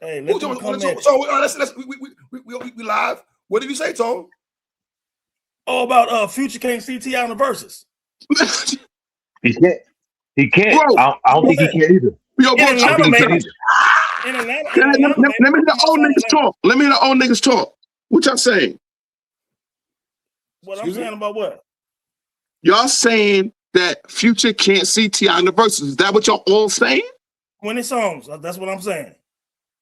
Hey, let them come in. We live. What did you say, Tone? Oh, about Future can't see T.I. on the verses. He can't. He can't. Bro, I don't think he can either. Yo, bro, In Atlanta, maybe. In Atlanta, let me hear the old niggas talk. Let me hear the old niggas talk. What y'all saying? What I'm saying about what? Y'all saying that Future can't see T.I. in the verses. Is that what y'all all saying? 20 songs. That's what I'm saying.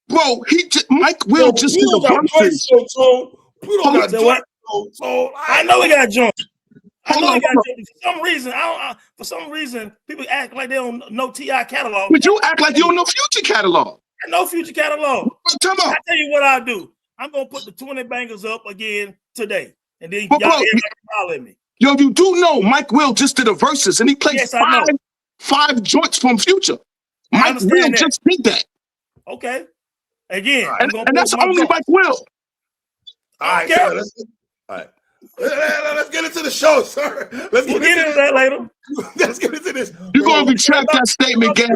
Bro, Mike Will just did a verses. I know he got joints. I know he got joints. For some reason, people act like they don't know T.I. catalog. But you act like you don't know Future catalog. I know Future catalog. Come on. I tell you what I'll do. I'm gonna put the 20 bangers up again today, and then but y'all bro, holler at me. Yo, you do know Mike Will just did a verses, and he played five joints from Future. Mike Will just did that. Okay. Again, and that's only Mike Will. All right, so let's get into the show, sir. Let's get into that later. Let's get into this. You're going to retract that statement, gang.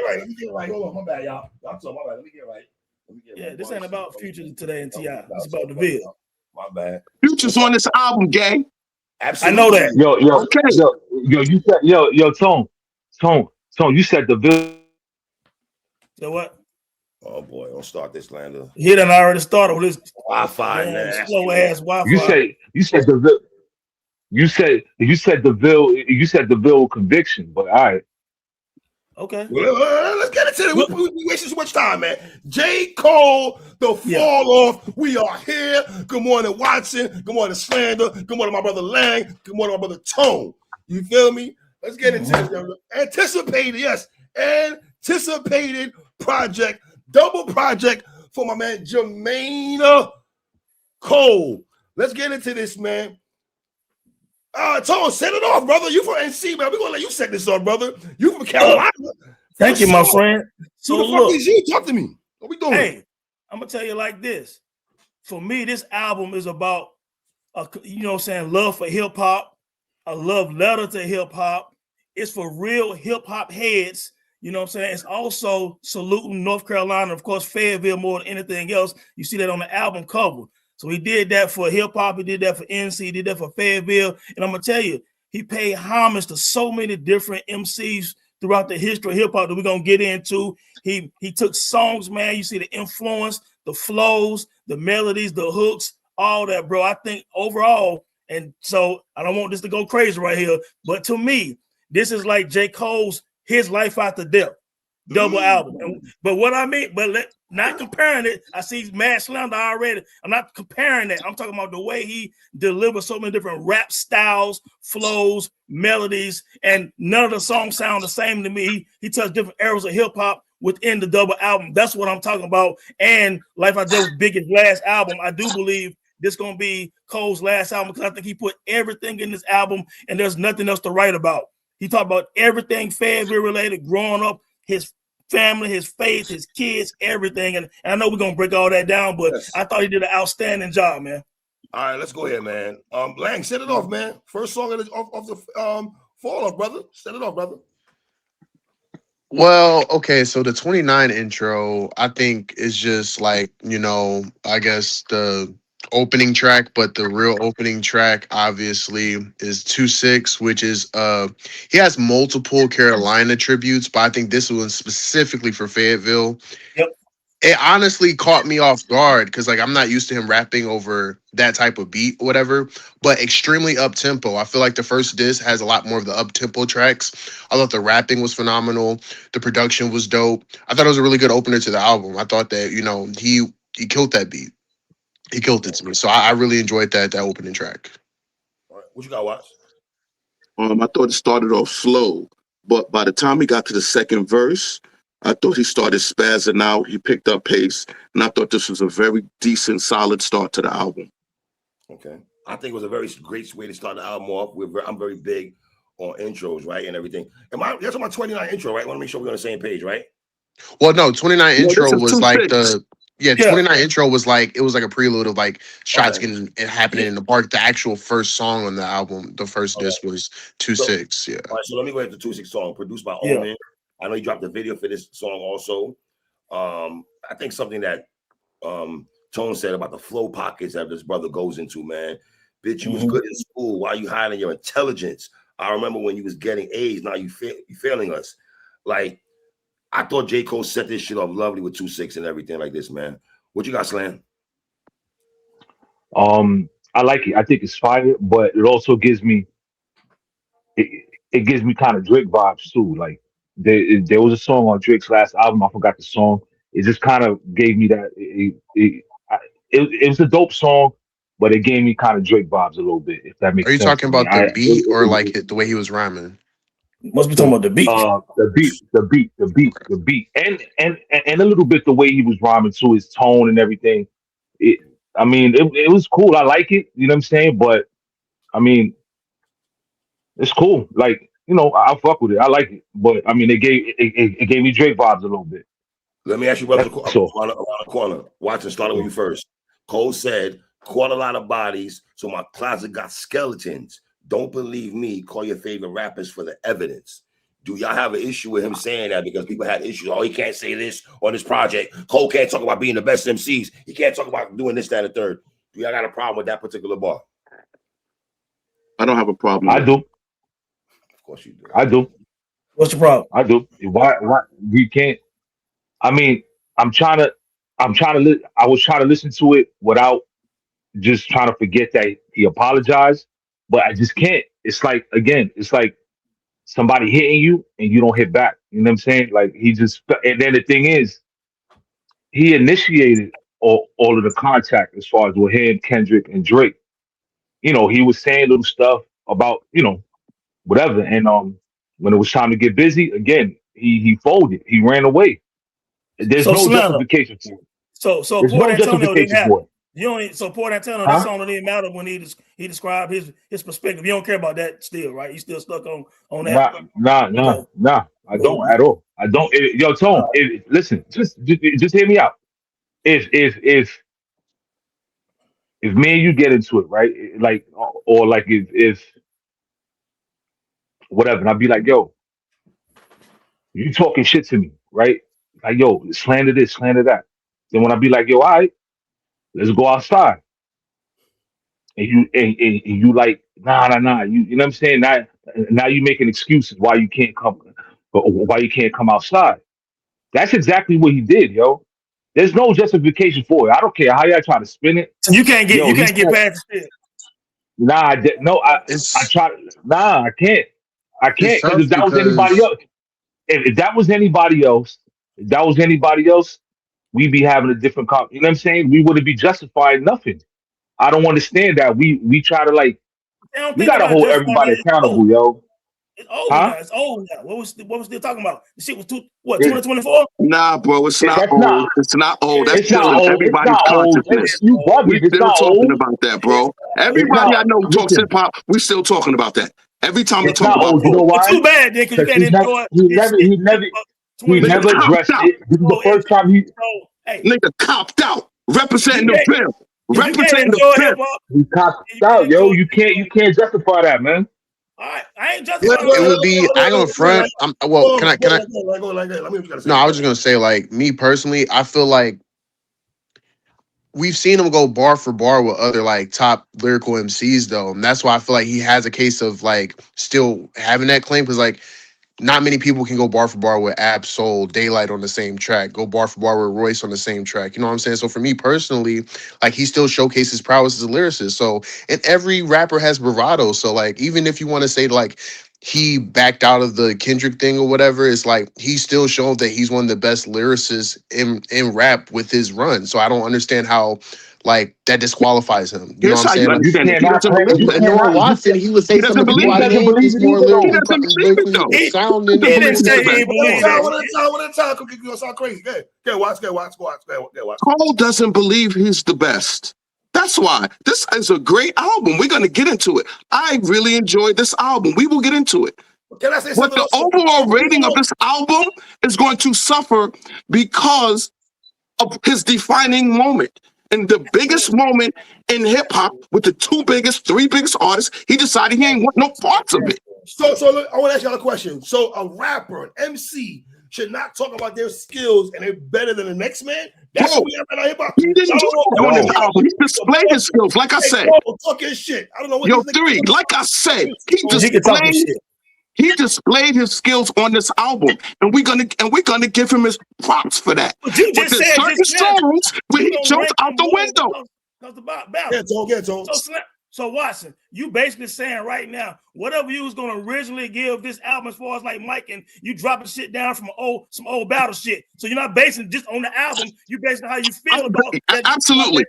Let me get right. Hold on, my bad, y'all. I'm sorry, my bad. Let me get right. Yeah, this ain't about Future today and T.I. It's about the Ville. My bad. Future's on this album, gang. Absolutely. I know that. Tone, you said the Ville. So what? Oh boy, don't start this, Slander. He done already started with his Wi-Fi, man. Slow ass Wi-Fi. You said the Ville. You said the Ville conviction, but all right. Okay. Well, let's get into it. We wasting too much time, man. JCole, the fall off. We are here. Good morning, Watson. Good morning, Slander. Good morning, my brother Lang. Good morning, my brother Tone. You feel me? Let's get into this. Anticipated project, double project for my man Jermaine Cole. Let's get into this, man. Tone, set it off, brother. You from NC, man. We're gonna let you set this off, brother. You from Carolina. Thank you, my friend. So who the fuck is you? Talk to me. What we doing? Hey, I'm gonna tell you like this. For me, this album is about love for hip-hop, a love letter to hip-hop. It's for real hip-hop heads. You know what I'm saying? It's also saluting North Carolina, of course, Fayetteville more than anything else. You see that on the album cover. So he did that for hip-hop, he did that for NC, he did that for Fayetteville. And I'm going to tell you, he paid homage to so many different MCs throughout the history of hip-hop that we're going to get into. He took songs, man. You see the influence, the flows, the melodies, the hooks, all that, bro. I think overall, and so I don't want this to go crazy right here, but to me, this is like JCole's His Life After Death double album. But what I mean, not comparing it. I see Mad Slander already. I'm not comparing that. I'm talking about the way he delivers so many different rap styles, flows, melodies, and none of the songs sound the same to me. He touched different eras of hip hop within the double album. That's what I'm talking about. And Life After Death was Biggie's last album. I do believe this is going to be Cole's last album because I think he put everything in this album and there's nothing else to write about. He talked about everything Fayetteville related, growing up, his family, his faith, his kids, everything. And I know we're going to break all that down, but I thought he did an outstanding job, man. All right, let's go ahead, man. Lang, set it off, man. First song of the fall off, brother. Set it off, brother. Well, okay, so the 29 intro, I think is just like, I guess the opening track, but the real opening track obviously is 2-6, which is he has multiple Carolina tributes, but I think this one specifically for Fayetteville. Yep. It honestly caught me off guard because I'm not used to him rapping over that type of beat or whatever, but extremely up tempo. I feel like the first disc has a lot more of the up tempo tracks. I thought the rapping was phenomenal. The production was dope. I thought it was a really good opener to the album. I thought that, he killed that beat. He killed it to me. So I really enjoyed that opening track. All right. What you got, Watch? I thought it started off slow, but by the time he got to the second verse, I thought he started spazzing out. He picked up pace, and I thought this was a very decent, solid start to the album. Okay. I think it was a very great way to start the album off. I'm very big on intros, right, and everything. That's my 29 intro, right? I want to make sure we're on the same page, right? Well, no, 29 intro was like 29 intro was like, it was like a prelude of like shots happening in the park. The actual first song on the album, the first disc was 2-6. Yeah. All right, so let me go ahead to 2-6 song produced by Homage. I know he dropped the video for this song also. I think something that Tone said about the flow pockets that this brother goes into, man. Bitch, you was good in school. Why you hiding your intelligence? I remember when you was getting A's. Now you failing us. Like, I thought JCole set this shit off lovely with 2-6 and everything like this, man. What you got, Slam? I like it. I think it's fire, but it also gives me it gives me kind of Drake vibes too. Like there was a song on Drake's last album. I forgot the song. It just kind of gave me that. It was a dope song, but it gave me kind of Drake vibes a little bit. If that Are makes you sense talking to me. about the beat or like the way he was rhyming? Must be talking about the beat. The beat, and a little bit the way he was rhyming to his tone and everything. I mean, it was cool. I like it. You know what I'm saying? But I mean, it's cool. Like, I fuck with it. I like it. But I mean, it gave me Drake vibes a little bit. Let me ask you brothers That's all. around the corner. Watson, starting with you first. Cole said, caught a lot of bodies, so my closet got skeletons. Don't believe me. Call your favorite rappers for the evidence. Do y'all have an issue with him saying that? Because people had issues. Oh, he can't say this on this project. Cole can't talk about being the best MCs. He can't talk about doing this, that, and the third. Do y'all got a problem with that particular bar? I don't have a problem. I do. Of course you do. I do. What's the problem? I do. Why you can't? I mean, I was trying to listen to it without just trying to forget that he apologized, but I just can't. It's like, again, it's like somebody hitting you and you don't hit back. You know what I'm saying? Like, and then the thing is, he initiated all of the contact as far as with him, Kendrick, and Drake. He was saying little stuff about, whatever. And when it was time to get busy, again, he folded. He ran away. There's So no Slander. justification for it. So There's Port no Antonio didn't justification have for it. you don't. So Port Antonio, Huh? that song didn't matter when he described his perspective. You don't care about that still, right? You still stuck on that. Nah. I don't at all. I don't. Yo, Tone. Listen, just hear me out. If me and you get into it, right? Like, or like if whatever, and I'll be like, yo, you talking shit to me, right? Like, yo, slander this, slander that. Then when I be like, yo, all right, let's go outside. And you like, nah. You know what I'm saying? Now you making excuses why you can't come outside. That's exactly what he did, yo. There's no justification for it. I don't care how y'all try to spin it. So you can't get past it. Nah, I It's try. Nah, I can't. it's Because tough if that was anybody because else, if that was anybody else, we'd be having a different you know what I'm saying? We wouldn't be justifying nothing. I don't understand that. We try to, like, They don't we think gotta about hold just everybody it's accountable, old. yo. It's old Huh? now. It's old now. What was still talking about? The shit was 2024? Nah, bro, it's not That's old. not. It's not old. That's It's still not in old. It's everybody's not old. consciousness. You We bugging. It's still not talking old. about that, It's bro. It's Everybody not. I know who talks hip Listen. hop, we still talking about that. Every time we It's talk not about old. You Cole, know It's why? too bad then because you Because can't enjoy his shit he nigga never 2024. copped addressed out. it. This is the first time So hey, Nigga copped out. if Representing you the can't pimp. if you can't Representing the enjoy hip pimp. hop, he copped then you out, can't yo. enjoy. You can't justify that, man. All right, I ain't Yeah, justifying go it that. ahead. would be. I ain't gonna front. Well, Go can I? like that. Let me what you gotta No, say. I was just gonna say, like, me personally, I feel like we've seen him go bar for bar with other like top lyrical MCs though, and that's why I feel like he has a case of like still having that claim because like not many people can go bar for bar with Ab Soul, Daylight on the same track, go bar for bar with Royce on the same track. You know what I'm saying? So for me personally, like he still showcases prowess as a lyricist. So and every rapper has bravado. So like even if you want to say like he backed out of the Kendrick thing or whatever, it's like he still showed that he's one of the best lyricists in rap with his run. So I don't understand how like that disqualifies him. You know what Here's I'm how you saying? Like, You understand it. He cannot doesn't claim. believe You but it. Noah cannot. Watson, he would say He some doesn't of the believe He P.Y. it. doesn't names believe is it more either, He though. doesn't believe it though. lyrically sounding. He He doesn't didn't believe say he's the he best. didn't believe that shit. One at a time. Come get sound crazy. Get watch. Cole doesn't believe he's the best. That's why this is a great album. We're going to get into it. I really enjoyed this album. We will get into it. Can I say But something the else? overall rating of this album is going to suffer because of his defining moment. And the biggest moment in hip hop with the three biggest artists, he decided he ain't want no parts of it. So look, I want to ask y'all a question. So a rapper, an MC, should not talk about their skills and they're better than the next man. That's Bro, what we have in our hip hop. he didn't do that on this album. He displayed his skills, like I said. Talk his shit. I don't know what Yo, these three, niggas- like I said, He can talk his shit. he displayed his skills on this album, and we're gonna give him his props for that. But you But just there's said certain just now, songs where you he don't jumped rank out him the more window. because the battle. Get on. So Watson, you basically saying right now, whatever you was gonna originally give this album as far as like Mike, and you dropping shit down from some old battle shit. So you're not basing just on the album, you basing how you feel about that. Absolutely.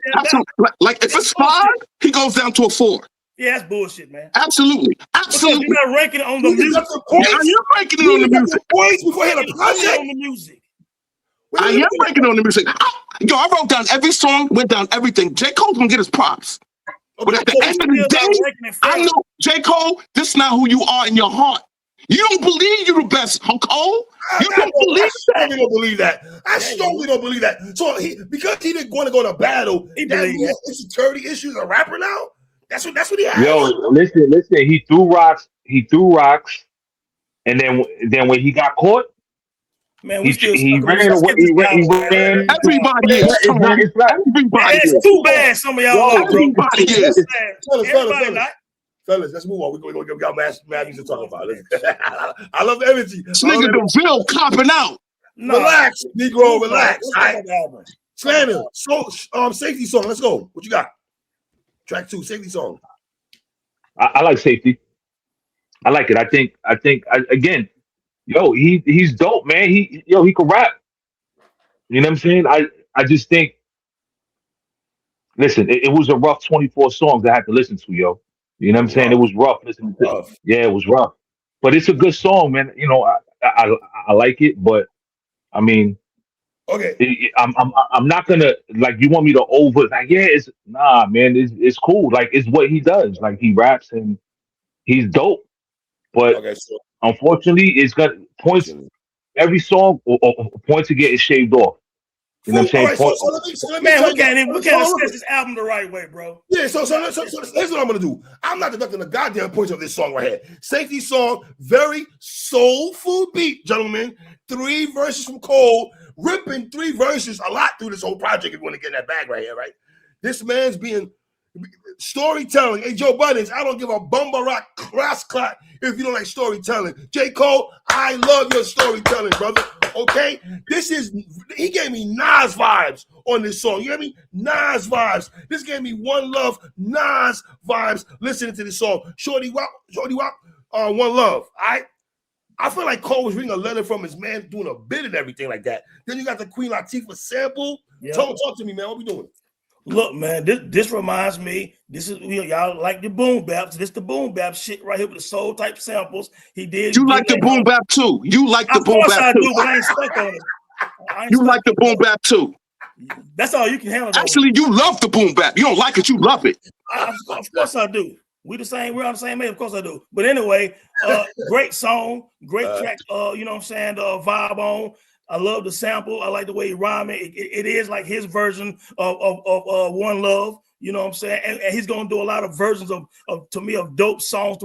Like if it's 5, he goes down to a 4. Yeah, that's bullshit, man. Absolutely. Because you're not ranking it on the You music. got the points. I am ranking it on the music. Points before he had a You're project. on the music. I am ranking on the music. I wrote down every song, went down everything. J. Cole's gonna get his props. But at the end of the day, I know, J. Cole, this is not who you are in your heart. You don't believe you're the best, Cole. You don't believe that. I don't believe that. I strongly don't believe that. So because he didn't want to go to battle, that means insecurity issues a rapper now. That's what he has. Yo, listen. He threw rocks, and then when he got caught, man, we he ran away. He ran. Everybody is. Everybody is. It's too bad. Some of y'all. Everybody is. Fellas, let's move on. We're going to get mad to talk about it. I love the energy. This nigga DeVille copping out. Relax, Negro, relax. Slander, safety song. Let's go. What you got? Track 2, safety song. I like safety. I like it. I think again, yo, he's dope, man. He can rap. You know what I'm saying? I just think, listen, it was a rough 24 songs I had to listen to, yo. You know what I'm saying? It was rough listening to it. Yeah, it was rough. But it's a good song, man. You know, I like it, but I mean, okay. I'm not gonna, like, you want me to it's nah, man. It's cool. Like, it's what he does. Like, he raps and he's dope. But unfortunately, it's got points. Every song or points are getting shaved off. You know what I'm saying? Man, we can't assess this album the right way, bro. Yeah, so here's what I'm gonna do. I'm not deducting the goddamn points of this song right here. Safety song, very soulful beat, gentlemen. 3 verses from Cole, ripping 3 verses a lot through this whole project. If you want to get in that bag right here, right? This man's being storytelling. Hey, Joe Buttons, I don't give a bumba rock cross clot if you don't like storytelling. J. Cole, I love your storytelling, brother. Okay? He gave me Nas vibes on this song. You hear me? Nas vibes. This gave me One Love, Nas vibes listening to this song. Shorty Wop, One Love. I feel like Cole was reading a letter from his man doing a bit and everything like that. Then you got the Queen Latifah sample. Yep. Talk to me, man. What we doing? Look, man, this reminds me. This is y'all like the boom bap. So this the boom bap shit right here with the soul type samples. He did. You like the boom bap too. You like the boom bap too. Of course I do, but I ain't stuck on it. You like the boom bap too. That's all you can handle. Actually, you love the boom bap. You don't like it. You love it. Of course I do. We're on the same page. Of course I do. But anyway, great song, great track. You know what I'm saying? Vibe on. I love the sample. I like the way he rhyme it. It is like his version of One Love. You know what I'm saying? And he's gonna do a lot of versions of dope songs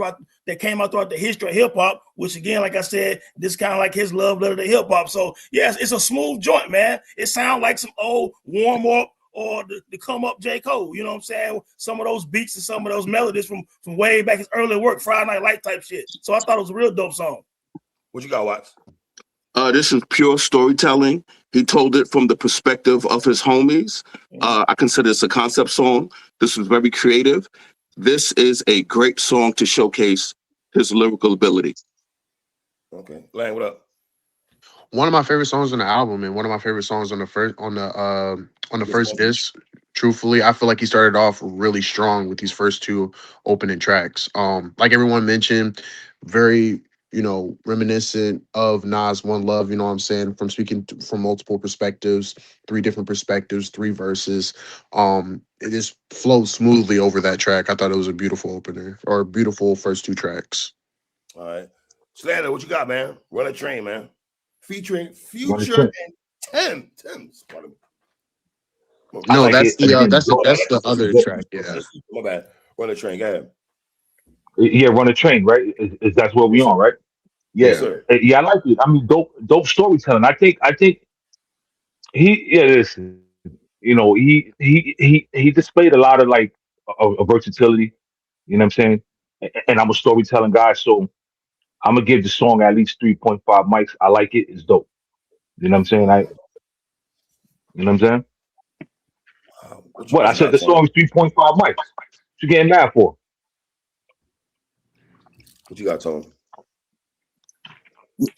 that came out throughout the history of hip hop. Which again, like I said, this kind of like his love letter to hip hop. So yes, it's a smooth joint, man. It sounds like some old warm up or the come up J. Cole. You know what I'm saying? Some of those beats and some of those melodies from way back his early work, Friday Night Light type shit. So I thought it was a real dope song. What you got, Watts? This is pure storytelling. He told it from the perspective of his homies. I consider this a concept song. This was very creative. This is a great song to showcase his lyrical ability. Okay, Lang, what up? One of my favorite songs on the album, and one of my favorite songs on the first disc. Truthfully, I feel like he started off really strong with these first 2 opening tracks. Like everyone mentioned, very reminiscent of Nas One Love, you know what I'm saying? From speaking from multiple perspectives, 3 different perspectives, 3 verses. It just flows smoothly over that track. I thought it was a beautiful opener, or beautiful first 2 tracks. All right. Slander, what you got, man? Run a Train, man. Featuring Future and Tim's. No, like that's the other track. Yeah. My bad. Run a Train, go ahead. Yeah, Run a Train, right? Is that's where we on, right? Yes, Yeah, sir. yeah, I like it. I mean, dope storytelling. I think listen, he displayed a lot of like a versatility. You know what I'm saying? And I'm a storytelling guy, so I'm gonna give the song at least 3.5 mics. I like it. It's dope. You know what I'm saying? You know what I'm saying? What What I you said, got, the Tony? song is 3.5 mics. What you getting mad for? What you got, Tony?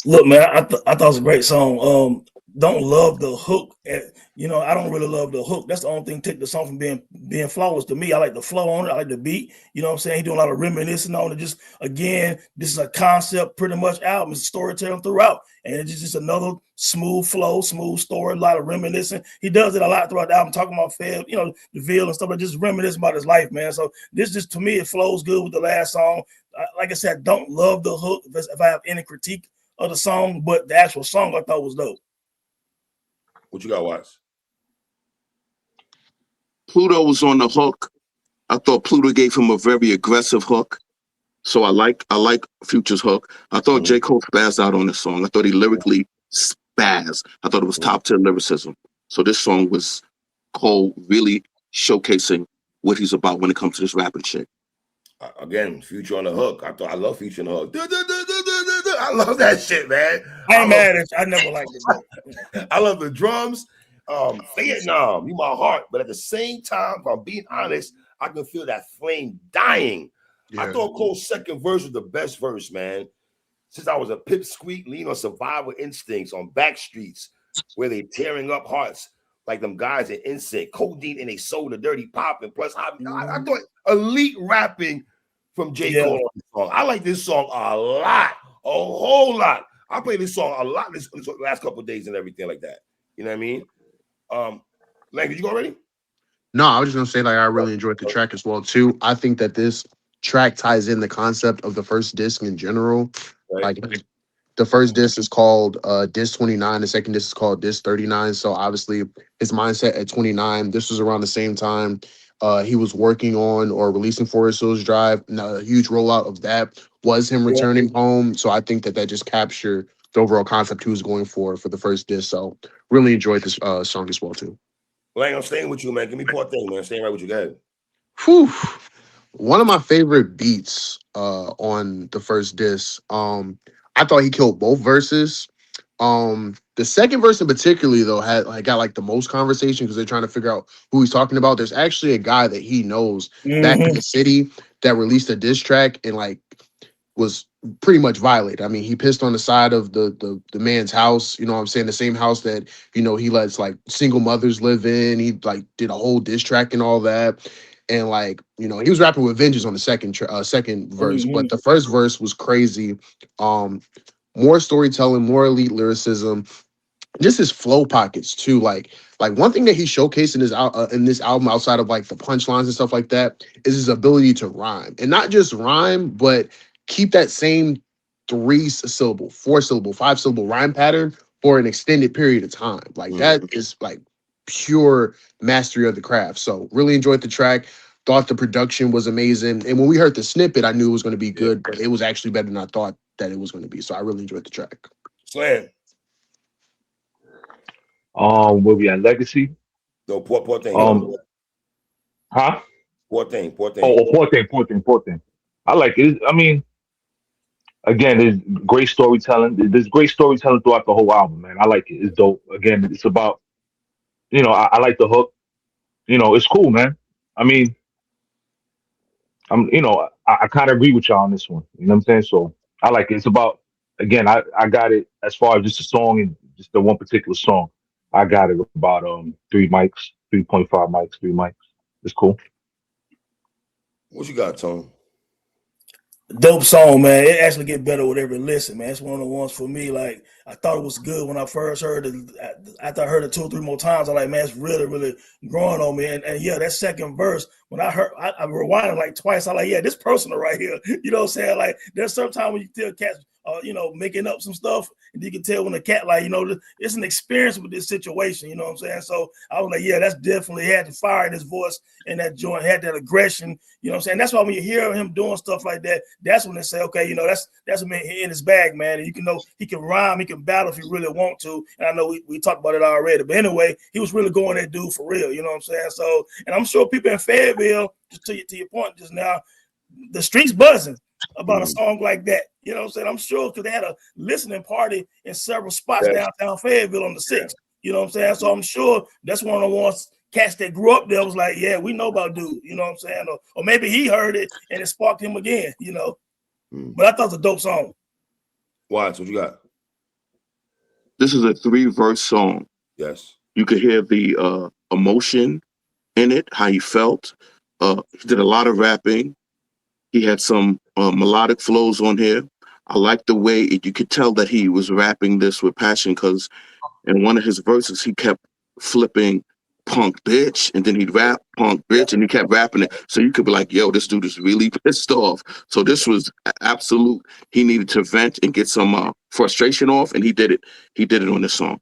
Look, man, I thought it was a great song. Don't love the hook. I don't really love the hook. That's the only thing take the song from being flawless to me. I like the flow on it. I like the beat. You know what I'm saying? He doing a lot of reminiscing on it. Just again, this is a concept pretty much album. It's storytelling throughout, and it's just another smooth flow, smooth story. A lot of reminiscing. He does it a lot throughout the album, talking about Feb, the Ville and stuff. But just reminiscing about his life, man. So this just to me, it flows good with the last song. Like I said, don't love the hook. If I have any critique of the song, but the actual song I thought was dope. What you got, Watts? Pluto was on the hook. I thought Pluto gave him a very aggressive hook. So I like Future's hook. I thought J. Cole spazzed out on this song. I thought he lyrically spazzed. I thought it was top tier lyricism. So this song was Cole really showcasing what he's about when it comes to this rapping shit. Again, Future on the hook. I love Future on the hook. I love that shit, man. I ain't mad at you. I never liked it though. I love the drums. Vietnam, you my heart. But at the same time, if I'm being honest, I can feel that flame dying. Yeah. I thought Cole's second verse was the best verse, man. Since I was a pipsqueak, lean on survival instincts on back streets where they tearing up hearts like them guys in Instinct, codeine in a soda, dirty pop, and plus I thought elite rapping from JCole on this song. I like this song a lot, a whole lot. I played this song a lot this last couple of days and everything like that. You know what I mean? Lang, did you go already? No, I was just gonna say like I really enjoyed the track as well too. I think that this track ties in the concept of the first disc in general. Right. Like the first disc is called disc 29, the second disc is called disc 39. So obviously his mindset at 29, this was around the same time he was working on or releasing Forest Hills Drive. And a huge rollout of that was him returning home. So I think that just captured the overall concept he was going for the first disc. So really enjoyed this song as well too. Lang, I'm staying with you, man. Give me poor thing, man. Staying right with you, guys. Whew. One of my favorite beats on the first disc. I thought he killed both verses. The second verse in particularly though got the most conversation because they're trying to figure out who he's talking about. There's actually a guy that he knows back in the city that released a diss track and was pretty much violated. I mean, he pissed on the side of the man's house, you know what I'm saying? The same house that, he lets single mothers live in. He did a whole diss track and all that. And he was rapping with vengeance on the second verse, but the first verse was crazy. More storytelling, more elite lyricism, just his flow pockets too. Like one thing that he showcased in this album outside of the punchlines and stuff like that is his ability to rhyme, and not just rhyme, but keep that same 3-syllable, 4-syllable, 5-syllable rhyme pattern for an extended period of time. That is pure mastery of the craft. So really enjoyed the track. Thought the production was amazing. And when we heard the snippet, I knew it was going to be good, but it was actually better than I thought that it was going to be. So I really enjoyed the track. Slam. Where we at? Legacy? No, poor thing. Huh? Poor thing. Poor thing. I like it. I mean, again, there's great storytelling. There's great storytelling throughout the whole album, man. I like it. It's dope. Again, it's about, I like the hook. It's cool, man. I mean, I kind of agree with y'all on this one. You know what I'm saying? So I like it. It's about, again, I got it as far as just a song and just the one particular song. I got it about 3 mics, 3.5 mics, 3 mics. It's cool. What you got, Tone? Dope song, man. It actually get better with every listen, man. It's one of the ones for me. I thought it was good when I first heard it. After I heard it 2 or 3 more times, I'm like, man, it's really, really growing on me. And yeah, that second verse, when I heard, I rewinded twice. I'm like, yeah, this personal right here. You know what I'm saying? There's some time when you tell cats making up some stuff. And you can tell when the cat, like, it's an experience with this situation, you know what I'm saying? So I was like, yeah, that's definitely had the fire in his voice, and that joint had that aggression, you know what I'm saying? That's why when you hear him doing stuff like that, that's when they say, okay, that's in his bag, man. And you can know he can rhyme, he can battle if he really want to. And I know we talked about it already, but anyway, he was really going that dude for real, you know what I'm saying? So, and I'm sure people in Fayetteville, just to your point just now, the streets buzzing about a song like that. You know what I'm saying? I'm sure because they had a listening party in several spots downtown Fayetteville on the 6th. You know what I'm saying? So I'm sure that's one of the ones cats that grew up there was like, yeah, we know about dude. You know what I'm saying? Or maybe he heard it and it sparked him again, But I thought it was a dope song. Watch, what you got? This is a 3-verse song. Yes. You could hear the emotion in it, how he felt. He did a lot of rapping. He had some melodic flows on here. I like the way you could tell that he was rapping this with passion, because in one of his verses, he kept flipping punk bitch, and then he'd rap punk bitch, and he kept rapping it. So you could be like, yo, this dude is really pissed off. So this was absolute. He needed to vent and get some frustration off, and he did it. He did it on this song.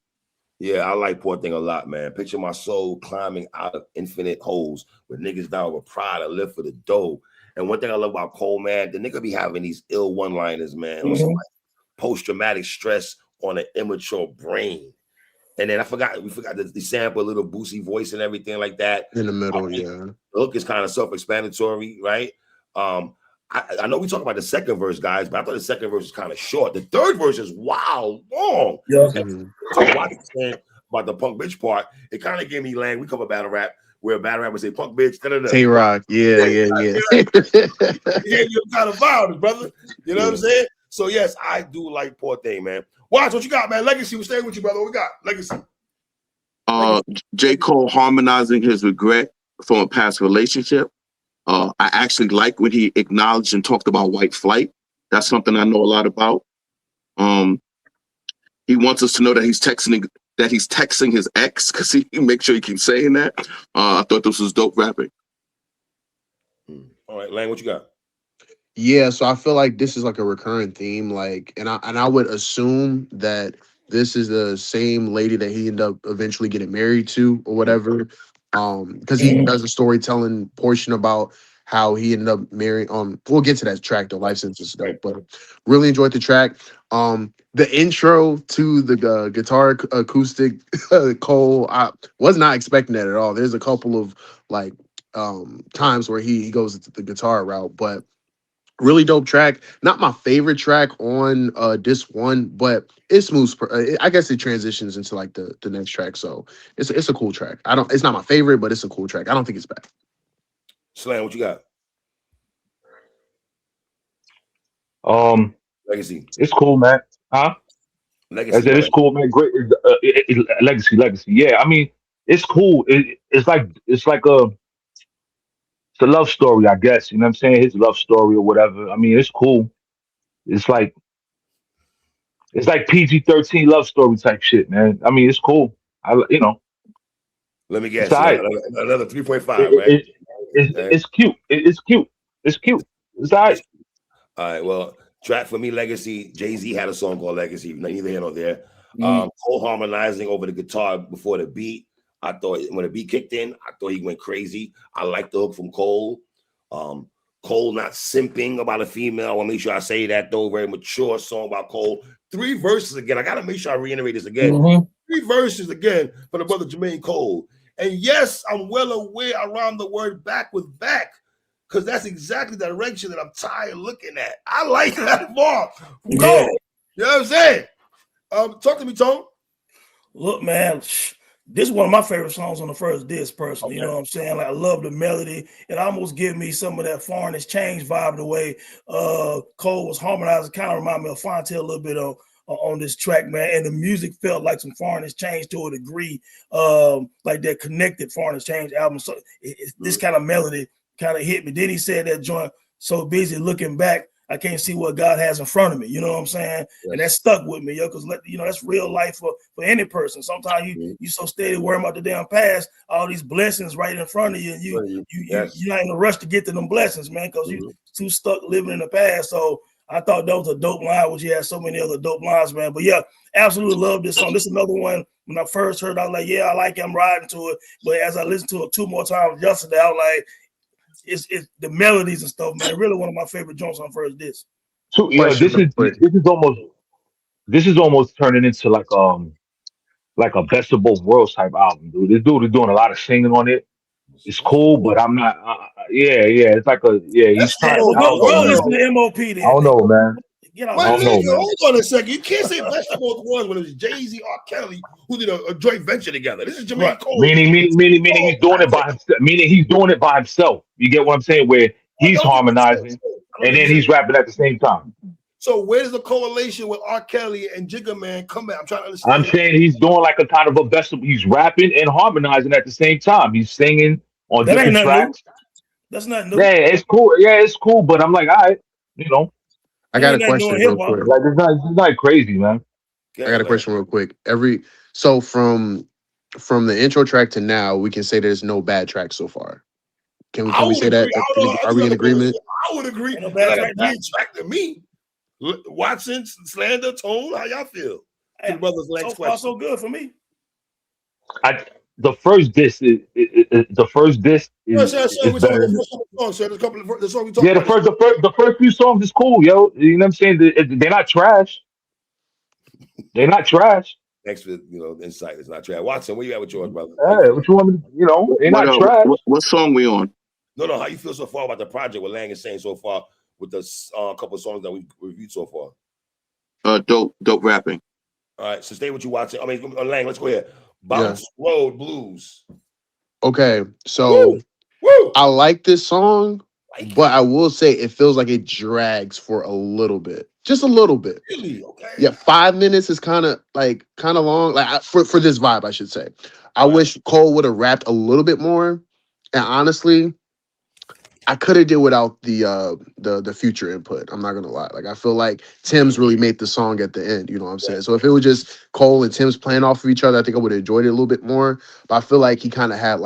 Yeah, I like Poor Thing a lot, man. Picture my soul climbing out of infinite holes with niggas down with pride. I live for the dough. And one thing I love about Cole, man, the nigga be having these ill one-liners, man. Mm-hmm. Like post-traumatic stress on an immature brain. And then we forgot the sample, a little Boosie voice and everything like that. In the middle, yeah. The hook is kind of self-explanatory, right? I know we talk about the second verse, guys, but I thought the second verse was kind of short. The third verse is long. Yeah. About the punk bitch part, it kind of gave me Lang. We cover battle rap where a battle rapper say punk bitch. Tay-Rock, yeah. Yeah, you kind of violence, brother. You know what I'm saying? So yes, I do like Poor Thing, man. Watch what you got, man. Legacy, we're staying with you, brother. What we got? Legacy. JCole harmonizing his regret from a past relationship. I actually like when he acknowledged and talked about white flight. That's something I know a lot about. He wants us to know that he's texting his ex, because he makes sure he keeps saying that. I thought this was dope rapping. All right, Lang, what you got? Yeah, so I feel like this is like a recurring theme, and I would assume that this is the same lady that he ended up eventually getting married to or whatever. Because he does a storytelling portion about how he ended up marrying. We'll get to that track, the Life Sentence stuff, but really enjoyed the track. The intro to the guitar acoustic Cole, I was not expecting that at all. There's a couple of times where he goes to the guitar route, but really dope track. Not my favorite track on this one, but it smooths. I guess it transitions into like the next track, so it's a cool track. It's not my favorite, but it's a cool track. I don't think it's bad. Slam, what you got? Legacy. It's cool, man. Huh? Legacy. I said it's cool, man. Great. Legacy. Yeah, I mean, it's cool. It's like it's a love story, I guess. You know what I'm saying? His love story or whatever. I mean, it's cool. It's like PG-13 love story type shit, man. I mean, it's cool. Let me guess. Right. Another 3.5, right? It's cute. It's cute. It's cute. It's all right. All right. Well, track for me, Legacy. Jay-Z had a song called Legacy. Neither here nor there. Cole harmonizing over the guitar before the beat. I thought when the beat kicked in, I thought he went crazy. I like the hook from Cole. Cole not simping about a female. I want to make sure I say that, though. Very mature song about Cole. 3 verses again. I got to make sure I reiterate this again. 3 verses again for the brother JCole. And yes, I'm well aware around the word back with back, because that's exactly the direction that I'm tired of looking at. I like that bar from Cole. You know what I'm saying? Talk to me, Tone. Look, man, this is one of my favorite songs on the first disc, personally. Okay. You know what I'm saying? Like, I love the melody. It almost gives me some of that Foreign Exchange vibe, the way Cole was harmonizing. Kind of remind me of Fonte a little bit on this track, man. And the music felt like some Foreign Exchange to a degree, like that connected Foreign Exchange album. So this kind of melody kind of hit me. Then he said that joint, so busy looking back, I can't see what God has in front of me. You know what I'm saying? Yes. And that stuck with me, because that's real life for any person. Sometimes you so steady worrying about the damn past, all these blessings right in front of you, and you're not in a rush to get to them blessings, man, because you too stuck living in the past. So I thought that was a dope line, which he had so many other dope lines, man. But yeah, absolutely love this song. This is another one. When I first heard it, I was like, yeah, I like it. I'm riding to it. But as I listened to it 2 more times yesterday, I was like, it's the melodies and stuff, man. Really one of my favorite joints on first disc. So, you know, Question real quick. this is almost turning into like a best of both worlds type album, dude. This dude is doing a lot of singing on it. It's cool, but I'm not. Yeah. It's like That's He's the trying. Well, I don't go know, go man. listen to MOP I then. don't know, man. Get I out But don't of know, nigga, man. hold on a second. You can't say best of both worlds when it was Jay-Z, R. Kelly, who did a joint venture together. This is Jermaine Right. Cole. Meaning he's doing it by himself. Meaning he's doing it by himself. You get what I'm saying? Where I he's don't think that's harmonizing I don't and think then you he's said. rapping at the same time. So where does the correlation with R. Kelly and Jigga Man come at? I'm trying to I'm understand. saying he's doing like a kind of a best of. He's rapping and harmonizing at the same time. He's singing on That ain't different nothing new. tracks. That's not new. Yeah, it's cool. Yeah, it's cool. But I'm like, all right, you know, I That got a ain't nothing new in question hip real hop. quick. like it's not crazy, man. I got a question real quick. So from the intro track to now, we can say there's no bad tracks so far. Can I we would say agree. that? I don't know. Are we in agreement? I would agree. Ain't no It's bad not a track. bad track to me. Watson, Slander, Tone, how y'all feel? To the brother's So next far, question. so good for me. The first disc is Sir, we're talking better about than the first song, sir. There's a couple of the song we talking yeah. about. The first few songs is cool, yo. You know what I'm saying? They're not trash. They're not trash. Thanks for insight. It's not trash. Watson, where you at with yours, brother? Yeah, what you want me to, they're What not trash. what song we on? No. How you feel so far about the project? What Lang is saying so far with the couple of songs that we reviewed so far. Dope rapping. All right, so stay with you, Watson. I mean, Lang, let's go ahead. Yeah. Bounce Road Blues. Okay, so Woo! I like this song, Like but I will say it feels like it drags for a little bit, just a little bit. really? Okay. Yeah, 5 minutes is kind of long. Like for this vibe, I should say. I Right. wish Cole would have rapped a little bit more. And honestly, I could have did without the future input. I'm not gonna lie. Like I feel like Tim's really made the song at the end. You know what I'm saying? So if it was just Cole and Tim's playing off of each other, I think I would have enjoyed it a little bit more. But I feel like he kind of had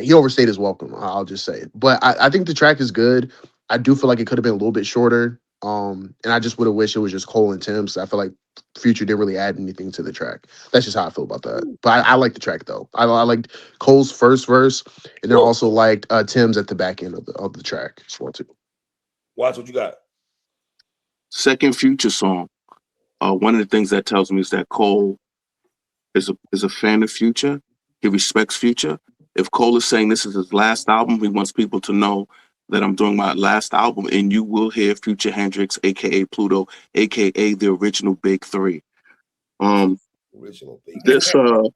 he overstayed his welcome. I'll just say it. But I think the track is good. I do feel like it could have been a little bit shorter. And I just would have wished it was just Cole and Tim. So I feel like Future didn't really add anything to the track. That's just how I feel about that. But I like the track though. I liked Cole's first verse, and then also liked Tim's at the back end of the track as well too. Watch what you got. Second Future song. One of the things that tells me is that Cole is a fan of Future. He respects Future. If Cole is saying this is his last album, he wants people to know that I'm doing my last album, and you will hear Future Hendrix, aka Pluto, aka the original Big Three. Original baby. This Original.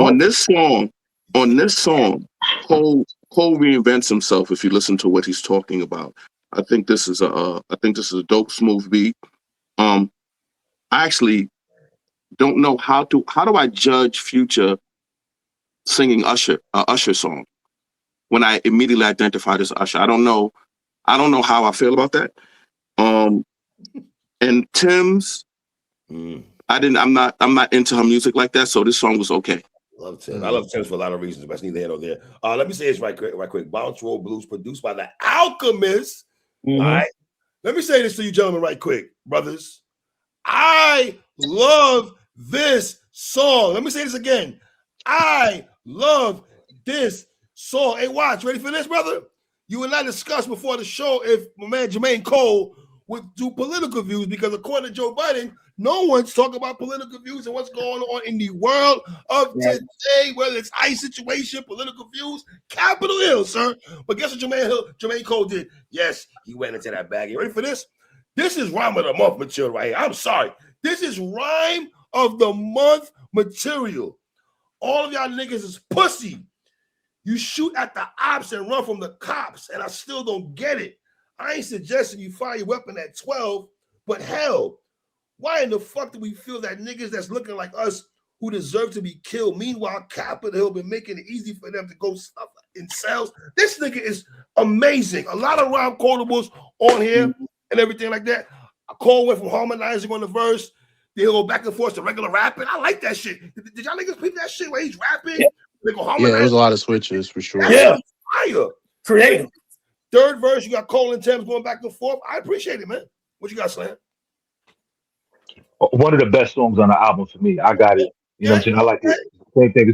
on this song, Cole reinvents himself. If you listen to what he's talking about, I think this is a dope, smooth beat. I actually don't know how do I judge Future singing Usher song when I immediately identified as Usher. I don't know how I feel about that. And Tim's, I'm not into her music like that, so this song was okay. Love Tim. I love Tim's for a lot of reasons, but that's neither here nor there. Let me say this right quick. Bounce Road Blues, produced by the Alchemist. Mhm. All right. Let me say this to you, gentlemen, right quick, brothers. I love this song. Let me say this again. I love this song. Hey, watch. Ready for this, brother? You and I discussed before the show if my man Jermaine Cole would do political views, because according to Joe Biden, no one's talking about political views and what's going on in the world of today, whether it's ICE situation, political views, Capitol Hill, sir. But guess what Jermaine Cole did? Yes, he went into that bag. You ready for this? This is Rhyme of the Month material right here. I'm sorry. This is Rhyme of the Month material. All of y'all niggas is pussy. You shoot at the ops and run from the cops, and I still don't get it. I ain't suggesting you fire your weapon at 12, but hell, why in the fuck do we feel that niggas that's looking like us who deserve to be killed? Meanwhile, Capitol Hill been making it easy for them to go stuff in cells. This nigga is amazing. A lot of rhyme quotables on here and everything like that. Cole went from harmonizing on the verse, then he'll go back and forth to regular rapping. I like that shit. Did y'all niggas peep that shit where he's rapping? Yeah. They go Yeah, it was a lot of switches for sure. Yeah. Fire. Creative. Third verse, you got Cole and Thames going back and forth. I appreciate it, man. What you got, Slam? One of the best songs on the album for me. I got it. You know what I'm saying? I like it. Same thing.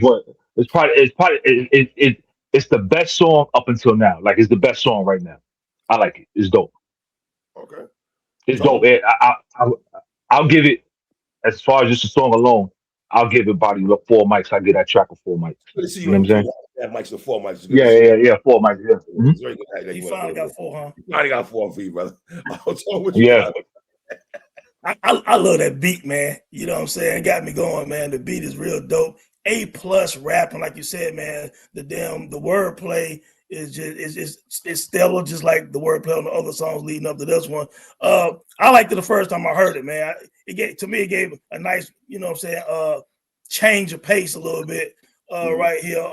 It's the best song up until now. Like it's the best song right now. I like it. It's dope. Okay. It's Tone. dope. I'll give it as far as just a song alone. I'll give it body 4 mics. I get that track with 4 mics. Good to see You know what I'm saying? That mics to 4 mics. Yeah. 4 mics. Yeah. Mhm. It's very good that He you finally went got 4, huh? You finally got 4 for you, brother. What you Yeah. got? I love that beat, man. You know what I'm saying? It got me going, man. The beat is real dope. A+ rapping, like you said, man. The wordplay is it's stellar, just like the wordplay on the other songs leading up to this one. I liked it the first time I heard it, man. It gave a nice, you know what I'm saying, change of pace a little bit right here,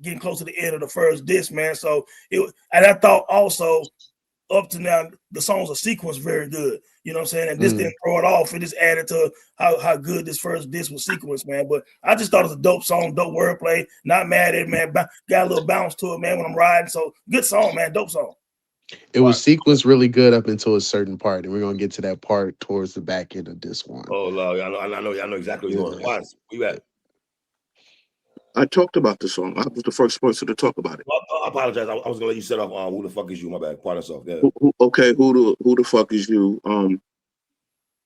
getting close to the end of the first disc, man. So and I thought also up to now the songs are sequenced very good. You know what I'm saying? And this didn't throw it off. It just added to how good this first disc was sequenced, man. But I just thought it was a dope song, dope wordplay. Not mad at it, man. Got a little bounce to it, man, when I'm riding. So good song, man. Dope song. It was sequenced really good up until a certain part, and we're gonna get to that part towards the back end of this one. Oh, Lord, I know exactly what you're doing. Why? Where you at? I talked about the song. I was the first person to talk about it. I apologize. I was gonna let you set off. Who the fuck is you? My bad. Pardon yourself. Yeah. Who the fuck is you?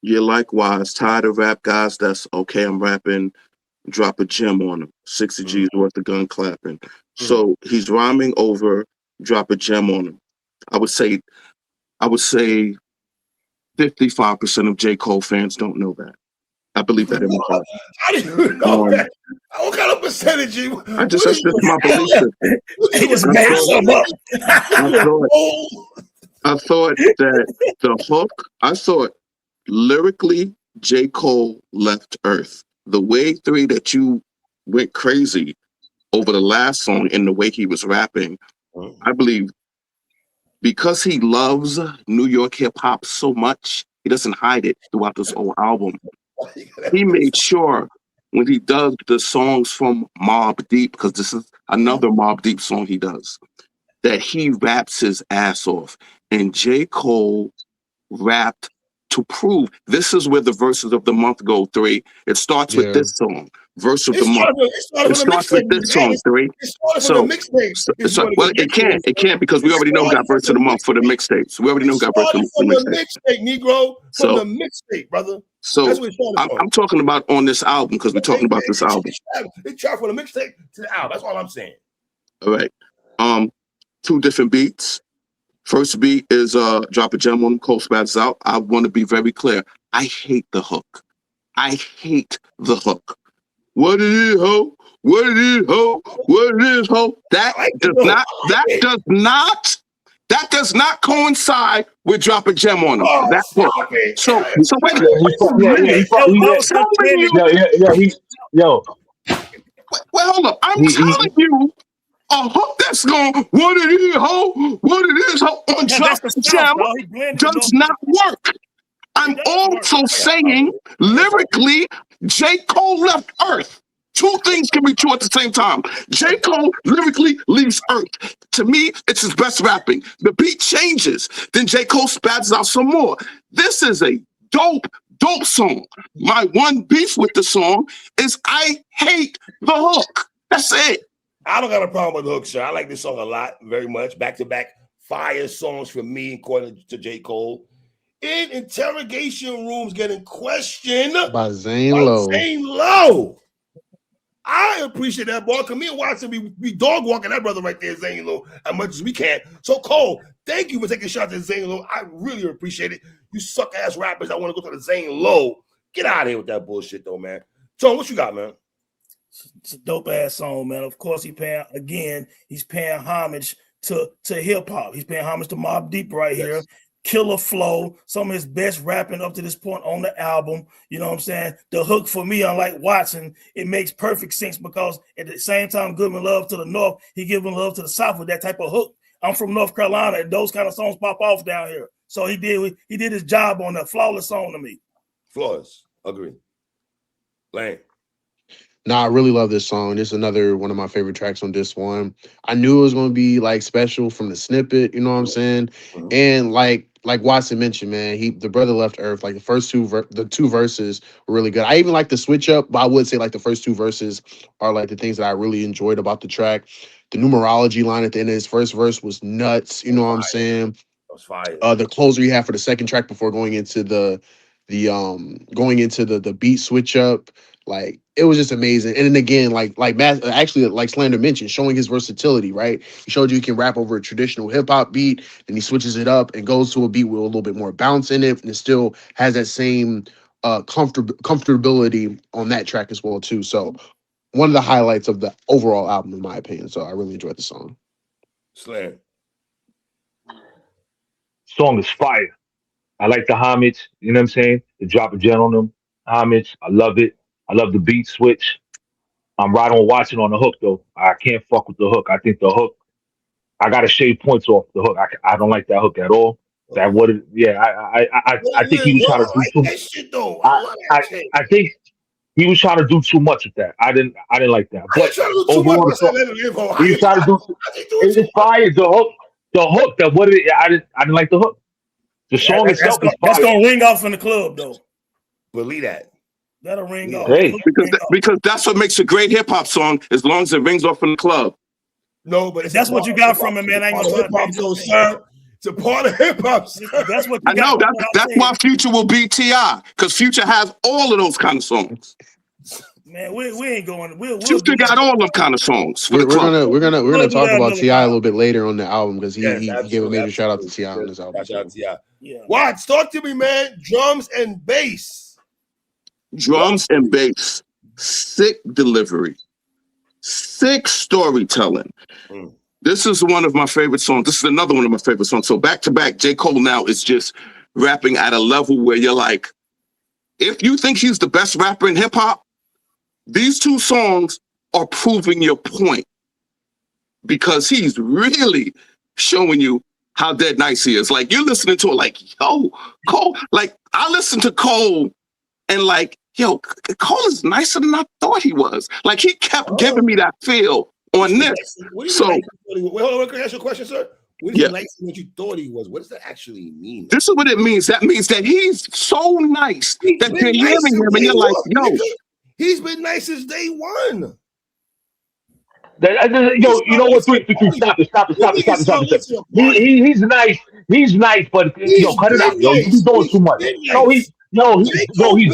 You're likewise tired of rap guys. That's okay. I'm rapping. Drop a gem on them. 60 G's worth of gun clapping. So he's rhyming over. Drop a gem on him. I would say 55% of JCole fans don't know that. I believe that in my heart. I didn't even know that. What kind of percentage? That's just my belief system. He just made some up. I thought that the hook, I thought lyrically, JCole left Earth. The way 3 that you went crazy over the last song and the way he was rapping, I believe because he loves New York hip hop so much, he doesn't hide it throughout this whole album. He made sure when he does the songs from Mobb Deep, because this is another Mobb Deep song he does, that he raps his ass off. And JCole rapped to prove this is where the verses of the month go. 3. It starts with this song, verse of the month. It starts with this song. 3. So well, it can't because we already know who got verse of the month for the mixtapes. We already know who got verse of the mixtape, Negro. From the mixtape, brother. So I'm talking about on this album because we're talking about this album. They try from the mixtape to the album. That's all I'm saying. All right. 2 different beats. First beat is Drop a Gem on Cole Spats Out. I want to be very clear. I hate the hook. I hate the hook. What it is, ho? What it is, ho? What it is, ho? That does not coincide with Drop a Gem on him. So wait a minute. Well, hold up. I'm telling you. A hook that's going, what it is, ho? What it is, ho? On Drop a Gem does not work. I'm also saying, lyrically, JCole left Earth. 2 things can be true at the same time. JCole lyrically leaves Earth. To me, it's his best rapping. The beat changes. Then JCole spats out some more. This is a dope song. My one beef with the song is I hate the hook. That's it. I don't got a problem with the hook, sir. I like this song a lot, very much. Back-to-back fire songs for me, according to JCole. In interrogation rooms getting questioned by Zane Lowe. I appreciate that, boy. Because me and Watson, we dog walking that brother right there, Zane Lowe, as much as we can. So, Cole, thank you for taking shots at Zane Lowe. I really appreciate it. You suck-ass rappers that want to go to the Zane Lowe. Get out of here with that bullshit, though, man. Tone, what you got, man? It's a dope ass song, man. Of course, he's paying homage to hip hop. He's paying homage to Mobb Deep right here. Killer flow, some of his best rapping up to this point on the album. You know what I'm saying? The hook for me, unlike Watson, it makes perfect sense because at the same time, giving love to the North, he giving love to the South with that type of hook. I'm from North Carolina, and those kind of songs pop off down here. So he did his job on that flawless song to me. Flawless, agree. Lang. Nah, I really love this song. This is another one of my favorite tracks on this one. I knew it was gonna be like special from the snippet, you know what I'm saying? And like Watson mentioned, man, the brother left Earth. Like the first the two verses were really good. I even like the switch up, but I would say like the first two verses are like the things that I really enjoyed about the track. The numerology line at the end of his first verse was nuts, you know what I'm saying? That was fire. The closer you have for the second track before going into the beat switch up, like it was just amazing. And then again, like Matt, actually like Slander mentioned, showing his versatility, right? He showed you he can rap over a traditional hip hop beat, then he switches it up and goes to a beat with a little bit more bounce in it, and it still has that same comfortability on that track as well too. So one of the highlights of the overall album, in my opinion. So I really enjoyed the song. Slam. Song is fire. I like the homage. You know what I'm saying? The drop a gem on them. Homage. I love it. I love the beat switch. I'm right on watching on the hook though. I can't fuck with the hook. I think the hook. I gotta shave points off the hook. I don't like that hook at all. That what? Yeah. I think he was trying to do too. That shit though. I, I I think he was trying to do too much with that. I didn't like that. But overall, he was trying to do. It's fire. The hook. That what it. I didn't like the hook. The song itself is fire. That's gonna ring off in the club though. Believe that. That'll ring off. Hey. Because that's what makes a great hip hop song, as long as it rings off in the club. No, but that's what you got from it, man. I ain't gonna hip hop, so sir. It's a part of hip hop. That's what I know. That's why Future will beat T.I. because Future has all of those kind of songs. Man, we ain't going. Future got all them kind of songs. We're gonna talk about T.I. a little bit later on the album because he gave a major shout out to T.I. on this album. Shout out to T.I. Yeah. Watts, talk to me, man. Drums and bass. Drums and bass. Sick delivery. Sick storytelling. This is one of my favorite songs. This is another one of my favorite songs. So back to back, JCole now is just rapping at a level where you're like, if you think he's the best rapper in hip hop, these two songs are proving your point because he's really showing you how dead nice he is. Like you're listening to it like, yo, Cole, like I listened to Cole and like, yo, Cole is nicer than I thought he was. Like he kept giving me that feel on this. So, wait, hold on, can I ask you a question, sir? What is nice than what you thought he was? What does that actually mean? This is what it means. That means that he's so nice that you're hearing him and you're like, yo. He's been nice since day one. Yo, you know what? Stop it. He's nice. He's nice, but yo, cut it out. Yo, he's doing too much. He's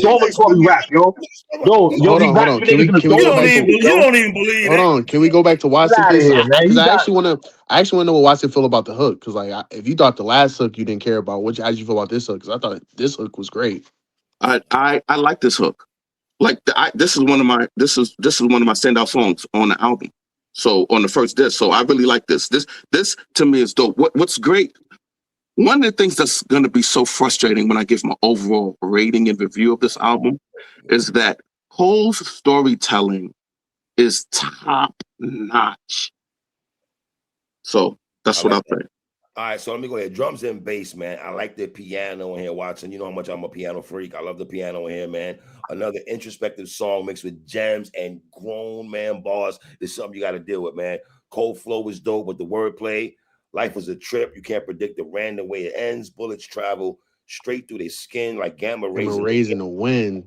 dormitory rap, yo. Hold on. You don't even believe it. Hold on. Can we go back to Watson? Because I actually want to know what Watson feel about the hook. Because like, if you thought the last hook you didn't care about, how did you feel about this hook? Because I thought this hook was great. I like this hook. Like this is one of my standout songs on the album. So on the first disc. So I really like this. This to me is dope. What's great? One of the things that's going to be so frustrating when I give my overall rating and review of this album is that Cole's storytelling is top notch. So that's what I'll say. All right, so let me go ahead. Drums and bass, man. I like the piano in here, Watson. You know how much I'm a piano freak. I love the piano in here, man. Another introspective song mixed with gems and grown man bars is something you got to deal with, man. Cole flow is dope, but the wordplay, life was a trip. You can't predict the random way it ends. Bullets travel straight through their skin like gamma rays in the wind.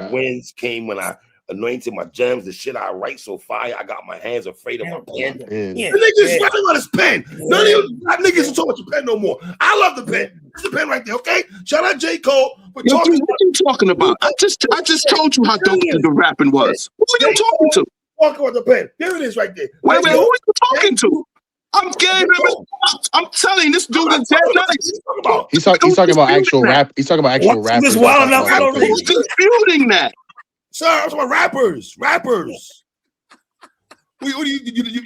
Winds came when I anointed my gems. The shit I write so fire, I got my hands afraid of my pen. The niggas rapping on his pen. None of you niggas don't talk about your pen no more. I love the pen. It's the pen right there, okay? Shout out JCole for talking. What are you talking about? I just told you how dope the rapping was. Who are you talking to? Talking about the pen. There it is right there. Wait, who are you talking to? I'm telling you, this dude is dead nice. He's talking about actual rap. He's talking about actual rap. Who's disputing that? Sir, I'm talking about rappers. You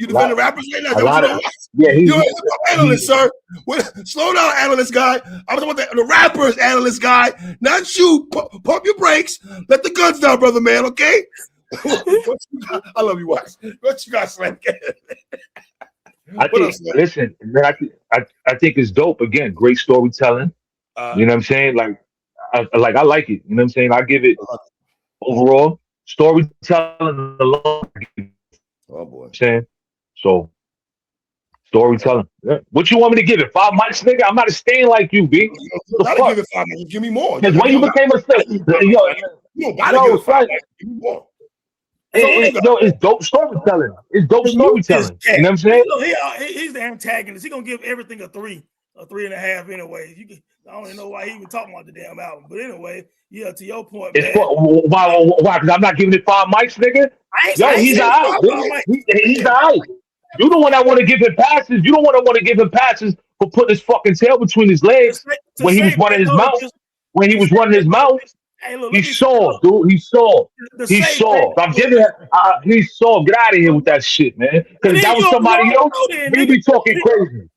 defend the rappers right now? You're an analyst, sir. Slow down, analyst guy. I'm talking about the rappers, analyst guy. Not you. Pump your brakes. Let the guns down, brother man, okay? I love you, Watts. What you got, Slam? Listen, man, I think it's dope. Again, great storytelling. You know what I'm saying? Like I like it. You know what I'm saying? I give it overall. storytelling alone. Oh boy. Saying so. Storytelling. Yeah. What you want me to give it? 5 mics, nigga? I'm not a stain like you, B. You The gotta fuck? give it 5 minutes. Give me more. Because when you became a stain, You don't gotta give yo, it 5 son, minutes. Give me more. So yo, it's dope storytelling. It's dope The mute is storytelling. cat. You know what I'm saying? Look, he's the antagonist. He's gonna give everything a 3.5 anyway. I don't even know why he even talking about the damn album. But anyway, yeah, to your point, It's man. why? Because I'm not giving it 5 mics, nigga. Yo, he's all right. He's all right. You the one that want to give him passes. You don't want to give him passes for putting his fucking tail between his legs when he was running his mouth. When he was running his mouth, he's soft, dude. He's soft. He's soft. I'm giving him. He's soft. Get out of here with that shit, man. Because if that was somebody else, we'd be talking crazy.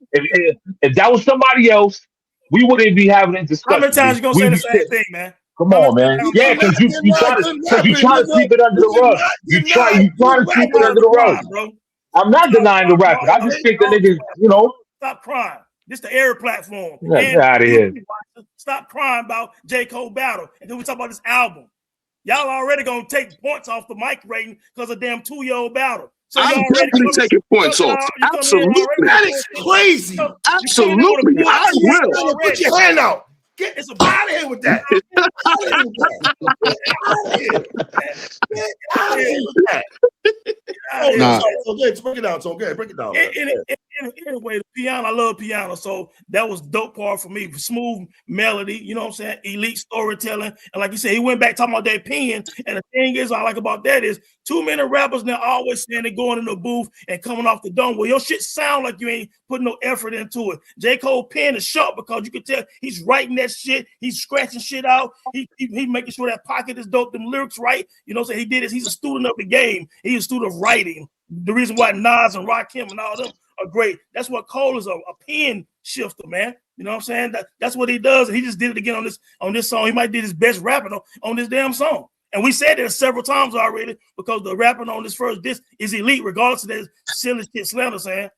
If that was somebody else, we wouldn't be having a discussion. How many times you gonna say the same thing, man? Come on, man. Yeah, because you try to sweep it under the rug. You try to sweep it under the rug, bro. I'm not denying the rapping. I just think the niggas, you know. Stop crying. This the air platform. Get out of here. Stop crying about JCole battle. And then we talk about this album. Y'all already gonna take points off the mic rating because of damn 2-year-old battle. So I'm definitely taking points off. Absolutely. That is crazy. Absolutely. I will. Put your hand out. Get this out of here with that. Out of here with that. Nah. Okay, break it down. So okay, break it down. Anyway, the piano, I love piano. So that was dope part for me. Smooth melody, you know what I'm saying? Elite storytelling. And like you said, he went back talking about that pen. And the thing is, what I like about that is too many rappers now always saying they're going in the booth and coming off the dome. Well, your shit sound like you ain't putting no effort into it. JCole pen is sharp because you can tell he's writing that shit. He's scratching shit out. He making sure that pocket is dope, them lyrics right. You know what I'm saying? He did it. He's a student of the game. He's a student of writing. The reason why Nas and Rakim and all them are great. That's what Cole is, a pen shifter, man. You know what I'm saying? That's what he does. And he just did it again on this song. He might did his best rapping on this damn song. And we said that several times already because the rapping on this first disc is elite, regardless of that silly shit Slander saying.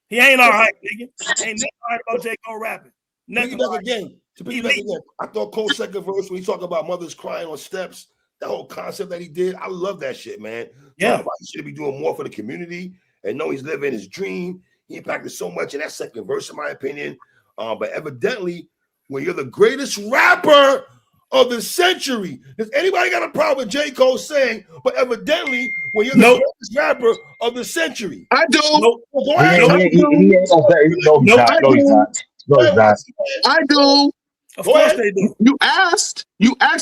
He ain't all right, nigga. Ain't nothing all right about JCole rapping. Nothing Back again. To pick back again. I thought Cole's second verse when he talked about mothers crying on steps, that whole concept that he did, I love that shit, man. Yeah. He should be doing more for the community and know he's living his dream. He impacted so much in that second verse, in my opinion. But evidently, when you're the greatest rapper of the century, does anybody got a problem with JCole saying, but evidently, when you're the greatest rapper of the century? I do. Go ahead. I do. Of course they do. You asked,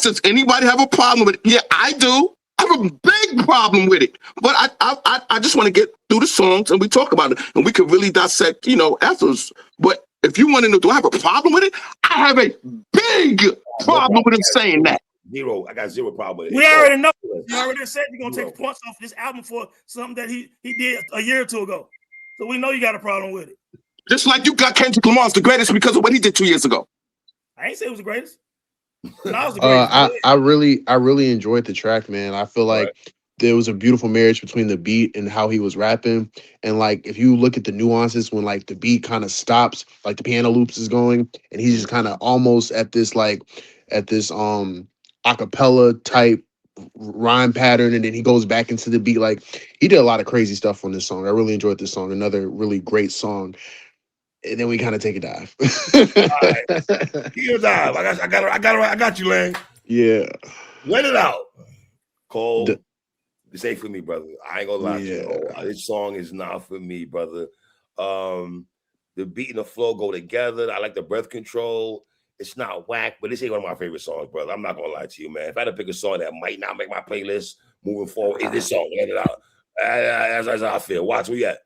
does anybody have a problem with it? Yeah, I do. I have a big problem with it. But I just want to get through the songs and we talk about it. And we could really dissect, afterwards. But if you want to know, do I have a problem with it? I have a big problem with him saying that. Zero. I got zero problem with it. We already know. You already said you're going to take points off this album for something that he did a year or two ago. So we know you got a problem with it. Just like you got Kendrick Lamar's the greatest because of what he did 2 years ago. I ain't say it was the greatest. Was the greatest. I really enjoyed the track, man. I feel like there was a beautiful marriage between the beat and how he was rapping. And like, if you look at the nuances when like the beat kind of stops, like the piano loops is going, and he's just kind of almost at this acapella type rhyme pattern, and then he goes back into the beat. Like, he did a lot of crazy stuff on this song. I really enjoyed this song. Another really great song. And then we kind of take a dive. All right. Take a dive. I got you, Lang. Yeah. Let it out. Cole, this ain't for me, brother. I ain't gonna lie to you. This song is not for me, brother. The beat and the flow go together. I like the breath control. It's not whack, but this ain't one of my favorite songs, brother. I'm not gonna lie to you, man. If I had to pick a song that might not make my playlist moving forward, it's this song. Let it out. That's how I feel. Watch, where you at?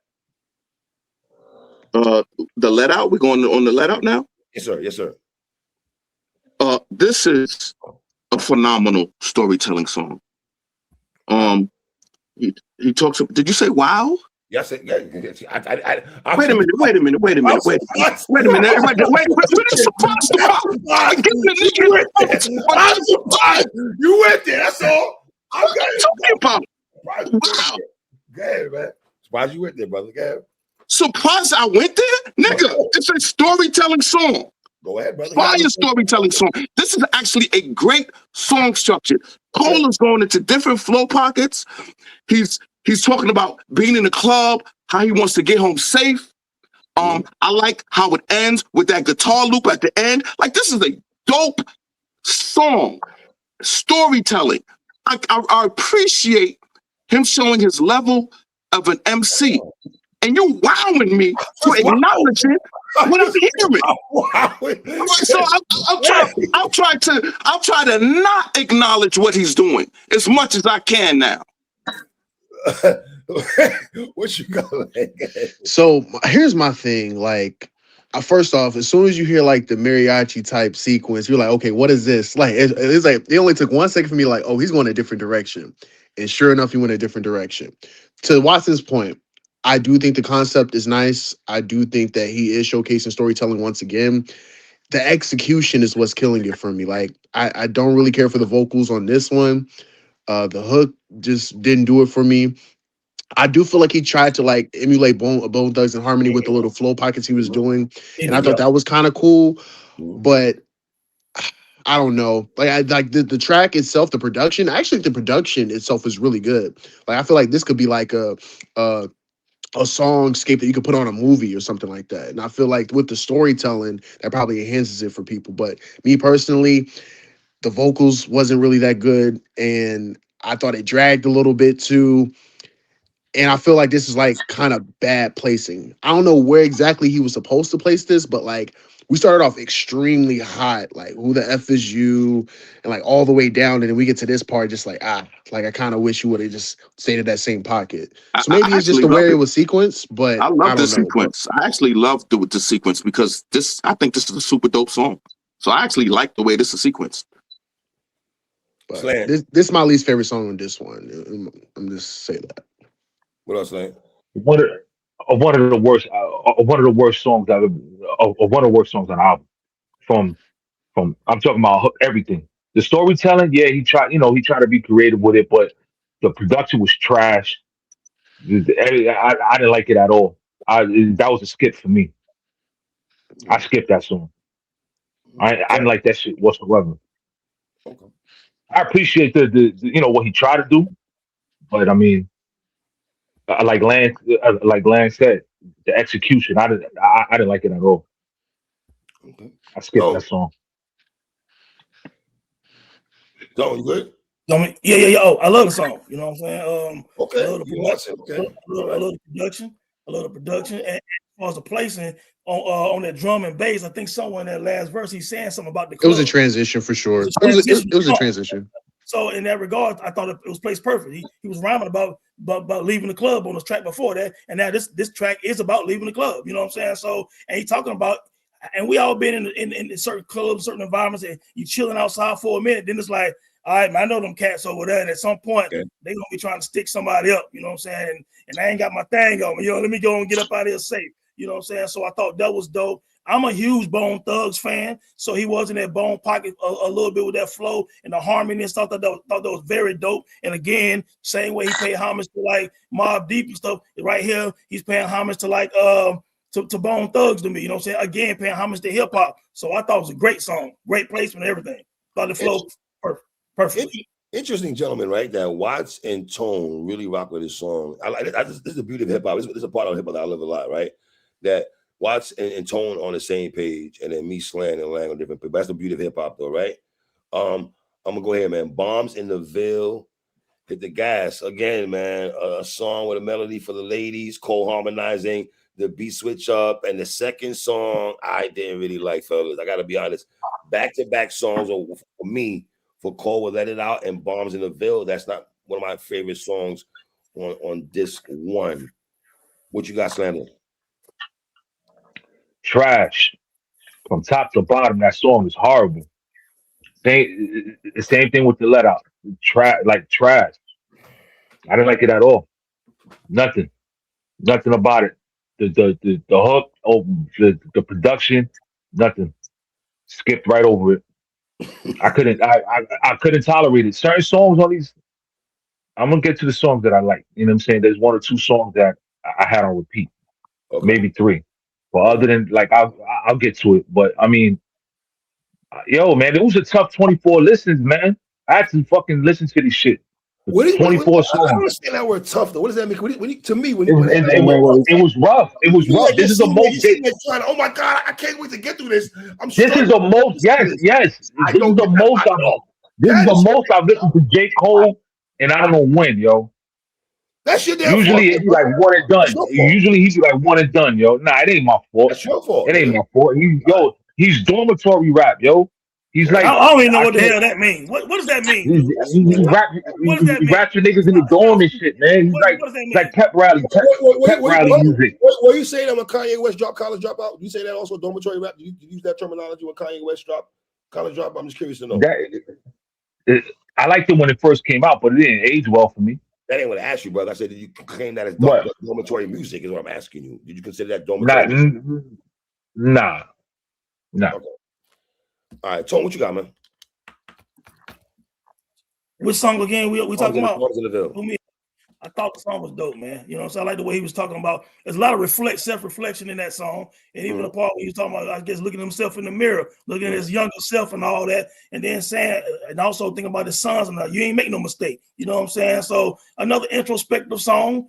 The Let Out. We're going on the Let Out now. Yes, sir. Yes, sir. This is a phenomenal storytelling song. He talks. Did you say wow? Yes. Wait a minute. Wait a minute. You went there. That's all. I'm talking about. Wow. Go ahead, man. Surprised you went there, brother. Go ahead. Surprised I went there? Nigga, it's a storytelling song. Go ahead, brother. Fire storytelling song. This is actually a great song structure. Cole is going into different flow pockets. He's talking about being in the club, how he wants to get home safe. I like how it ends with that guitar loop at the end. Like, this is a dope song. Storytelling. I appreciate him showing his level of an MC. And you wowing me to acknowledge it when I'm hearing. So I'll try to not acknowledge what he's doing as much as I can now. What you got? So here's my thing. Like, first off, as soon as you hear like the mariachi type sequence, you're like, okay, what is this? Like, it's like it only took 1 second for me, like, oh, he's going a different direction. And sure enough, he went a different direction. To Watson's point, I do think the concept is nice. I do think that he is showcasing storytelling once again. The execution is what's killing it for me. Like, I don't really care for the vocals on this one. The hook just didn't do it for me. I do feel like he tried to like emulate Bone Thugs and Harmony with the little flow pockets he was doing, and I thought that was kind of cool. But I don't know. Like, I like the track itself, the production. Actually, the production itself is really good. Like, I feel like this could be like a songscape that you could put on a movie or something like that. And I feel like with the storytelling, that probably enhances it for people. But me personally, the vocals wasn't really that good, and I thought it dragged a little bit too. And I feel like this is like kind of bad placing. I don't know where exactly he was supposed to place this, but like we started off extremely hot, like who the F is you, and like all the way down. And then we get to this part, just like, like I kind of wish you would have just stayed in that same pocket. So maybe it's just the way it was sequenced, but I love the sequence. I actually love the sequence because I think this is a super dope song. So I actually like the way this is sequenced. But Slander. this is my least favorite song on this one. I'm just saying that. What else, Slander? One of the worst songs I've one of the worst songs on the album. From I'm talking about everything. The storytelling, yeah, he tried to be creative with it, but the production was trash. I didn't like it at all. That was a skip for me. I skipped that song. I didn't like that shit whatsoever. Okay. I appreciate the what he tried to do, but I mean, like Lan said, the execution, I didn't like it at all. Okay. I skipped that song. Don't you good? Yeah. Oh, I love the song. You know what I'm saying? Okay. I love the production. Okay. I love the production. I love the production. And as far as the placing on that drum and bass, I think somewhere in that last verse he's saying something about the club. It was a transition for sure. It was a transition. So in that regard, I thought it was placed perfect. He was rhyming about leaving the club on this track before that, and now this track is about leaving the club. You know what I'm saying? So, and he talking about, and we all been in certain clubs, certain environments, and you chilling outside for a minute. Then it's like, all right, man, I know them cats over there, and at some point they gonna be trying to stick somebody up. You know what I'm saying? And I ain't got my thing on me. Let me go and get up out of here safe. You know what I'm saying? So I thought that was dope. I'm a huge Bone Thugs fan, so he was in that Bone pocket a little bit with that flow and the harmony and stuff. Thought that was very dope. And again, same way he paid homage to like Mobb Deep and stuff. Right here, he's paying homage to like to Bone Thugs to me. You know what I'm saying? Again, paying homage to hip hop. So I thought it was a great song, great placement, everything. Thought the flow perfectly. Interesting, gentlemen, right? That Watts and Tone really rock with this song. I like it. This is the beauty of hip hop. This is a part of hip hop that I love a lot, right? That Watts and Tone on the same page, and then me, Slander, and Lang on different pages. That's the beauty of hip hop, though, right? I'm gonna go ahead, man. Bombs in the Ville, hit the gas again, man. A song with a melody for the ladies, co-harmonizing the beat switch up, and the second song I didn't really like, fellas. I gotta be honest. Back-to-back songs for me for Cole with Let It Out and Bombs in the Ville. That's not one of my favorite songs on disc one. What you got, Slander? Trash from top to bottom. That song is horrible. The same thing with the Let Out. Trash. I didn't like it at all. Nothing about it. The hook, the production, nothing. Skipped right over it. I couldn't tolerate it. Certain songs on these, I'm gonna get to the songs that I like. You know what I'm saying? There's one or two songs that I had on repeat, maybe three. But other than like, I'll get to it. But I mean, Yo, man, it was a tough 24 listens, man. I had to fucking listen to this shit. What do you, 24 I don't songs. understand that word tough though. What does that mean? To me, when It, you when it, that it, word was, tough, it was rough. It was you rough. like This is the you're most. sitting there trying. Oh my god, I can't wait to get through this. I'm This is struggling. the most. Yes, yes. I This is don't the get that most. vibe at all. This is That the is most I've listened to JCole, and I don't know when, yo. that's your damn fault, Usually it'd be bro. like one and That's done. your fault. Usually he'd be like one and done, yo. Nah, it ain't my fault. That's your fault, It ain't nigga. my fault. He's dormitory rap, yo. He's Yeah. like I don't even know I what the can't. hell that means. What does that mean, He, dude? That's he, he rap. What does that He mean? raps your niggas in the Sound dorm and stupid. shit, man. He's What does that like mean? pep rally, pep rally music. Were you saying that when Kanye West dropped College Dropout? Do you say that also dormitory rap? Do you use that terminology when Kanye West dropped College Dropout? I'm just curious to know. That I liked it when it first came out, but it didn't age well for me. That ain't what I asked you, brother. I said, did you claim that as What? dormitory music? Is what I'm asking you. Did you consider that dormitory Not, music? nah. Okay. All right, Tone, what you got, man? Which song again we talking about? In the Ville. For me, I thought the song was dope, man. You know what I'm saying? I like the way he was talking about. There's a lot of self-reflection in that song. And even the part where he was talking about, I guess, looking at himself in the mirror, looking at his younger self and all that, and then saying, and also thinking about his sons and you ain't make no mistake. You know what I'm saying? So another introspective song.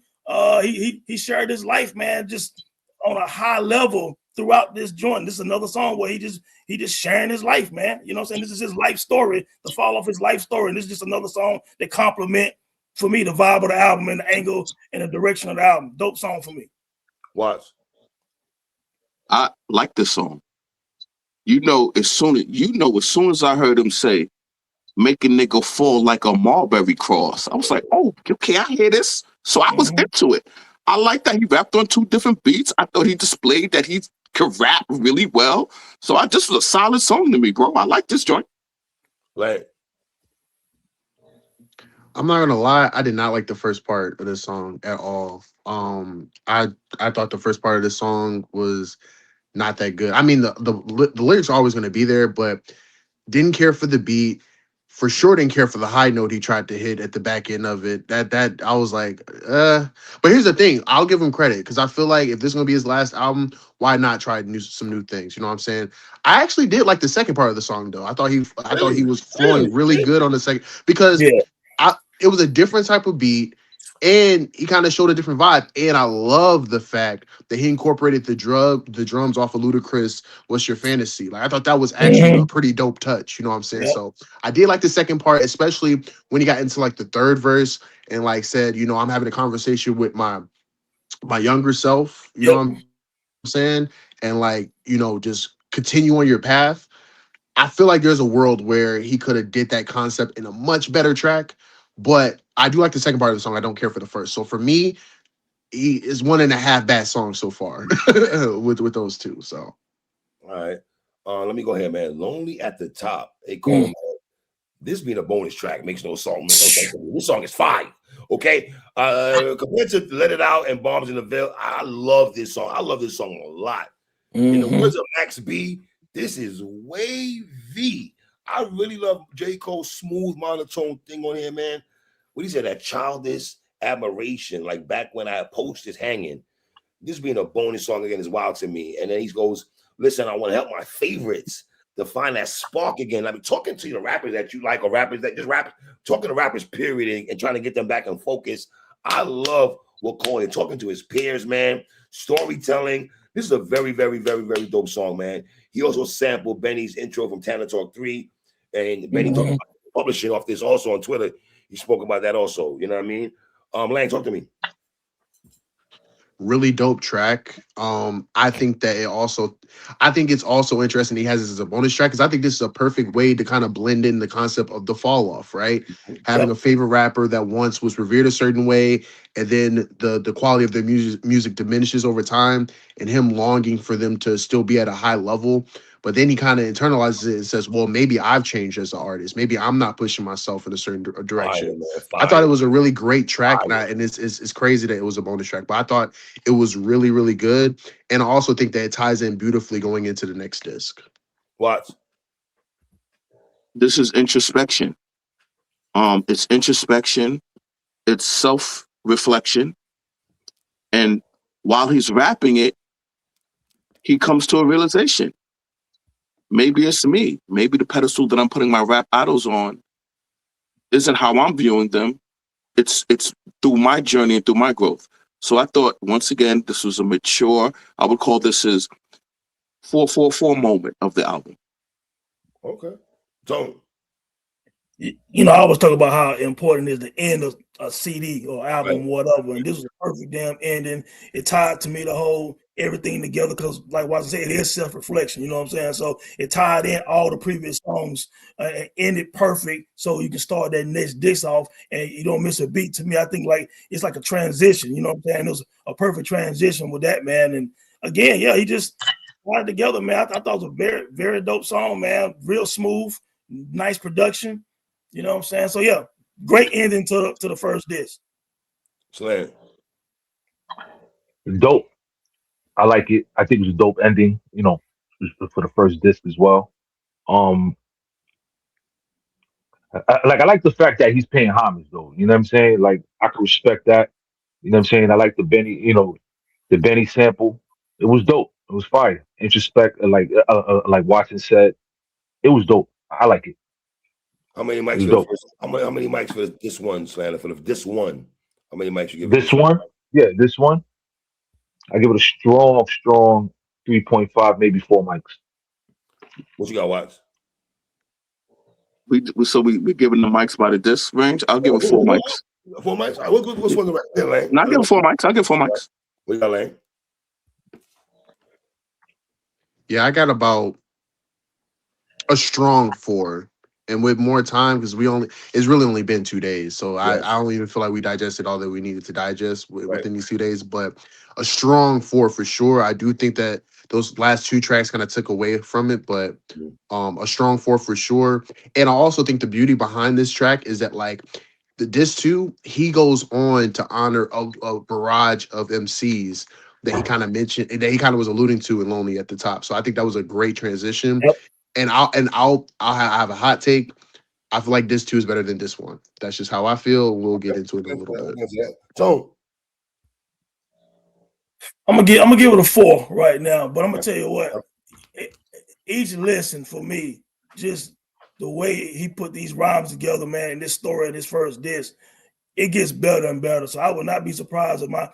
He shared his life, man, just on a high level throughout this joint. This is another song where he just sharing his life, man. You know what I'm saying? This is his life story, the fall of his life story. And this is just another song that complement, for me, the vibe of the album and the angle and the direction of the album. Dope song for me. Watch. I like this song. As soon as I heard him say, make a nigga fall like a mulberry cross, I was like, oh, okay, I hear this. So I was into it. I like that he rapped on 2 different beats. I thought he displayed that he could rap really well. So this was a solid song to me, bro. I like this joint. Like, I'm not gonna lie, I did not like the first part of this song at all. I thought the first part of this song was not that good. I mean, the lyrics are always gonna be there, but didn't care for the beat. For sure, didn't care for the high note he tried to hit at the back end of it. That I was like, But here's the thing: I'll give him credit because I feel like if this is gonna be his last album, why not try some new things? You know what I'm saying? I actually did like the second part of the song though. I thought he was flowing really good on the second because it was a different type of beat. And he kind of showed a different vibe. And I love the fact that he incorporated the drums off of Ludacris, What's Your Fantasy? Like I thought that was actually a pretty dope touch. You know what I'm saying? Yep. So I did like the second part, especially when he got into like the third verse and like said, I'm having a conversation with my younger self, you know what I'm saying? And like, just continue on your path. I feel like there's a world where he could have did that concept in a much better track, but I do like the second part of the song. I don't care for the first. So for me, he is 1.5 bad songs so far with those two. So all right. Let me go ahead, man. Lonely at the Top. Hey, Cole, man. This being a bonus track makes no sense to me. This song is fine. Okay. Compared to Let It Out and Bombs in the Veil, I love this song. I love this song a lot. In the words of Max B, this is wavy. I really love J. Cole's smooth monotone thing on here, man. What he said, that childish admiration, like back when I posted hanging. This being a bonus song again is wild to me. And then he goes, listen, I want to help my favorites to find that spark again. I mean, talking to the rappers that you like or rappers that just rap, talking to rappers, period, and trying to get them back in focus. I love what Cole is talking to his peers, man. Storytelling. This is a very, very, very, very dope song, man. He also sampled Benny's intro from Talent Talk 3. And Benny talked about publishing off this also on Twitter. He spoke about that also. You know what I mean? Lang, talk to me. really dope track. I think it's also interesting he has this as a bonus track because I think this is a perfect way to kind of blend in the concept of the fall off, right? Having a favorite rapper that once was revered a certain way, and then the quality of their music diminishes over time, and him longing for them to still be at a high level. But then he kind of internalizes it and says, well, maybe I've changed as an artist. Maybe I'm not pushing myself in a certain direction. I thought it was a really great track, and it's crazy that it was a bonus track, but I thought it was really, really good. And I also think that it ties in beautifully going into the next disc. What? This is introspection. It's introspection. It's self-reflection. And while he's rapping it, he comes to a realization. maybe it's me. Maybe the pedestal that I'm putting my rap idols on isn't how I'm viewing them. It's through my journey and through my growth. So I thought, once again, this was a mature, I would call this his 444 moment of the album. Okay. So, you know, I was talking about how important is the end of a CD or album, right. whatever. And this was a perfect damn ending. It tied to me the whole everything together because, like Watson said, it is self-reflection. You know what I'm saying? So it tied in all the previous songs and ended perfect. So you can start that next disc off and you don't miss a beat. To me, I think like it's like a transition. You know what I'm saying? It was a perfect transition with that, man. And again, yeah, he just tied it together, man. I thought it was a very, very dope song, man. Real smooth, nice production. You know what I'm saying? So yeah, great ending to the first disc. Slander. Dope. I like it. I think it was a dope ending, you know, for the first disc as well. I like the fact that he's paying homage though. You know what I'm saying? Like I can respect that. You know what I'm saying? I like the Benny, you know, the Benny sample. It was dope. It was fire. Introspect, like Watson said, it was dope. I like it. How many It mics was for the dope. first? How many mics for this one, Slander? For this one, how many mics you give This one, yeah, this one, I give it a strong 3.5, maybe 4 mics. What you got, Watts? We're giving the mics by the disc range. I'll give it 4 mics. 4 mics? All right, what's one right there, Lang? No, I'll give it 4 mics. I'll give 4 mics. What you got, Lang? Yeah, I got about a strong 4. And with more time, because it's really only been 2 days. So Right. I don't even feel like we digested all that we needed to digest Right. within these 2 days. But a strong 4 for sure. I do think that those last 2 tracks kind of took away from it, but a strong 4 for sure. And I also think the beauty behind this track is that like the disc 2, he goes on to honor a barrage of MCs that he kind of mentioned, that he kind of was alluding to in Lonely at the top. So I think that was a great transition. Yep. And I'll have a hot take. I feel like this 2 is better than this one. That's just how I feel. We'll get into it in a little bit. So I'm gonna give it a 4 right now, but I'm gonna tell you what, each listen for me, just the way he put these rhymes together, man, in this story of this first disc, it gets better and better. So I would not be surprised if my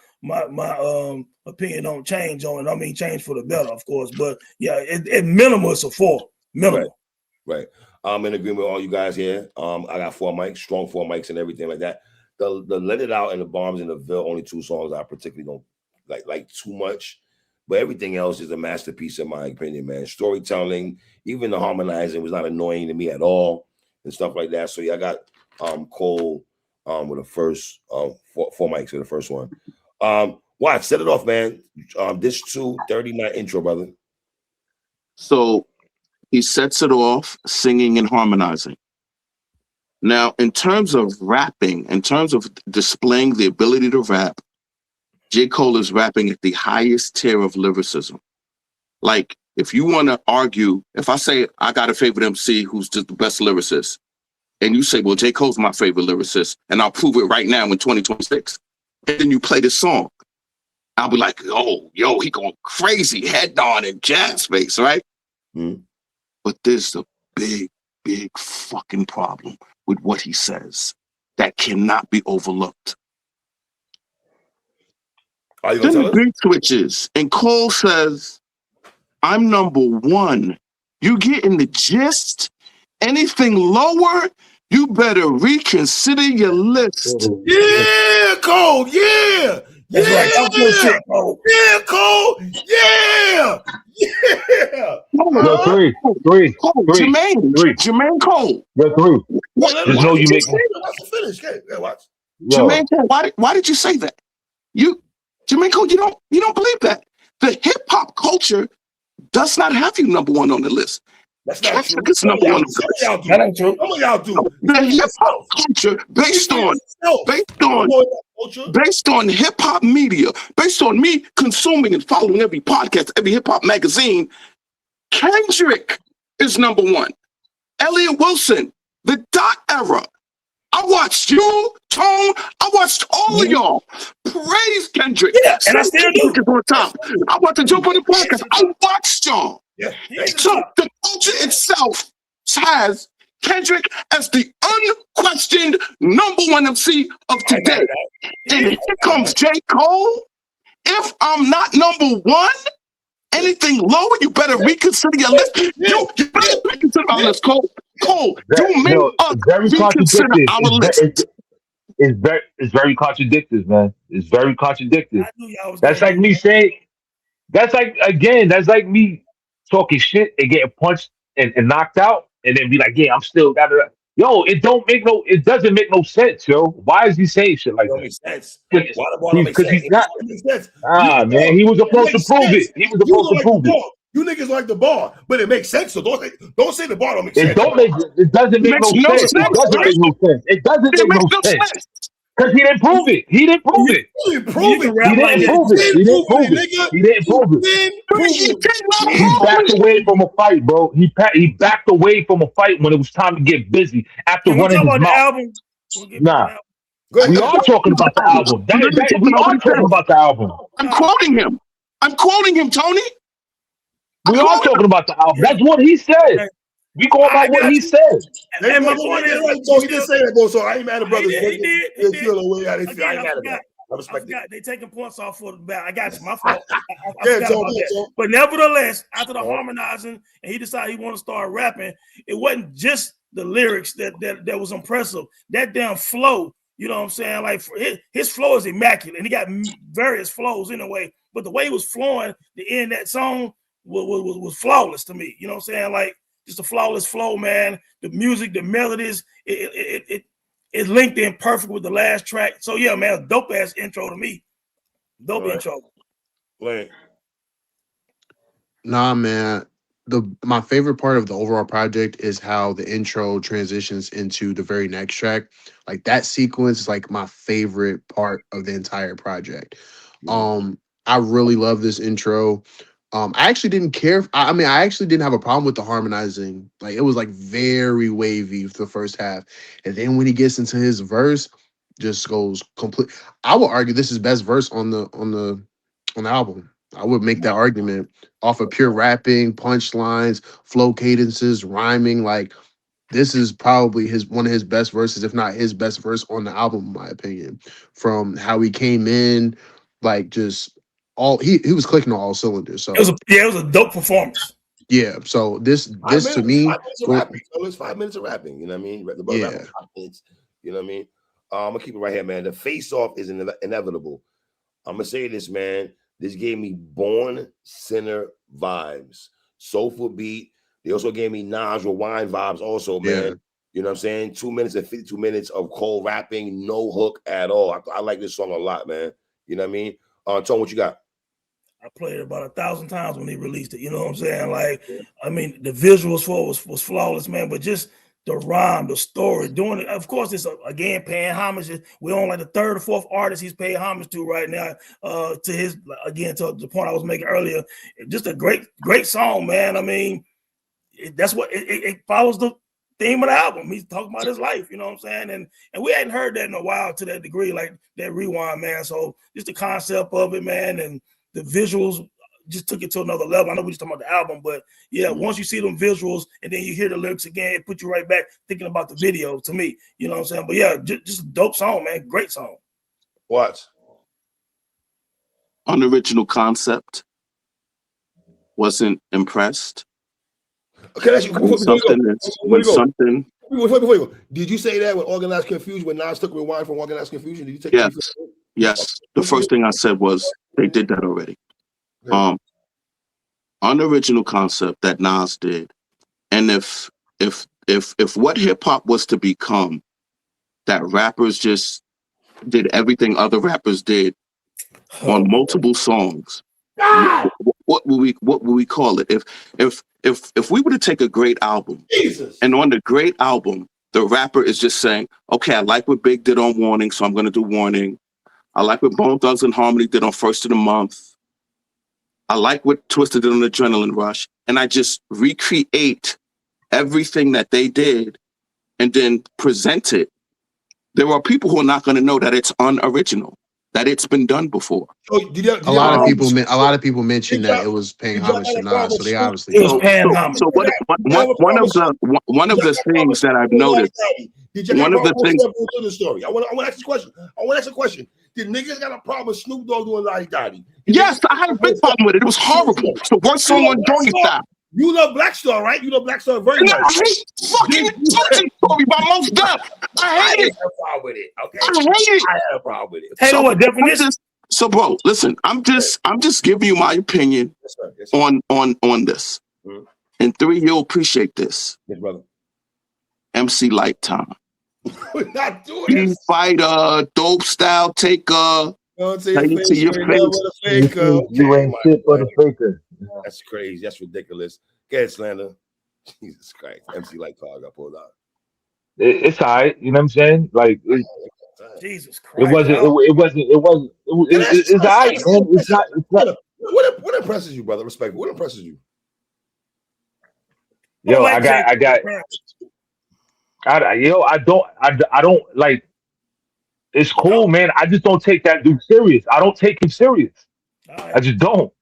opinion don't change on it. I mean, change for the better, of course. But yeah, at minimum, it's a 4. Minimal. Right. I'm in agreement with all you guys here. I got 4 mics, strong 4 mics, and everything like that. The Let It Out and the Bombs in the Ville, only 2 songs I particularly don't like too much. But everything else is a masterpiece in my opinion, man. Storytelling, even the harmonizing was not annoying to me at all, and stuff like that. So yeah, I got Cole with the first 4 mics for the first one. Watch, set it off, man. This 2:30 intro, brother. So he sets it off singing and harmonizing. Now, in terms of rapping, in terms of displaying the ability to rap, JCole is rapping at the highest tier of lyricism. Like, if you want to argue, if I say I got a favorite MC who's just the best lyricist, and you say, well, JCole's my favorite lyricist, and I'll prove it right now in 2026, and then you play this song, I'll be like, oh, yo, he going crazy, head on and jazz bass, right? Mm-hmm. But there's a big fucking problem with what he says that cannot be overlooked. Are you gonna Then tell the us? beat switches, and Cole says, I'm number 1. You getting the gist? Anything lower, you better reconsider your list. Yeah, Cole. Yeah. That's right. That's good shit, Cole. Yeah, Cole. Yeah. Yeah. Yo, three. Jermaine Cole. Yo, 3. Just know you make Let's finish. Yeah, watch. Jermaine Cole, why did you say that? Jermaine Cole, you don't believe that. The hip hop culture does not have you number 1 on the list. That's not true. It's number 1 on the list. That ain't true. Some of y'all do. The hip hop culture based on hip hop media, based on me consuming and following every podcast, every hip hop magazine, Kendrick is number 1. Elliot Wilson, the Dot Era. I watched you, Tone. I watched all of y'all praise Kendrick. Yeah, and I still do. On top. I watched the Joe Budden podcast. I watched y'all. Yeah. He ain't the So top. the culture itself has Kendrick as the unquestioned #1 MC of I ain't mad today. at that. And here comes J. Cole. If I'm not #1, anything lower, you better reconsider your list. You better reconsider our list, Cole. Cole, you made us It's very reconsider contradictive. our list. It's very contradictive, man. It's very contradictive. I knew y'all was That's gonna like do me that. saying. That's like again. That's like me talking shit and getting punched and knocked out, and then be like, "Yeah, I'm still got it." Yo, it don't make no. It doesn't make no sense, yo. Why is he saying shit It like don't that? make sense. Because Why the ball don't make sense? he's It not. makes sense. Man, he was It supposed to makes prove sense. it. He was You supposed don't to like the prove it. ball. You niggas like the ball, but it makes sense. So don't say the ball don't make It sense. don't make. It doesn't It make makes no no sense. It sense, doesn't right? make no sense. It doesn't It make makes no no sense sense. because he didn't prove it. He didn't prove it. You didn't When you prove can it. He rap like didn't that, prove you it. can't. He didn't Proving prove it, it. nigga. He didn't prove it. Been He proving did not He prove backed it. away from a fight, bro. He backed away from a fight when it was time to get busy after Can we running talk his about the mouth. album? Can we get back to the Nah, album? Go I'm we ahead. are quoting talking the about the album. album. I'm literally talking We about what are he talking said. about the album. I'm Nah, quoting him. I'm quoting him, Tony. I'm We are quoting talking him. about the album. yeah. That's what he said. Okay. We go I about what got he you. said. That's And my right. point That's is, right. we So he did still. say that, though. So I ain't mad at He brothers. did. He did. He They did. feel the way how they feel. I Again, ain't I mad at forgot. that. I I respect it. forgot. They taking points off for the back. I got you. My fault. I Yeah, forgot Joe. about Yeah, that. Joe. But nevertheless, after the Uh, harmonizing and he decided he wanted to start rapping, it wasn't just the lyrics that was impressive. That damn flow, you know what I'm saying? Like his flow is immaculate, and he got various flows anyway. But the way he was flowing, the end of that song was flawless to me. You know what I'm saying? Like just a flawless flow, man. The music, the melodies, it linked in perfect with the last track. So yeah, man, dope ass intro to me. Dope Right. intro. Like, Nah, man. My favorite part of the overall project is how the intro transitions into the very next track. Like that sequence is like my favorite part of the entire project. I really love this intro. I actually didn't care. I mean, I actually didn't have a problem with the harmonizing. Like it was like very wavy for the first half, and then when he gets into his verse, just goes complete. I would argue this is best verse on the album. I would make that argument off of pure rapping, punchlines, flow cadences, rhyming. Like this is probably his one of his best verses, if not his best verse on the album, in my opinion. From how he came in, like just all he was clicking on all cylinders. So It was a dope performance. yeah, so this 5 minutes. to 5 me, minutes of go, rapping. So it's 5 minutes of rapping. You know what I mean? The brother rapping yeah, 5 minutes. You know what I mean? I'm gonna keep it right here, man. The face off is inevitable. I'm gonna say this, man. This gave me Born Sinner vibes. Soulful beat. They also gave me Nas Rewind vibes, also, man. yeah. You know what I'm saying? 2 minutes and 52 minutes of Cole rapping, no hook at all. I like this song a lot, man. You know what I mean? Tone, what you got? I played it about 1,000 times when he released it. You know what I'm saying? Like, I mean, the visuals for it was flawless, man. But just the rhyme, the story, doing it. Of course, it's again paying homage. We're on like the third or fourth artist he's paying homage to right now. To his again to the point I was making earlier. Just a great song, man. I mean, that's what it follows the theme of the album. He's talking about his life, you know what I'm saying? And we hadn't heard that in a while to that degree, like that rewind, man. So just the concept of it, man, and the visuals just took it to another level. I know we just talking about the album, but yeah, once you see them visuals and then you hear the lyrics again, it puts you right back thinking about the video to me. You know what I'm saying? But yeah, just a dope song, man. Great song. What? Unoriginal concept. Wasn't impressed. Okay, that's before you go. Something. Before you go, did you say that when Organized Confusion, when Nas took Rewind from Organized Confusion? Did you take Yes, yes. The first thing I said was they did that already. Unoriginal concept that Nas did, and if what hip hop was to become, that rappers just did everything other rappers did on multiple songs. What would we call it? If we were to take a great album, and on the great album, the rapper is just saying, okay, I like what Big did on Warning, so I'm going to do Warning. I like what Bone Thugs and Harmony did on First of the Month. I like what Twisted did on Adrenaline Rush. And I just recreate everything that they did and then present it. There are people who are not going to know that it's unoriginal. that it's been done before. So did you, A lot of people Did mentioned that it was paying did y'all homage to have a problem Nas, so with they Snoop? obviously It was So, paying so, homage. so what, Did y'all have a one problem of the one of Did y'all the have a problem things that I've with noticed. Daddy? Did you have One a of the problem with things. Snoop doing the story? I want to ask you a question. I want to ask you a question. Did niggas got a problem with Snoop Dogg doing Lottie Dottie? Yes, I had a big problem with it. It was horrible. It's the worst song on Journey Style. You love Black Star, right? You love Black Star very And much. I hate fucking Touching Story by Most Def. I hate it. have a problem with it. Okay, I hate it. I have a problem with it. Hey, So what definition? So, bro, listen. I'm just giving you my opinion Yes, sir. Yes, sir. on this. Mhm. And 3, you'll appreciate this. Yes, brother. MC Lifetime. We're not doing Street this. Fighter, Dope Style Taker. Don't say Say your it face. to your You ain't face. never a faker. You Okay, ain't my shit but a God. faker. That's crazy. That's ridiculous. Go ahead, Slander. Jesus Christ. MC Lifetime got pulled out. It's all right. You know what I'm saying? Like Jesus it Christ. wasn't. It's all right, man. It's not. What impresses you, brother? Respect. What impresses you? Yo, I don't like. It's cool, man. I just don't take that dude serious. I don't take him serious. Right. I just don't.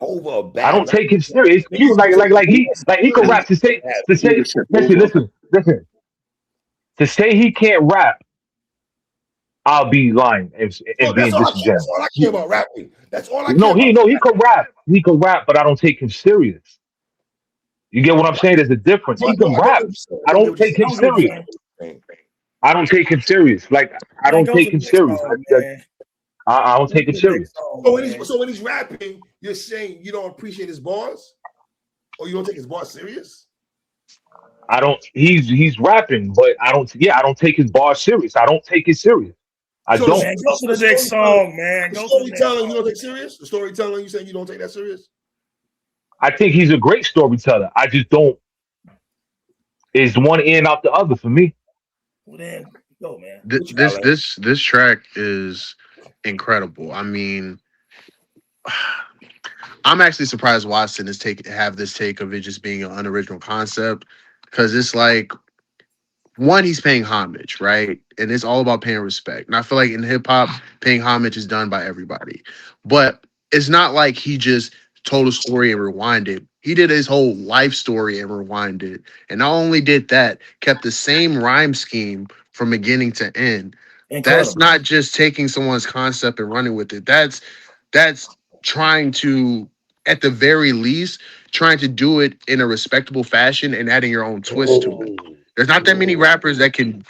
Over a bad. I don't take him serious. He he can rap to say listen. To say he can't rap, I'll be lying and being That's disingenuous. all I care about rapping. That's all I care No, about. he can rap. He can rap, but I don't take him serious. You get what I'm saying? There's a difference. He can rap. I don't take him serious. I don't take him serious. Like I don't take him serious. I don't take him serious. So when he's rapping, you're saying you don't appreciate his bars, or you don't take his bars serious? I don't. He's rapping, but I don't. Yeah, I don't take his bars serious. I don't take it serious. I don't. Man, go to the next song, man. The storytelling you don't take serious. The storytelling you saying you don't take that serious. I think he's a great storyteller. I just don't. It's one in out the other for me. Well, then go, man. This track is incredible. I mean, I'm actually surprised Watson have this take of it just being an unoriginal concept, because it's like, one, he's paying homage, right? And it's all about paying respect. And I feel like in hip hop, paying homage is done by everybody. But it's not like he just told a story and rewinded. He did his whole life story and rewinded. And not only did that, kept the same rhyme scheme from beginning to end. Incredible. That's not just taking someone's concept and running with it. That's trying to, at the very least, trying to do it in a respectable fashion and adding your own twist to it. There's not that many rappers that can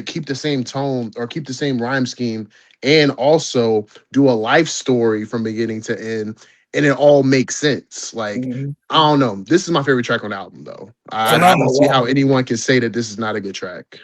keep the same tone or keep the same rhyme scheme and also do a life story from beginning to end, and it all makes sense. Like, I don't know. This is my favorite track on the album, though. I don't see how anyone can say that this is not a good track.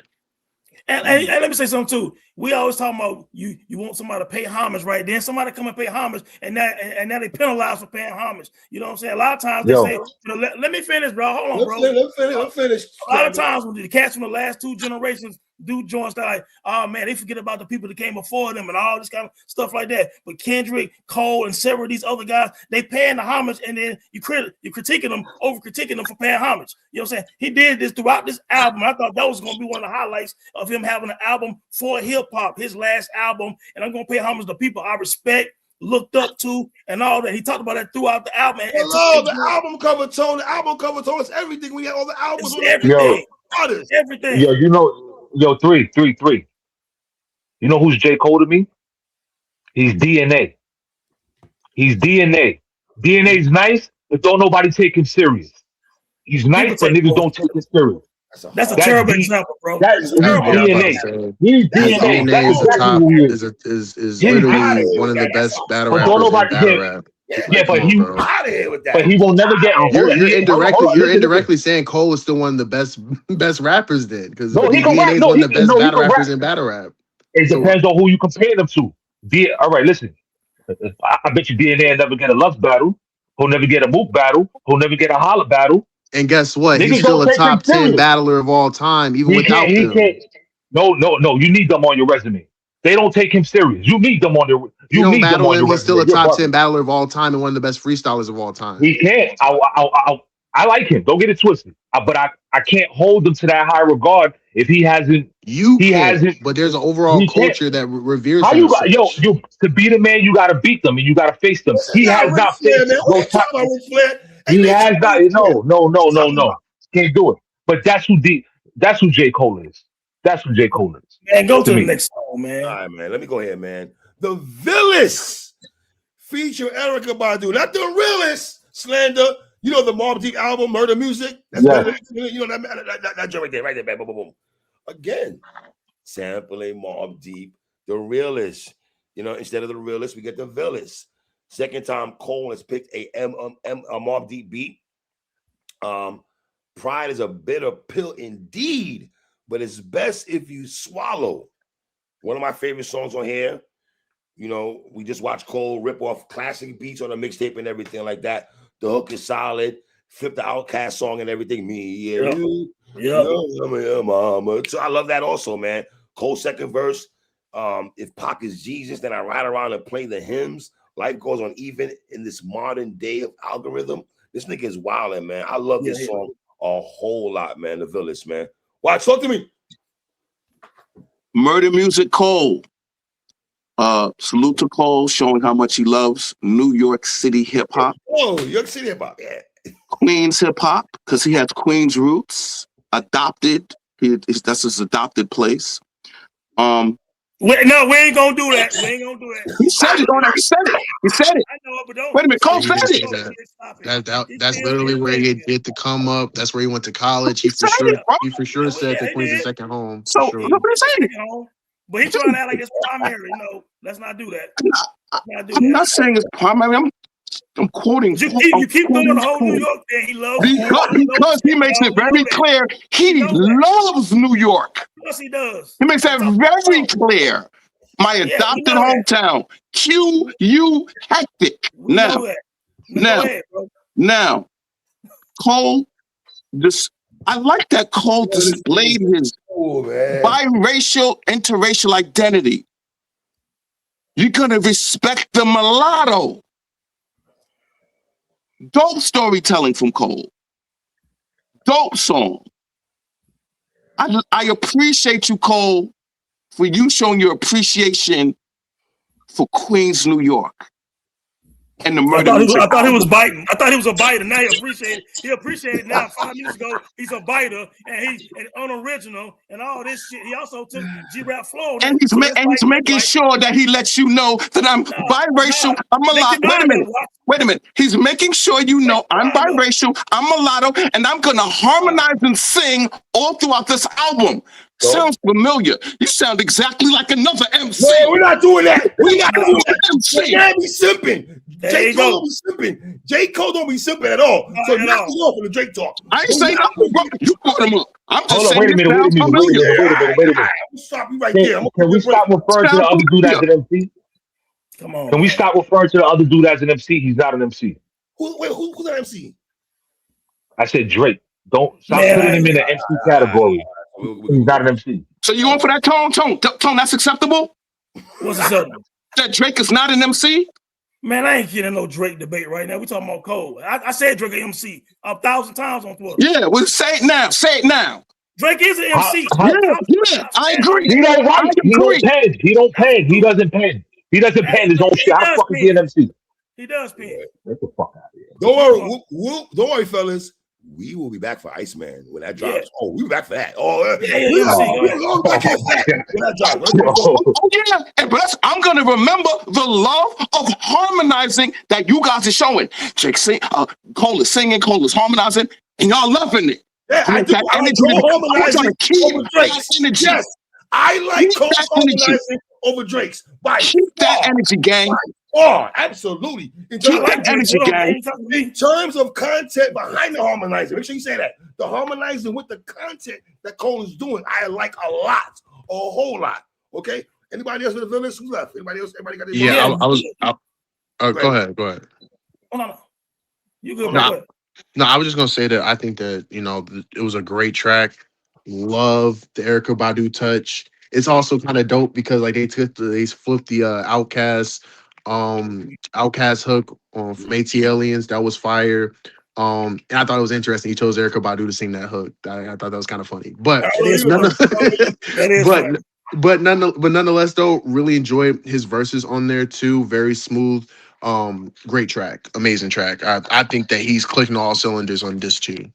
And let me say something too. We always talking about you want somebody to pay homage, right? Then somebody come and pay homage, and now they penalize for paying homage. You know what I'm saying? A lot of times they say, let me finish, bro. Hold on, bro. Let finish. A lot of times when the cats from the last 2 generations do joints, they're like, oh man, they forget about the people that came before them and all this kind of stuff like that. But Kendrick, Cole, and several of these other guys, they paying the homage, and then you're critiquing them, over critiquing them for paying homage. You know what I'm saying? He did this throughout this album. I thought that was going to be one of the highlights of him having an album for hip hop, his last album. And I'm going to pay homage to people I respect, looked up to, and all that. He talked about that throughout the album. The album cover tone. The album cover tone is everything. We got all the albums. Everything. Everything. Yo, three. You know who's JCole to me? He's DNA. He's DNA. DNA's nice, but don't nobody take him serious. He's nice, but niggas don't take him serious. That's a terrible example, bro. That's DNA. He's DNA. That's exactly who he is. Is literally one of the best battle rappers in battle rap. Yeah, but he out of here with that. But he will never get. You're indirectly saying Cole is still one of the best rappers then, because DNA is one of the best battle rappers in battle rap. It depends on who you compare them to. All right, listen. I bet you DNA never get a Lux battle. He'll never get a Mook battle. He'll never get a Holla battle. And guess what? He's still a top 10 battler of all time, even without them. No. You need them on your resume. They don't take him serious. You need them on your. You don't battle him. He's still a top 10 battler of all time and one of the best freestylers of all time. He can't. I like him. Don't get it twisted. But I can't hold him to that high regard If he hasn't, You he can't, hasn't. but there's an overall He can't. culture that reveres How him you as got yo such. you to be the man? You got to beat them and you got to face them. This is He not has Ric not Flair, faced man. Who those you talking about, top. Ric Flair? Hey, He man, has talk about not. Ric Flair. No, Talking about. can't do it. But that's who J Cole is. That's who J Cole is Man, go to to the me. next song, man. All right, man. Let me go ahead, man. The Villains feature Erica Badu, not the realest. Slander. You know the Mobb Deep album, Murder Music. That's Yes. better. You know that joint right there, boom, boom, boom. Again, sampling Mobb Deep, the realest. You know, instead of the realest, we get the Villains. Second time Cole has picked a Mobb Deep beat. Pride is a bitter pill indeed, but it's best if you swallow. One of my favorite songs on here. You know, we just watched Cole rip off classic beats on a mixtape and everything like that. The hook is solid. Flip the Outcast song and everything. Me and you, your mama. So I love that also, man. Cole's second verse. If Pac is Jesus, then I ride around and play the hymns. Life goes on even in this modern day of algorithm. This nigga is wildin', man. I love this song a whole lot, man. The Villains, man. Watch, talk to me. Murder Music Cole. Salute to Cole, showing how much he loves New York City hip hop. Oh, New York City hip hop, yeah. Queens hip hop, because he has Queens roots. Adopted. That's his adopted place. No, we ain't gonna do that. We ain't gonna do that. He said it. He said it. He said it. I know, but don't. Wait a minute, Cole He said didn't say it. that. That's literally where he did the come up. That's where he went to college. He for said sure, it, bro. he for sure said that he Queens is did. second home. For So sure. look what I'm saying. But he trying to act like it's primary. No, let's not do that. I'm not saying it's primary. I'm quoting. You keep doing the whole New York thing. He loves because he makes it very clear he loves New York. Yes, he does. He makes that very clear. My adopted hometown. Q.U. hectic. Now, Cole, I like that Cole displayed his biracial, interracial identity. You're gonna respect the mulatto. Dope storytelling from Cole. Dope song. I appreciate you, Cole, for you showing your appreciation for Queens, New York. And the murder. I thought he was biting. I thought he was a biter. Now he appreciated. He appreciated it now. 5 minutes ago, he's a biter and he's unoriginal and all this shit. He also took G-Rap flow. And he's making sure that he lets you know that I'm biracial. I'm mulatto. Wait a minute. He's making sure you know I'm biracial. I'm mulatto, and I'm gonna harmonize and sing all throughout this album. Sounds familiar. You sound exactly like another MC. No, we're not doing that. We're not doing that. MC. We're not be simping. JCole don't be simping. JCole don't be simping at all. So knock it off on the Drake talk. I ain't saying nothing. You brought him up. I'm just saying. Wait a minute. Stop you right there. Can we stop referring to the other dude as an MC? Come on. Can we stop referring to the other dude as an MC? He's not an MC. Who's that MC? I said Drake. Don't stop putting him in the MC category. He's not an MC. So you going for that tone? Tone, that's acceptable? What's acceptable? That Drake is not an MC? Man, I ain't getting no Drake debate right now. We talking about Cole. I said Drake an MC 1,000 times on Twitter. Yeah, well, say it now. Drake is an MC. Yeah, I agree. He don't write. He don't pen. He doesn't pen. He doesn't pen his own shit. How the fuck is he an MC? He does pen. Get the fuck out of here. Don't worry, fellas. We will be back for Iceman when that drops. Yeah. Oh, we'll be back for that. But I'm gonna remember the love of harmonizing that you guys are showing. Jake Cole is singing, Cole is harmonizing, and y'all loving it. Yeah, I do. I like Cole harmonizing over Drake's. Yes, I like Cole harmonizing over Drake's. Keep that energy, gang. Oh, absolutely. In terms of content behind the harmonizing, make sure you say that. The harmonizing with the content that Cole is doing, I like a lot, a whole lot. Okay. Anybody else with the Villains? Who's left? Anybody else? Everybody got their go ahead. Oh, no. You good? No, I was just gonna say that I think that it was a great track. Love the Erykah Badu touch. It's also kind of dope because like they flipped the Outkast hook from AT Aliens. That was fire. And I thought it was interesting. He chose Erykah Badu to sing that hook. I thought that was kind of funny. But That is none funny. That is but funny. nonetheless, though, really enjoyed his verses on there too. Very smooth. Great track, amazing track. I think that he's clicking all cylinders on this too.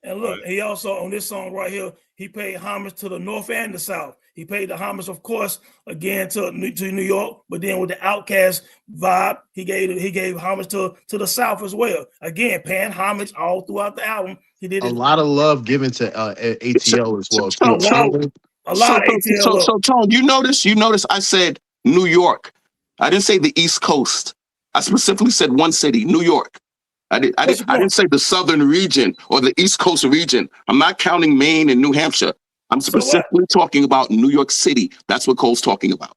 And look, he also on this song right here, he paid homage to the North and the South. He paid the homage, of course, again to New York, but then with the Outkast vibe, he gave homage to the South as well. Again, paying homage all throughout the album. He did A it. lot of love given to ATL as well too. A lot of ATL love. So Tone, you notice I said New York. I didn't say the East Coast. I specifically said one city, New York. I didn't say the southern region or the East Coast region. I'm not counting Maine and New Hampshire. I'm specifically talking about New York City. That's what Cole's talking about.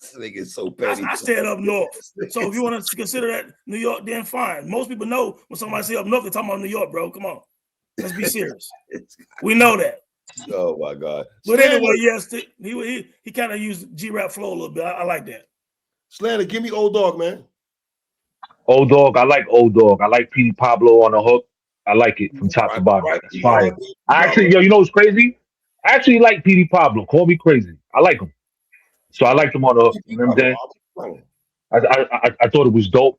This nigga is so petty. I said up north. So if you want to consider that New York, then fine. Most people know when somebody say up north, they're talking about New York, bro. Come on. Let's be serious. We know that. Oh my God. But anyway, yes, he kind of used G-Rap flow a little bit. I like that. Slander, give me Old Dog, man. Old Dog, I like Old Dog. I like Petey Pablo on the hook. I like it from top to bottom. It's fire. I actually, you know what's crazy? I actually like Petey Pablo. Call me crazy. I like him. So I liked him on the hook. You know what I'm saying? I thought it was dope.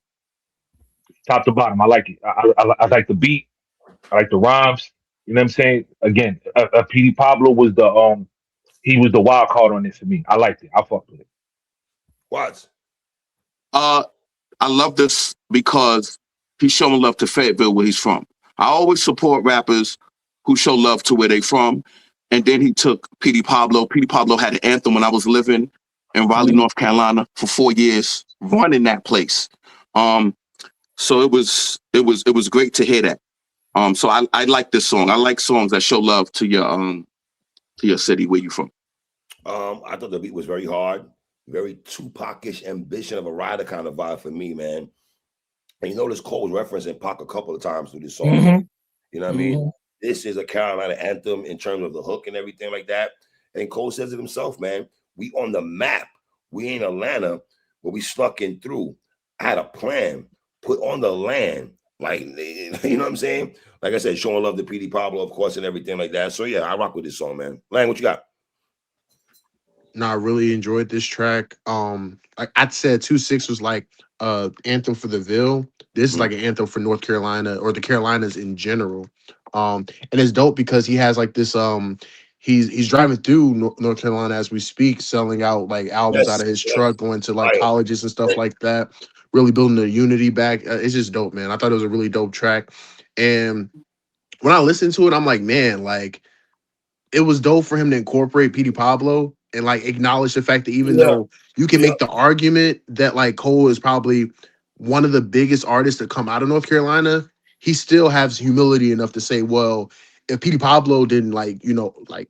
Top to bottom. I like it. I like the beat. I like the rhymes. You know what I'm saying? Again, Petey Pablo was he was the wild card on this for me. I liked it. I fucked with it. What? I love this because he's showing love to Fayetteville, where he's from. I always support rappers who show love to where they from. And then he took Petey Pablo. Petey Pablo had an anthem when I was living in Raleigh, North Carolina for 4 years, running that place. So it was great to hear that. So I like this song. I like songs that show love to your city where you from. I thought the beat was very hard, very Tupac-ish ambition of a rider kind of vibe for me, man. And you notice Cole's referencing Pac a couple of times through this song. Mm-hmm. You know what I mean? This is a Carolina anthem in terms of the hook and everything like that. And Cole says it himself, man. We on the map. We ain't Atlanta, but we snuck in through. I had a plan put on the land. Like, you know what I'm saying? Like I said, showing love to Petey Pablo, of course, and everything like that. So, yeah, I rock with this song, man. Lang, what you got? No, I really enjoyed this track. Like I said, 2-6 was like anthem for the Ville. This is like an anthem for North Carolina or the Carolinas in general. And it's dope because he has like this he's driving through North Carolina as we speak, selling out like albums out of his truck, going to like colleges and stuff like that, really building the unity back. It's just dope, man. I thought it was a really dope track. And when I listened to it, I'm like, man, like it was dope for him to incorporate Petey Pablo and like acknowledge the fact that even though you can make the argument that like Cole is probably one of the biggest artists to come out of North Carolina, he still has humility enough to say, well, if Petey Pablo didn't like, you know, like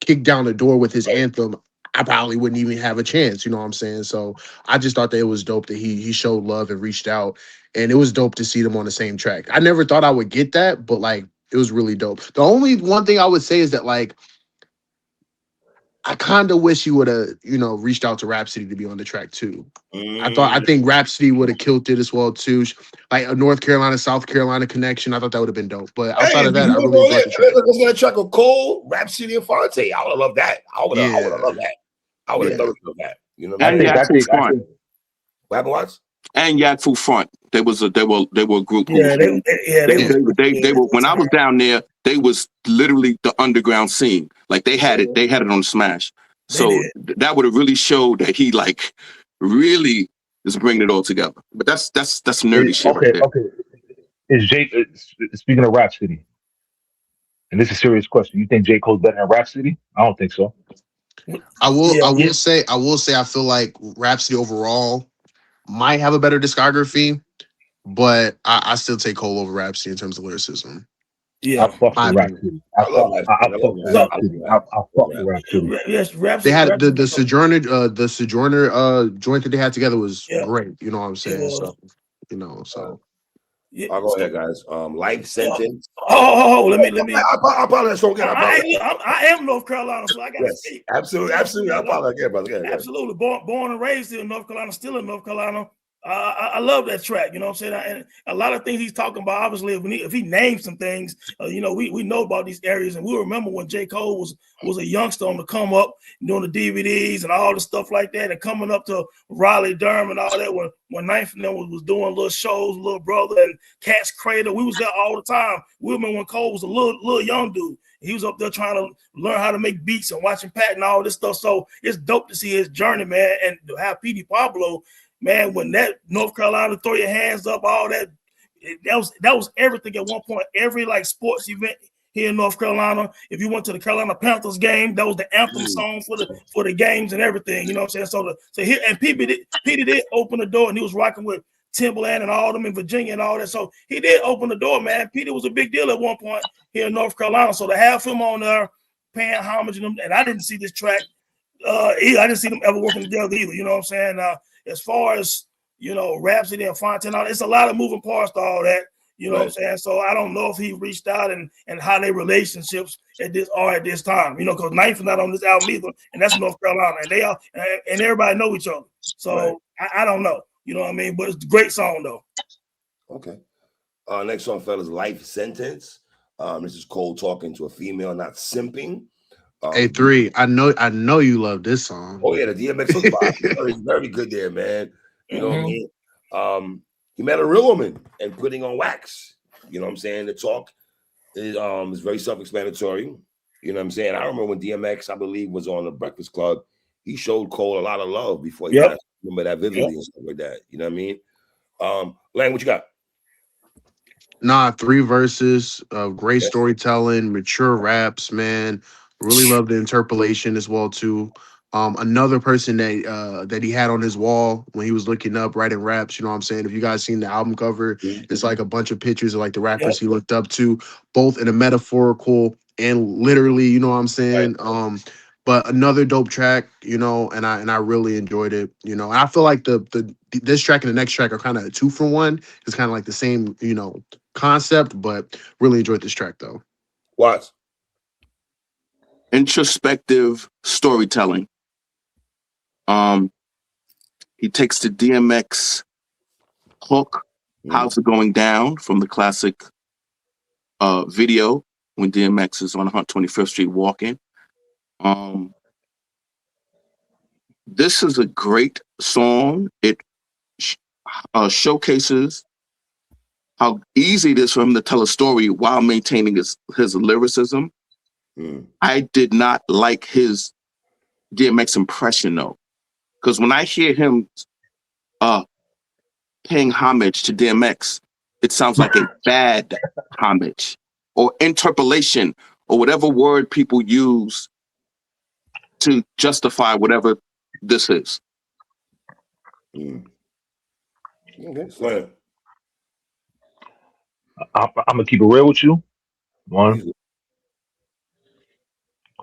kick down the door with his anthem, I probably wouldn't even have a chance. You know what I'm saying? So I just thought that it was dope that he showed love and reached out, and it was dope to see them on the same track. I never thought I would get that, but like it was really dope. The only one thing I would say is that like I kind of wish he would have, you know, reached out to Rhapsody to be on the track too. I think Rhapsody would have killed it as well too. Like a North Carolina, South Carolina connection. I thought that would have been dope. But outside of that, I really enjoyed the track. Let's get a track of Cole, Rhapsody, and Fonte. I would have loved that. I would have loved that. I would have loved that. You know what I mean? What happened, what? And Yak Fu Front. They were a group. They were when I was down there, they was literally the underground scene. Like they had it on Smash. So that would have really showed that he like really is bringing it all together. But that's some nerdy shit right there. Okay. Is speaking of Rhapsody, and this is a serious question, you think JCole's better than Rhapsody? I don't think so. I will say I feel like Rhapsody overall might have a better discography, but I still take Cole over Rhapsody in terms of lyricism. Yeah, I fuck with Rhapsody. I fuck with Rhapsody. Yes, Rhapsody. They had the Sojourner joint that they had together was great. You know what I'm saying? So, you know, so. I'll go ahead, guys. Life sentence. Let me. I apologize. I am North Carolina, so I got to speak. Absolutely. I apologize, brother. Absolutely. Born and raised in North Carolina, still in North Carolina. I love that track. You know what I'm saying? And a lot of things he's talking about. Obviously, if he names some things, you know, we know about these areas, and we remember when JCole was a youngster on the come up, doing the DVDs and all the stuff like that, and coming up to Raleigh, Durham, and all that. When Ninth and them was doing little shows, Little Brother and Cat's Cradle, we was there all the time. We remember when Cole was a little young dude. He was up there trying to learn how to make beats and watching Pat and all this stuff. So it's dope to see his journey, man, and to have P.D. Pablo. Man, when that North Carolina throw your hands up, all that was everything at one point. Every like sports event here in North Carolina, if you went to the Carolina Panthers game, that was the anthem song for the games and everything. You know what I'm saying? So here and P.D. did open the door, and he was rocking with Timberland and all them in Virginia and all that. So he did open the door, man. P.D. was a big deal at one point here in North Carolina. So to have him on there paying homage to them, and I didn't see this track either. I didn't see them ever working together either. You know what I'm saying? As far as, you know, Rhapsody and Fontaine, it's a lot of moving parts to all that. You know what I'm saying? So I don't know if he reached out and how their relationships at this time. You know, because Ninth is not on this album either, and that's North Carolina, and they are, and everybody know each other. So I don't know. You know what I mean? But it's a great song though. Okay. Next song, fellas, Life Sentence. This is Cole talking to a female, not simping. A3, I know you love this song. Oh yeah, the DMX was very, very good there, man. You know what I mean? He met a real woman and putting on wax. You know what I'm saying? The talk is very self-explanatory. You know what I'm saying? I remember when DMX, I believe, was on the Breakfast Club. He showed Cole a lot of love before he passed. I remember that vividly and stuff like that. You know what I mean? Lang, what you got? Nah, 3 verses of great storytelling, mature raps, man. Really love the interpolation as well too. Another person that he had on his wall when he was looking up writing raps, you know what I'm saying? If you guys seen the album cover, it's like a bunch of pictures of like the rappers he looked up to, both in a metaphorical and literally, you know what I'm saying? But another dope track, you know, and I really enjoyed it, you know. And I feel like this track and the next track are kind of a 2 for 1. It's kind of like the same, you know, concept, but really enjoyed this track though. What? Introspective storytelling. He takes the DMX hook, How's It Going Down, from the classic video when DMX is on 125th Street walking. This is a great song. It showcases how easy it is for him to tell a story while maintaining his lyricism. I did not like his DMX impression though, because when I hear him paying homage to DMX, it sounds like a bad homage or interpolation or whatever word people use to justify whatever this is. Okay, Slander. I'm gonna keep it real with you.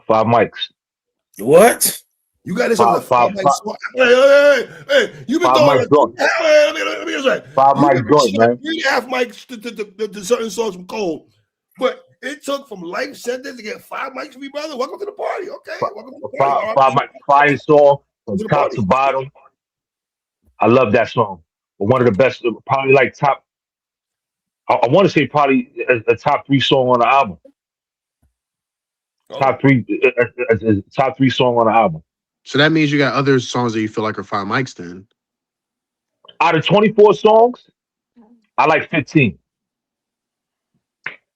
5 mics. What? You got this on the 5 mic song? Hey, you been 5 throwing mic joint. Let me just say. 5 mic joint, man. 3.5 mics to certain songs from Cole, but it took from Life Sentence to get 5 mics from me, brother. Welcome to the party, okay? Welcome to the party. 5 mic fire song from top to bottom. I love that song. One of the best, probably like top. I want to say probably a top 3 song on the album. Top 3 song on the album. So that means you got other songs that you feel like are 5 mics then. Out of 24 songs, I like 15.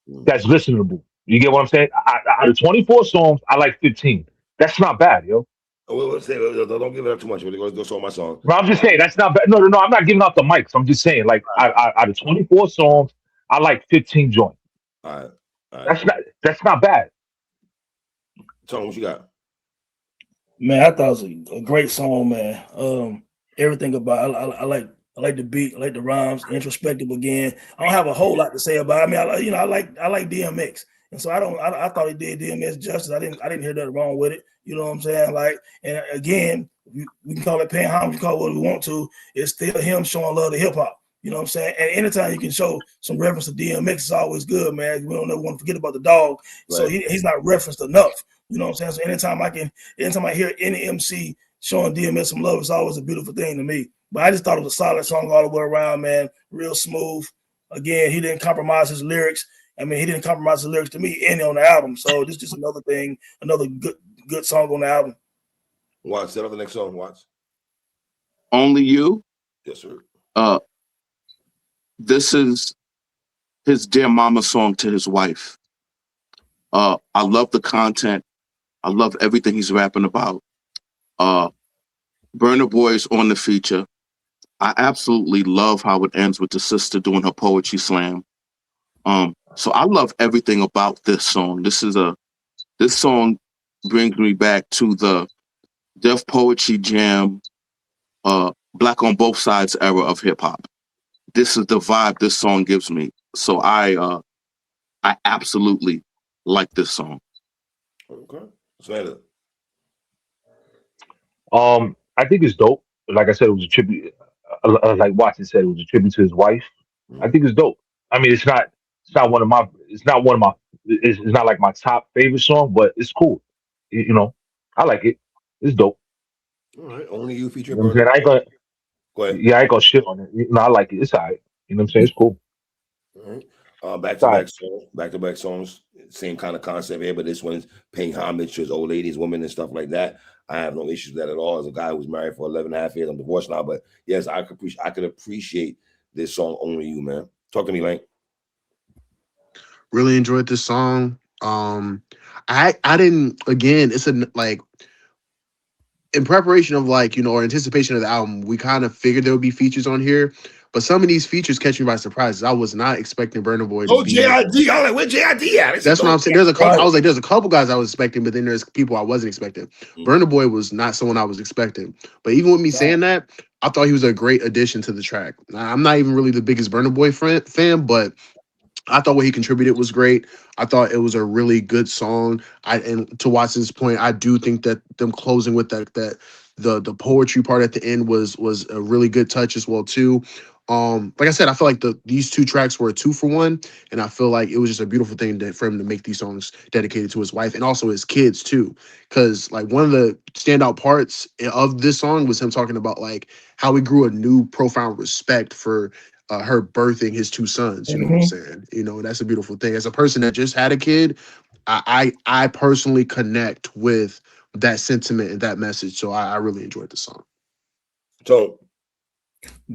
That's listenable. You get what I'm saying? Out of 24 songs, I like 15. That's not bad, yo. Don't give it up too much. Go on my song. No, I'm just saying that's not bad. No, I'm not giving out the mics. I'm just saying, like, out of 24 songs, I like 15 joints. All right. That's not bad. Tone, what you got? Man, I thought it was a great song, man. Everything about I like the beat, I like the rhymes, introspective again. I don't have a whole lot to say about it. I mean, I like DMX, and so I thought he did DMX justice. I didn't hear nothing wrong with it. You know what I'm saying? Like, and again, we can call it paying homage, we can call it what we want to. It's still him showing love to hip hop. You know what I'm saying? And anytime you can show some reference to DMX, it's always good, man. We don't ever want to forget about the dog. Right. So he's not referenced enough. You know what I'm saying? So anytime I hear any MC showing DMX some love, it's always a beautiful thing to me. But I just thought it was a solid song all the way around, man. Real smooth. Again, he didn't compromise his lyrics. I mean, he didn't compromise his lyrics to me any on the album. So this is just another thing, another good song on the album. Watch, set up the next song. Watch. Only You. Yes, sir. This is his Dear Mama song to his wife. I love the content. I love everything he's rapping about. Burna Boy is on the feature. I absolutely love how it ends with the sister doing her poetry slam. So I love everything about this song. This song brings me back to the Def Poetry Jam, Black on Both Sides era of hip hop. This is the vibe this song gives me. So I absolutely like this song. Okay. Slander. I think it's dope. Like I said, it was a tribute. Like Watson said, it was a tribute to his wife. I think it's dope. I mean, it's not one of my, it's not like my top favorite song, but it's cool. You know, I like it. It's dope. All right. Only You You featuring know what I'm saying? Burna. I ain't gonna, Go ahead. yeah, I ain't gonna shit on it. You know, I like it. It's alright. You know what I'm saying? It's cool. All right. It's alright. Back to back songs. Same kind of concept here, but this one's paying homage to his old ladies, women, and stuff like that. I have no issues with that at all. As a guy who was married for 11 and a half years, I'm divorced now, but yes, I could appreciate this song, Only You, man. Talk to me, Lane. Really enjoyed this song. I didn't, again, it's like in preparation of like, or anticipation of the album, we kind of figured there would be features on here. But some of these features catch me by surprise. I was not expecting Burna Boy to Oh, be. JID. I'm like, where JID at? That's what I'm saying. There's a couple. Right. I was like, there's a couple guys I was expecting, but then there's people I wasn't expecting. Burna Boy was not someone I was expecting. But even with me saying that, I thought he was a great addition to the track. I'm not even really the biggest Burna Boy fan, but I thought what he contributed was great. I thought it was a really good song. And to Watson's point, I do think that them closing with that the poetry part at the end was a really good touch as well too. Like I said, I feel like these two tracks were a 2-for-1, and I feel like it was just a beautiful thing for him to make these songs dedicated to his wife and also his kids too. Because like one of the standout parts of this song was him talking about like how he grew a new profound respect for her birthing his two sons. You know what I'm saying? That's a beautiful thing. As a person that just had a kid, I personally connect with that sentiment and that message. So I really enjoyed the song. So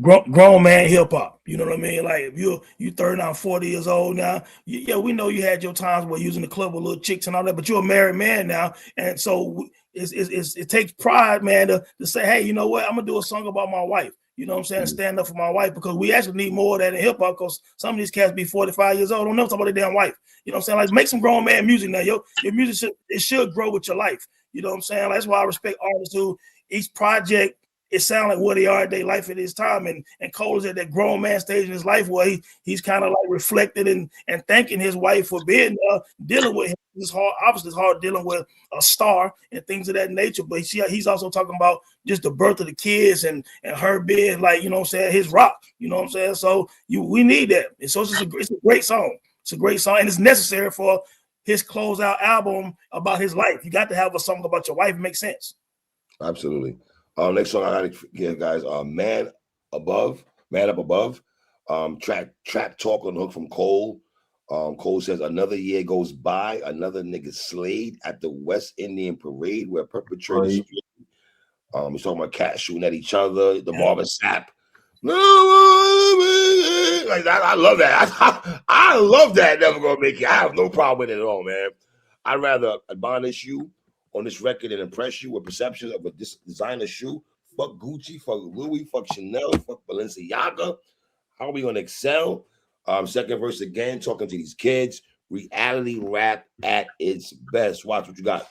Grown man hip hop, you know what I mean? Like if you 39, 40 years old now, yeah, we know you had your times where you was in the club with little chicks and all that, but you're a married man now, and so it takes pride, man, to say, hey, you know what? I'm gonna do a song about my wife. You know what I'm saying? Stand up for my wife, because we actually need more of that in hip hop, because some of these cats be 45 years old, don't know something about their damn wife. You know what I'm saying? Like make some grown man music now. Your music should grow with your life. You know what I'm saying? That's why I respect artists who each project, it sounds like what they are at their life at this time. And Cole is at that grown man stage in his life where he's kind of like reflected and thanking his wife for being dealing with him. It's hard, obviously it's hard dealing with a star and things of that nature. But he's also talking about just the birth of the kids and her being like, you know what I'm saying, his rock. You know what I'm saying? So we need that. And so it's a great song. It's a great song, and it's necessary for his closeout album about his life. You got to have a song about your wife. It makes sense. Absolutely. Next song I got to give guys, Man Up Above. Trap Talk on the hook from Cole. Cole says another year goes by, another nigga slayed at the West Indian Parade where perpetrators. He's talking about cats shooting at each other. The Marvin Sapp. Like that, I love that. I love that. Never gonna make it. I have no problem with it at all, man. I'd rather admonish you on this record and impress you with perceptions of a designer shoe. Fuck Gucci, fuck Louis, fuck Chanel, fuck Balenciaga. How are we gonna excel? Second verse again, talking to these kids. Reality rap at its best. Watch what you got.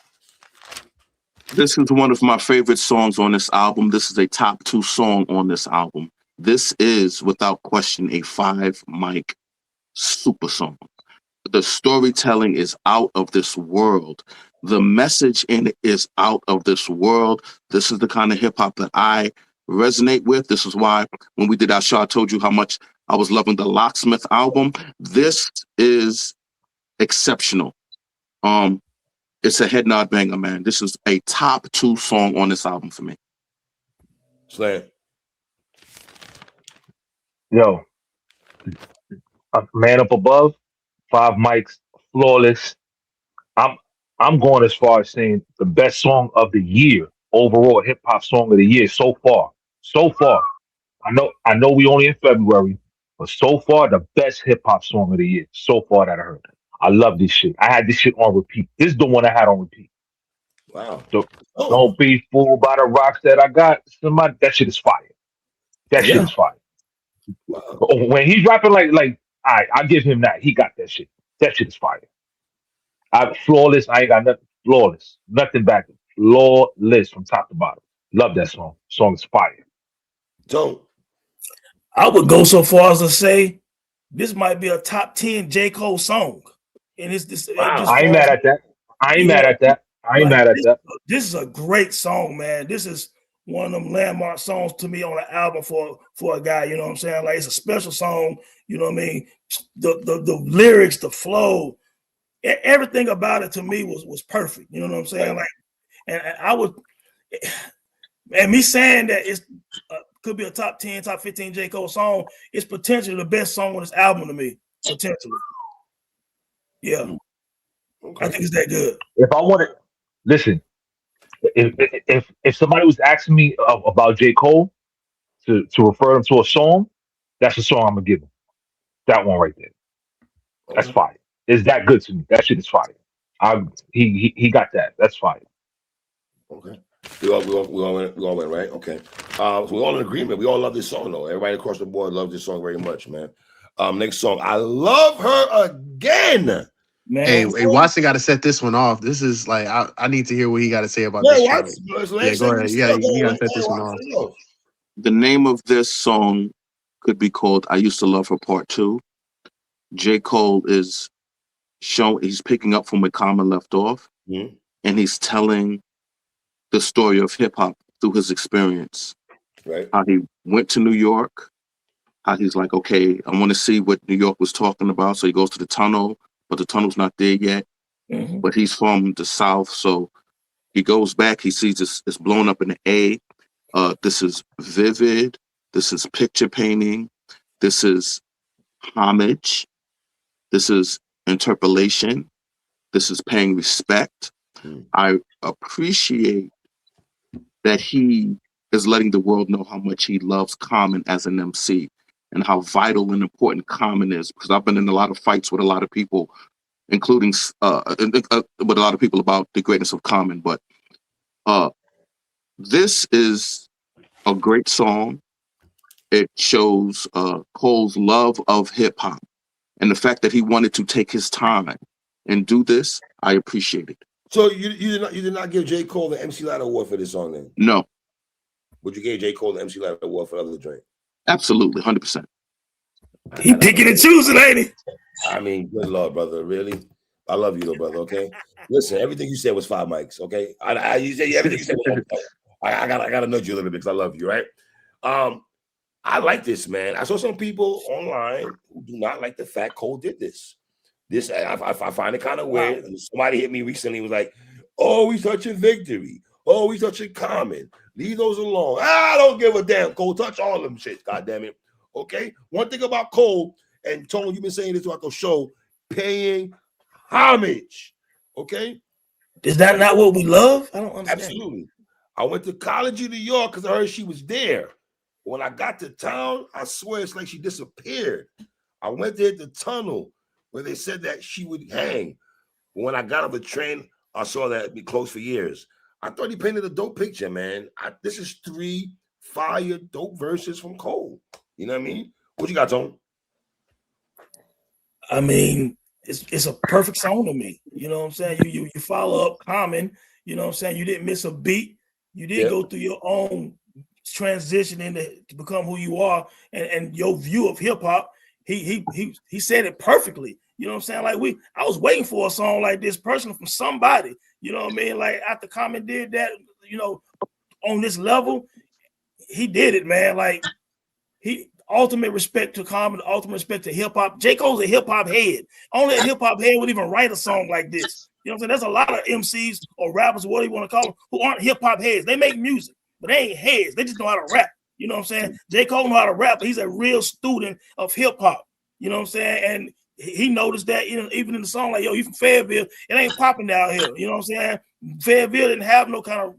This is one of my favorite songs on this album. This is a top 2 song on this album. This is, without question, a 5-mic super song. The storytelling is out of this world. The message in it is out of this world. This is the kind of hip hop that I resonate with. This is why when we did our show, I told you how much I was loving the Locksmith album. This is exceptional. It's a head nod banger, man. This is a top 2 song on this album for me. Slam. Yo, Man Up Above, Five Mics, Flawless. I'm I'm going as far as saying the best song of the year, overall hip hop song of the year so far. So far. I know we only in February, but so far the best hip hop song of the year so far that I heard. I love this shit. I had this shit on repeat. This is the one I had on repeat. Wow. So Oh, don't be fooled by the rocks that I got. Somebody, that shit is fire. That shit Yeah. is fire. wow. When he's rapping like, I give him that. He got that shit. That shit is fire. Flawless. I ain't got nothing. Flawless. Nothing back. Flawless from top to bottom. Love that song. Song is fire. Don't. I would go so far as to say this might be a top 10 JCole song. And it's this Wow. just I ain't far mad as, at that. I ain't yeah, mad at that. I ain't like mad at that. this is a great song, man. This is one of them landmark songs to me on an album for a guy, you know what I'm saying? Like it's a special song, you know what I mean? The lyrics, the flow, everything about it to me was perfect. You know what I'm saying? Like, and I would, and me saying that it's could be a top 10, top 15 JCole song, it's potentially the best song on this album to me. Potentially. Yeah. Okay. I think it's that good. If I wanted, listen, if somebody was asking me about J. Cole to refer them to a song, that's the song I'm gonna give them. That one right there. That's Okay. fire. It's that good to me. That shit is fire. He got that. That's fire. Okay. We all went, right? Okay. So we're all in agreement. We all love this song, though. Everybody across the board loves this song very much, man. Next song. I love her again. Hey, Man. hey, Watson got to set this one off. This is like I need to hear what he got to say about Yeah, this what? track. Let's Yeah, say go what you ahead. said. You got to Go set ahead, this one Watson, off. let it go. The name of this song could be called I Used to Love Her Part 2. J. Cole is he's picking up from where Common left off, Mhm. and he's telling the story of hip hop through his experience. Right. How he went to New York, how he's like, okay, I want to see what New York was talking about. So he goes to the tunnel, but the tunnel's not there yet. Mhm. But he's from the South, so he goes back, he sees it's blown up in the A. This is vivid, this is picture painting, this is homage, this is interpolation, this is paying respect. Mm. I appreciate that he is letting the world know how much he loves Common as an MC and how vital and important Common is. Because I've been in a lot of fights with a lot of people, including with a lot of people about the greatness of Common. But this is a great song. It shows Cole's love of hip hop and the fact that he wanted to take his time and do this. I appreciate it. So you did not give J. Cole the MC Light Award for this song then? No, But you gave J. Cole the MC Light Award for the other joint. absolutely, 100%. He picking and choosing, ain't he? I mean, good Lord, brother. Really? I love you, though, brother. Okay. Listen, everything you said was 5 mics. Okay. You said everything you said was I gotta nudge you a little bit because I love you, right? I like this, man. I saw some people online who do not like the fact Cole did this. This I find it kind of weird. Somebody hit me recently, was like, "Oh, we touching victory. Oh, we touching Common. Leave those alone. I don't give a damn. Cole, touch all them shit. God damn it. Okay. One thing about Cole, and Tone, you've been saying this throughout the show, paying homage. Okay. Is that not what we love? I don't understand. Absolutely. I went to college in New York because I heard she was there. When I got to town, I swear it's like she disappeared. I went to hit the tunnel where they said that she would hang. When I got on the train, I saw that it'd be closed for years. I thought he painted a dope picture, man. This is 3 fire dope verses from Cole. You know what I mean? What you got, Tone? I mean, it's a perfect song to me. You know what I'm saying? You follow up Common, you know what I'm saying? You didn't miss a beat. You did go through your own transition to become who you are and your view of hip hop. He said it perfectly. You know what I'm saying? Like I was waiting for a song like this personally from somebody. You know what I mean? Like after Common did that, you know, on this level, he did it, man. Like he ultimate respect to Common, ultimate respect to hip hop. J. Cole's a hip hop head. Only a hip hop head would even write a song like this. You know what I'm saying? There's a lot of MCs or rappers, whatever you want to call them, who aren't hip hop heads. They make music, but they ain't heads. They just know how to rap. You know what I'm saying? JCole know how to rap, but he's a real student of hip hop. You know what I'm saying? And he noticed that, you know, even in the song, like, yo, you from Fayetteville, it ain't popping down here. You know what I'm saying? Fayetteville didn't have no kind of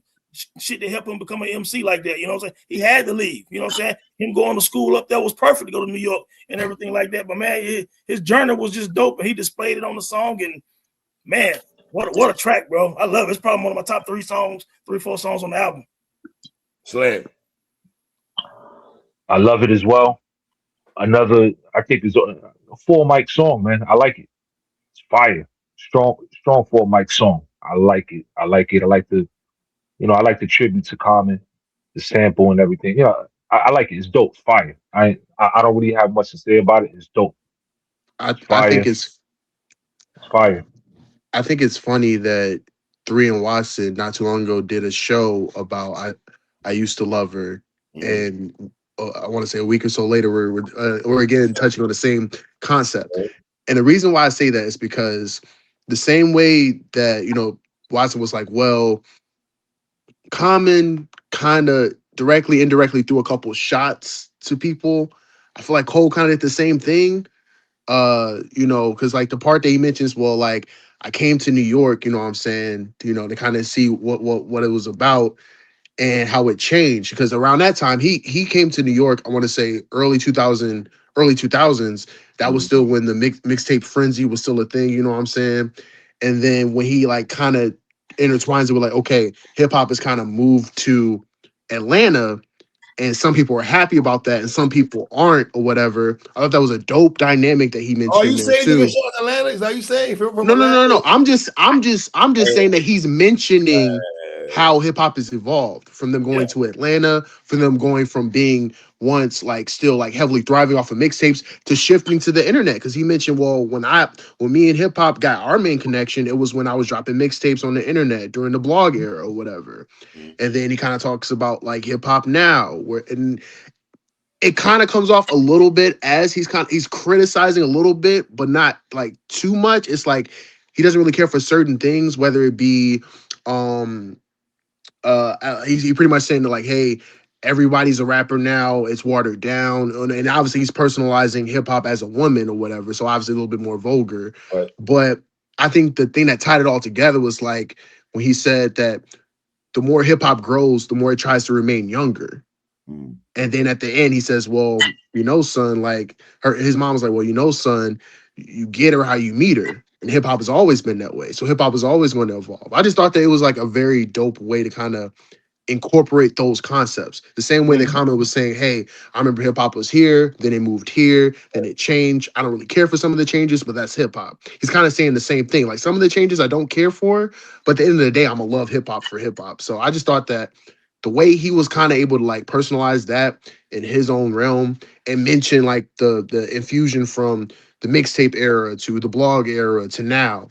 shit to help him become an MC like that. You know what I'm saying? He had to leave. You know what I'm saying? Him going to school up there was perfect to go to New York and everything like that. But man, his journey was just dope, and he displayed it on the song. And man, what a track, bro! I love it. It's probably one of my top 4 songs on the album. Slam. I love it as well. Another, I think it's a full mic song, man. I like it. It's fire. Strong full mic song. I like it. I like the, I like the tribute to Common, the sample and everything. Yeah, I like it. It's dope. Fire. I don't really have much to say about it. It's dope. It's I fire. think it's Fire. I think it's funny that 3 and Watson not too long ago did a show about I used to love her, and I want to say a week or so later we're again touching on the same concept. And the reason why I say that is because the same way that Watson was like, well, Common kind of directly, indirectly threw a couple shots to people. I feel like Cole kind of did the same thing. Because like the part that he mentions, well, like I came to New York, you know what I'm saying, to kind of see what it was about and how it changed. Because around that time, he came to New York, I want to say early 2000s. That was still when the mixtape frenzy was still a thing, you know what I'm saying? And then when he like kind of intertwines it with like, okay, hip hop has kind of moved to Atlanta, and some people are happy about that and some people aren't or whatever. I thought that was a dope dynamic that he mentioned. Oh, you there saying too. nigga shot Atlanta? Is that what you saying? From No. I'm just saying that he's mentioning how hip hop has evolved from them going to Atlanta, from them going from being once like still like heavily thriving off of mixtapes to shifting to the internet. Because he mentioned, well, when me and hip hop got our main connection, it was when I was dropping mixtapes on the internet during the blog era or whatever. And then he kind of talks about like hip hop now, and it kind of comes off a little bit as he's criticizing a little bit, but not like too much. It's like he doesn't really care for certain things, whether it be he pretty much saying that like, hey, everybody's a rapper now, it's watered down, and obviously he's personalizing hip hop as a woman or whatever, so obviously a little bit more vulgar. Right. But I think the thing that tied it all together was like when he said that the more hip hop grows, the more it tries to remain younger. And then at the end, he says, well, son, like his mom was like, well, son, you get her how you meet her. And hip hop has always been that way. So hip hop is always going to evolve. I just thought that it was like a very dope way to kind of incorporate those concepts. The same way that Common was saying, hey, I remember hip hop was here, then it moved here, then it changed. I don't really care for some of the changes, but that's hip hop. He's kind of saying the same thing. Like some of the changes I don't care for, but at the end of the day, I'm gonna love hip hop for hip hop. So I just thought that the way he was kind of able to like personalize that in his own realm and mention like the infusion from the mixtape era to the blog era to now,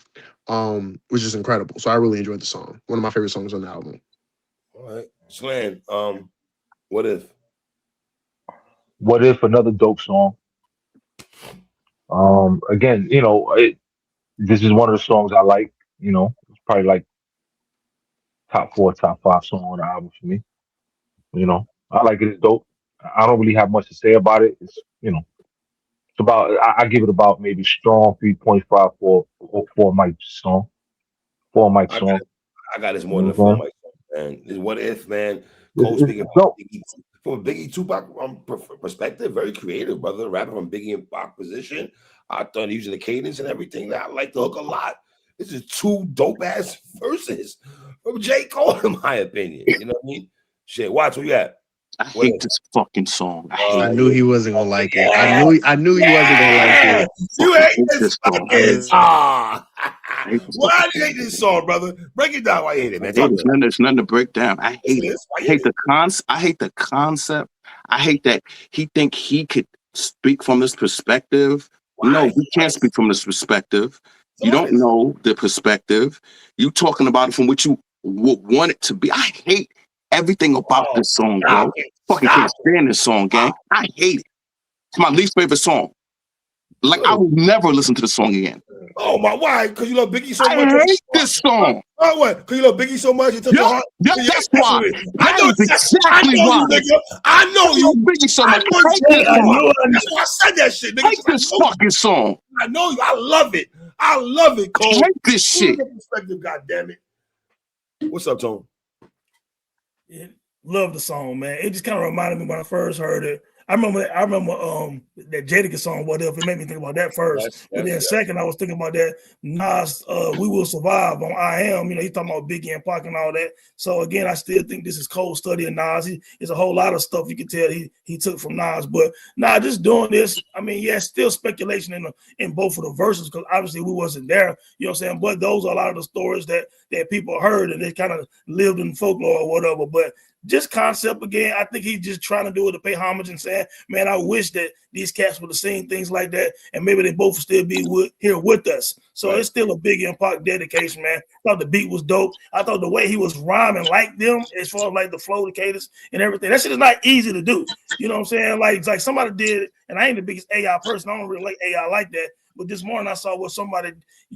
was just incredible. So I really enjoyed the song. One of my favorite songs on the album. All right. Slan, what if? What if, another dope song. Again, this is one of the songs I like. It's probably like top 4, top 5 song on the album for me. I like it. It's dope. I don't really have much to say about it. It's about, I give it about maybe strong 3.5 for mic song. 4 mic song. I got this more than a 4 mic song, man. This what if, man. Cole speaking from a Biggie Tupac perspective, very creative, brother. Rapping from Biggie and Pac position. I thought using the cadence and everything. I like the hook a lot. This is 2 dope ass verses from JCole, in my opinion. You know what I mean? Shit, watch where you at. I hate this fucking song. I knew he wasn't gonna like it. I knew he wasn't gonna like it. You hate this fucking song. Why do you hate this song, brother? Break it down. Why you hate it, man? There's nothing to break down. I hate it. I hate the concept. I hate that he think he could speak from this perspective. No, we can't speak from this perspective. You don't know the perspective. You talking about it from what you want it to be. I hate everything about this song, bro. Fucking can't stand this song, gang. I hate it. It's my least favorite song. Like, I will never listen to the song again. Oh my, why? Because you love Biggie so I much. hate this song. Oh, what? Because you love Biggie so much, it took your heart. That's why. I That know, is exactly I know why. you, nigga. I know I you. love Biggie so I much. know I hate this song. That's why I said that shit, nigga. I hate this fucking song. I know you. I love it. I love it, I Cole. hate this shit. Perspective, God damn it. What's up, Tone? Yeah, love the song, man. It just kind of reminded me when I first heard it. I remember that Jadakiss song, whatever. It made me think about that first. But then second, I was thinking about that Nas, We Will Survive on I Am. You know, he's talking about Biggie and Pac and all that. So again, I still think this is Cole studying Nas. There's a whole lot of stuff you can tell he took from Nas. But just doing this, I mean, yeah, still speculation in both of the verses, because obviously we wasn't there, you know what I'm saying? But those are a lot of the stories that people heard and they kind of lived in folklore or whatever. But just concept again, I think he's just trying to do it to pay homage and saying, man, I wish that these cats would have seen things like that, and maybe they both still be here with us. So It's still a big impact dedication, man. I thought the beat was dope. I thought the way he was rhyming like them, as far as like the flow, the cadence, and everything, that shit is not easy to do. You know what I'm saying? Like somebody did it, and I ain't the biggest AI person. I don't really like AI like that. But this morning I saw where somebody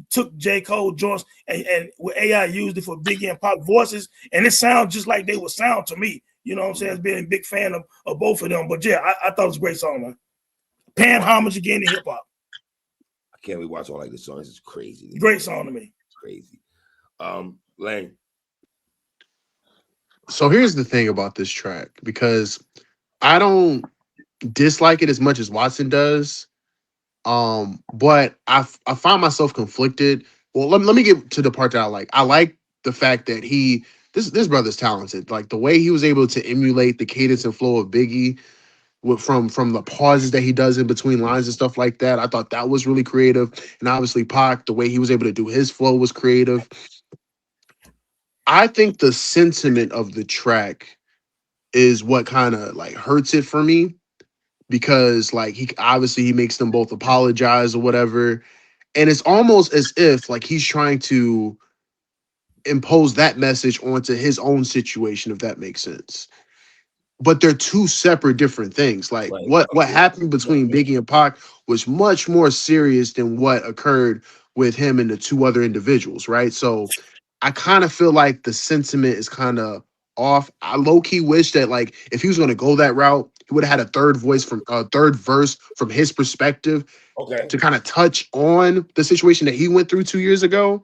took JCole joints and where AI used it for Biggie and Pac voices, and it sounds just like they would sound to me. You know what I'm saying? As being a big fan of both of them. But yeah, I thought it was a great song, man. Paying homage again to hip hop. I can't really watch all like this song. This is crazy. Great song to me. It's crazy. Lang. So here's the thing about this track, because I don't dislike it as much as Watson does. But I find myself conflicted. Well, let me get to the part that I like. I like the fact that this brother's talented. Like the way he was able to emulate the cadence and flow of Biggie from the pauses that he does in between lines and stuff like that. I thought that was really creative. And obviously Pac, the way he was able to do his flow was creative. I think the sentiment of the track is what kind of like hurts it for me, because like he makes them both apologize or whatever. And it's almost as if like he's trying to impose that message onto his own situation, if that makes sense. But they're two separate different things. Like what happened between Biggie and Pac was much more serious than what occurred with him and the two other individuals, right? So I kind of feel like the sentiment is kind of off. I low-key wish that like if he was going to go that route, he would have had a third verse from his perspective, to kind of touch on the situation that he went through 2 years ago,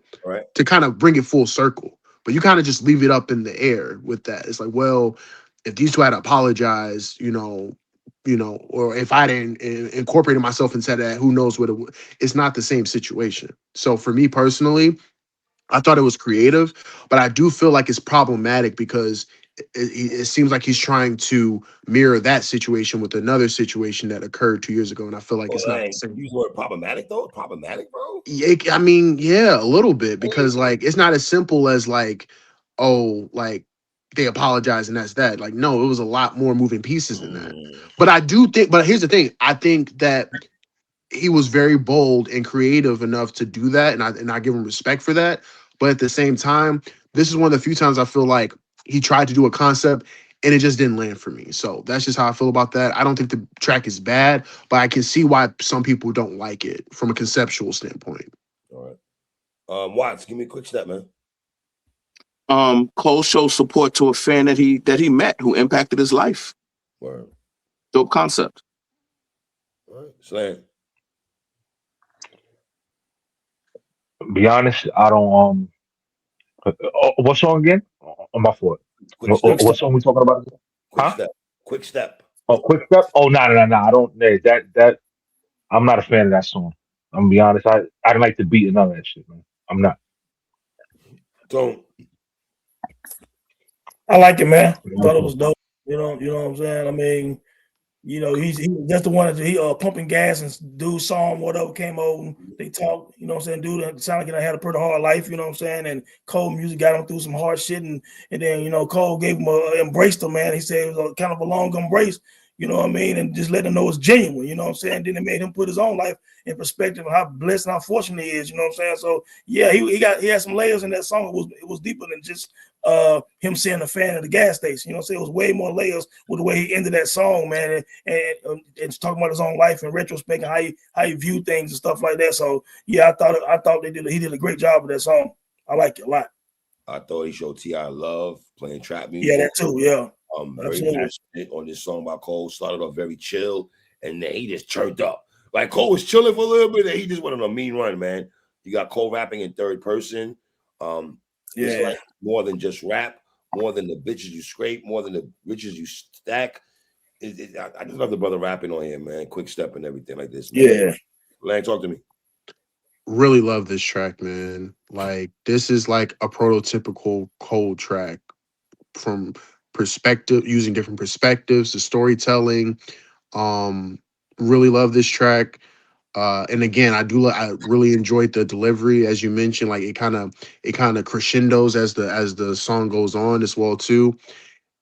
to kind of bring it full circle. But you kind of just leave it up in the air with that. It's like, well, if these two had apologized, or if I didn't incorporate myself and said that, who knows what it's not the same situation. So for me personally, I thought it was creative, but I do feel like it's problematic because it seems like he's trying to mirror that situation with another situation that occurred 2 years ago, and I feel like it's not the same. Use the word problematic though. Problematic, bro. Yeah, I mean, yeah, a little bit, because like it's not as simple as like, oh, like they apologize and that's that. Like, no, it was a lot more moving pieces than that. But I do think. But here's the thing: I think that he was very bold and creative enough to do that, and I give him respect for that. But at the same time, this is one of the few times I feel like he tried to do a concept and it just didn't land for me. So that's just how I feel about that. I don't think the track is bad, but I can see why some people don't like it from a conceptual standpoint. All right. Watts, give me a quick step, man. Cole showed support to a fan that he met who impacted his life. Word. Dope concept. All right. Slam. Be honest, I don't. What song again? On my fault. What song we talking about? Quick step. Oh, quick step. Oh, no. I don't. That. I'm not a fan of that song. I'm gonna be honest. I didn't like the beat and none of that shit, man. I'm not. Don't. I like it, man. Thought it was dope. You know what I'm saying? I mean, he's that's the one that he pumping gas and dude saw him, whatever, came over and they talked, you know what I'm saying? Dude sounded like he had a pretty hard life, you know what I'm saying? And Cole music got him through some hard shit, and then Cole gave him embraced him, man. He said it was kind of a long embrace, you know what I mean? And just let him know it's genuine, you know what I'm saying? Then it made him put his own life in perspective of how blessed and how fortunate he is, you know what I'm saying? So yeah, he had some layers in that song. It was deeper than just him saying a fan at the gas station. You know what I'm saying? It was way more layers with the way he ended that song, man, and talking about his own life in retrospect and how he viewed things and stuff like that. So yeah, I thought he did a great job with that song. I like it a lot. I thought he showed T.I. love playing trap music. Yeah, that too. Yeah, very passionate on this song by Cole. Started off very chill, and then he just turned up. Like Cole was chilling for a little bit, and he just went on a mean run, man. You got Cole rapping in third person. It's like more than just rap, more than the bitches you scrape, more than the riches you stack. I just love the brother rapping on here, man. Quick step and everything like this, man. Yeah. Lang, talk to me. Really love this track, man. Like, this is like a prototypical Cole track from perspective, using different perspectives, the storytelling. Really love this track. And again, I really enjoyed the delivery, as you mentioned. Like, it kind of crescendos as the song goes on as well too.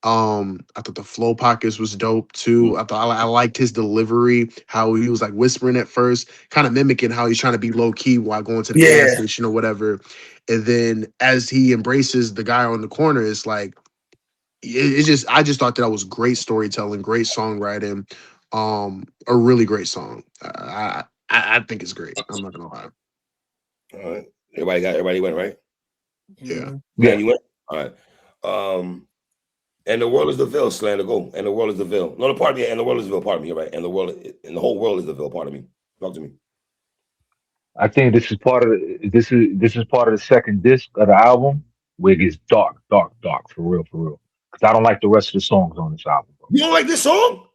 I thought the flow pockets was dope too. I liked his delivery, how he was like whispering at first, kind of mimicking how he's trying to be low key while going to the gas station or whatever. And then as he embraces the guy on the corner, it's like I just thought that was great storytelling, great songwriting, a really great song. I think it's great. I'm not gonna lie. All right, everybody went right. Yeah, you went. All right. And the world is the Ville, Slander, go. And the world is the Ville. No, pardon me. And the world is the Ville, pardon me. You're right. And the whole world is the Ville, pardon me. Talk to me. I think this is part of the second disc of the album where it gets dark for real. Because I don't like the rest of the songs on this album. Bro. You don't like this song?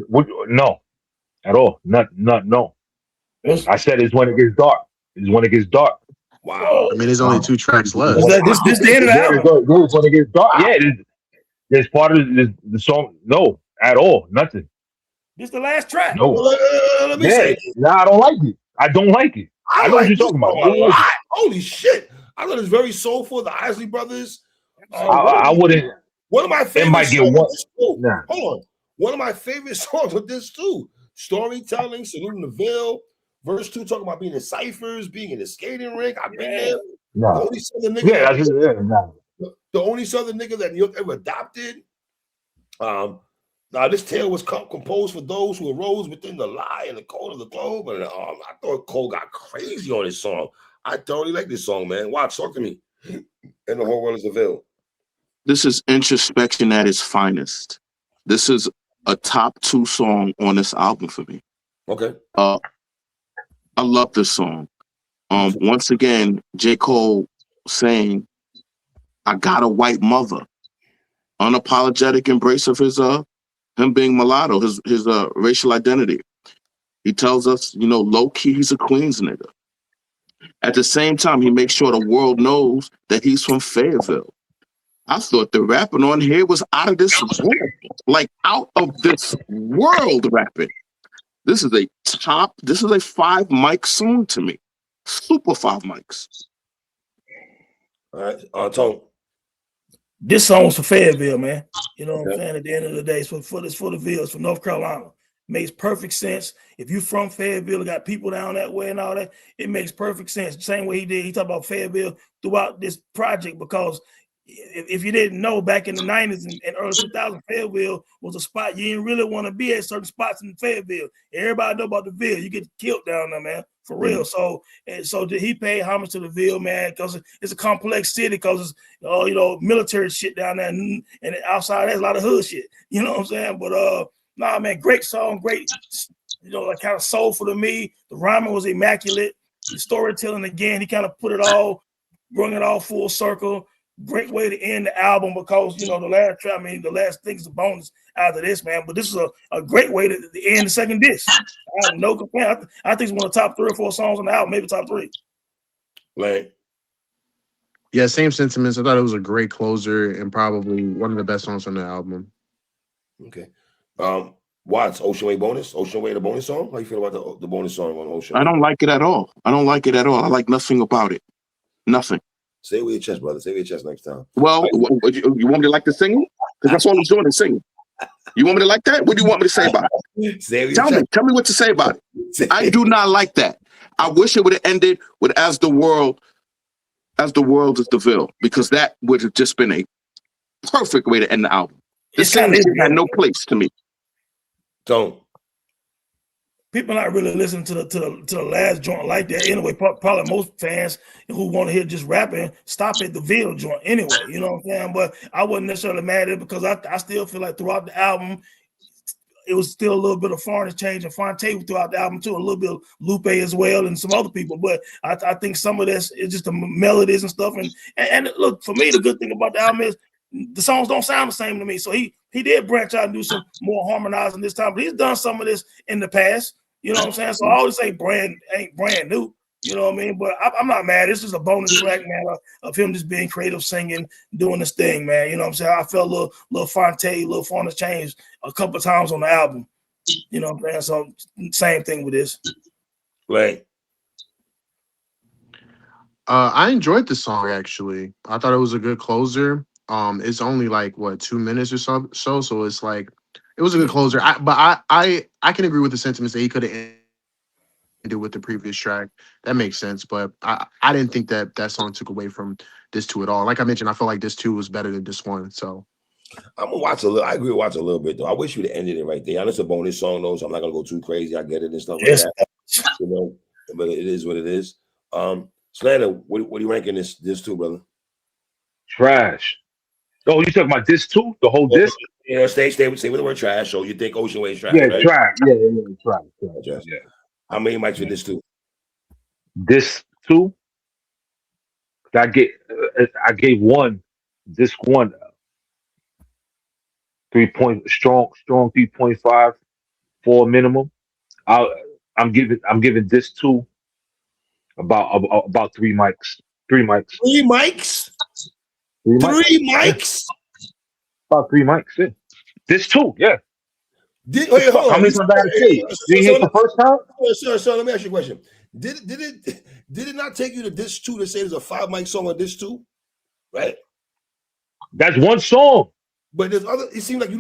No, at all. No. I said it's when it gets dark. It's when it gets dark. Wow. I mean, there's only 2 tracks left. This the end of the album? It's when it gets dark. Yeah, there's part of the song. No, at all. Nothing. This the last track. No. Let me say. Nah, I don't like it. I don't like it. I know what you're talking about. Holy shit. I thought it's very soulful. The Isley Brothers. I wouldn't. One of my favorite might get songs. Nah. Hold on. One of my favorite songs with this too. Storytelling, saluting the Ville. Verse 2 talking about being in ciphers, being in the skating rink. I've been there. Nah. The only Southern nigga. Nah. The only Southern nigga that New York ever adopted. Now this tale was composed for those who arose within the lie and the code of the globe. And I thought Cole got crazy on this song. I totally like this song, man. Watch, talk to me. And the whole world is a Ville. This is introspection at its finest. This is a top 2 song on this album for me. Okay. I love this song. Once again, JCole saying, I got a white mother. Unapologetic embrace of his him being mulatto, his racial identity. He tells us, low key, he's a Queens nigga. At the same time, he makes sure the world knows that he's from Fayetteville. I thought the rapping on here was out of this world, like out of this world rapping. This is a 5 mic song to me. Super 5 mics. All right, Tone. This song's for Fayetteville, man. You know what I'm saying? At the end of the day, it's for the Ville, it's for North Carolina. Makes perfect sense. If you from Fayetteville, got people down that way and all that, it makes perfect sense. The same way he did. He talked about Fayetteville throughout this project because if you didn't know, back in the 90s and early 2000s, Fayetteville was a spot you didn't really want to be at certain spots in Fayetteville. Everybody know about the Ville. You get killed down there, man, for real. So did he pay homage to the Ville, man? Because it's a complex city, because it's military shit down there, and outside there's a lot of hood shit. You know what I'm saying? But nah, man, great song, great, like kind of soulful to me. The rhyming was immaculate. The storytelling, again, he kind of put it all, bring it all full circle. Great way to end the album, because the last track, the last thing is a bonus out of this, man. But this is a great way to end the second disc. I have no complaint. I think it's one of the top 3 or 4 songs on the album, maybe top 3. Lang. Yeah, same sentiments. I thought it was a great closer and probably one of the best songs on the album. Okay. Watts, Ocean Way bonus? Ocean Way, the bonus song? How you feel about the bonus song on Ocean Way? I don't like it at all. I like nothing about it. Nothing. Say it with your chest, brother. Say it with your chest next time. Well, you want me to like the singing? Because that's all I'm doing is singing. You want me to like that? What do you want me to say about it? Tell me what to say about it. I do not like that. I wish it would have ended with as the world as The World Is DeVille, because that would have just been a perfect way to end the album. The It's kinda same shit is, had man. no place to me. Don't. People not really listening to the last joint like that anyway. Probably most fans who want to hear just rapping stop at the Ville joint anyway. You know what I'm saying? But I wasn't necessarily mad at it because I still feel like throughout the album it was still a little bit of foreign change and Fonte throughout the album too, a little bit of Lupe as well and some other people. But I think some of this is just the melodies and stuff. And look, for me, the good thing about the album is the songs don't sound the same to me. So he did branch out and do some more harmonizing this time, but he's done some of this in the past. You know what I'm saying? So I always say ain't brand new. You know what I mean? But I'm not mad. This is a bonus track, man, of him just being creative, singing, doing this thing, man. You know what I'm saying? I felt a little Fonte, a little Fonte change a couple of times on the album. You know what I'm saying? So same thing with this. Right. I enjoyed the song actually. I thought it was a good closer. It's only like what 2 minutes or so it's like it was a good closer. I can agree with the sentiments that he could have ended with the previous track. That makes sense, but I didn't think that song took away from this two at all. Like I mentioned, I feel like this two was better than this one. So I'm gonna watch a little. I agree with watch a little bit though. I wish you'd have ended it right there. I know it's a bonus song though, so I'm not gonna go too crazy. I get it and stuff Yes. like that. You know, but it is what it is. Slander, what are you ranking this to, brother? Trash. Oh, you talking about this too? The whole disc? You know, say with the word trash. So you think Ocean Wave's trash? Yeah, right? trash. Yeah, trash. Yes. Yeah. How many mics for this too? This two, I gave one. This one 3 point strong 3.5 for minimum. I'm giving this two about 3 mics. 3 mics. 3 mics. 3 mics. 3 mics. About 3 mics. Yeah. This two. Yeah. Wait, hold How on. many times I gotta say it? You didn't hear it the first time? So let me ask you a question. Did it not take you to this two to say there's a 5 mic song on this two? Right? That's one song. But there's other, it seemed like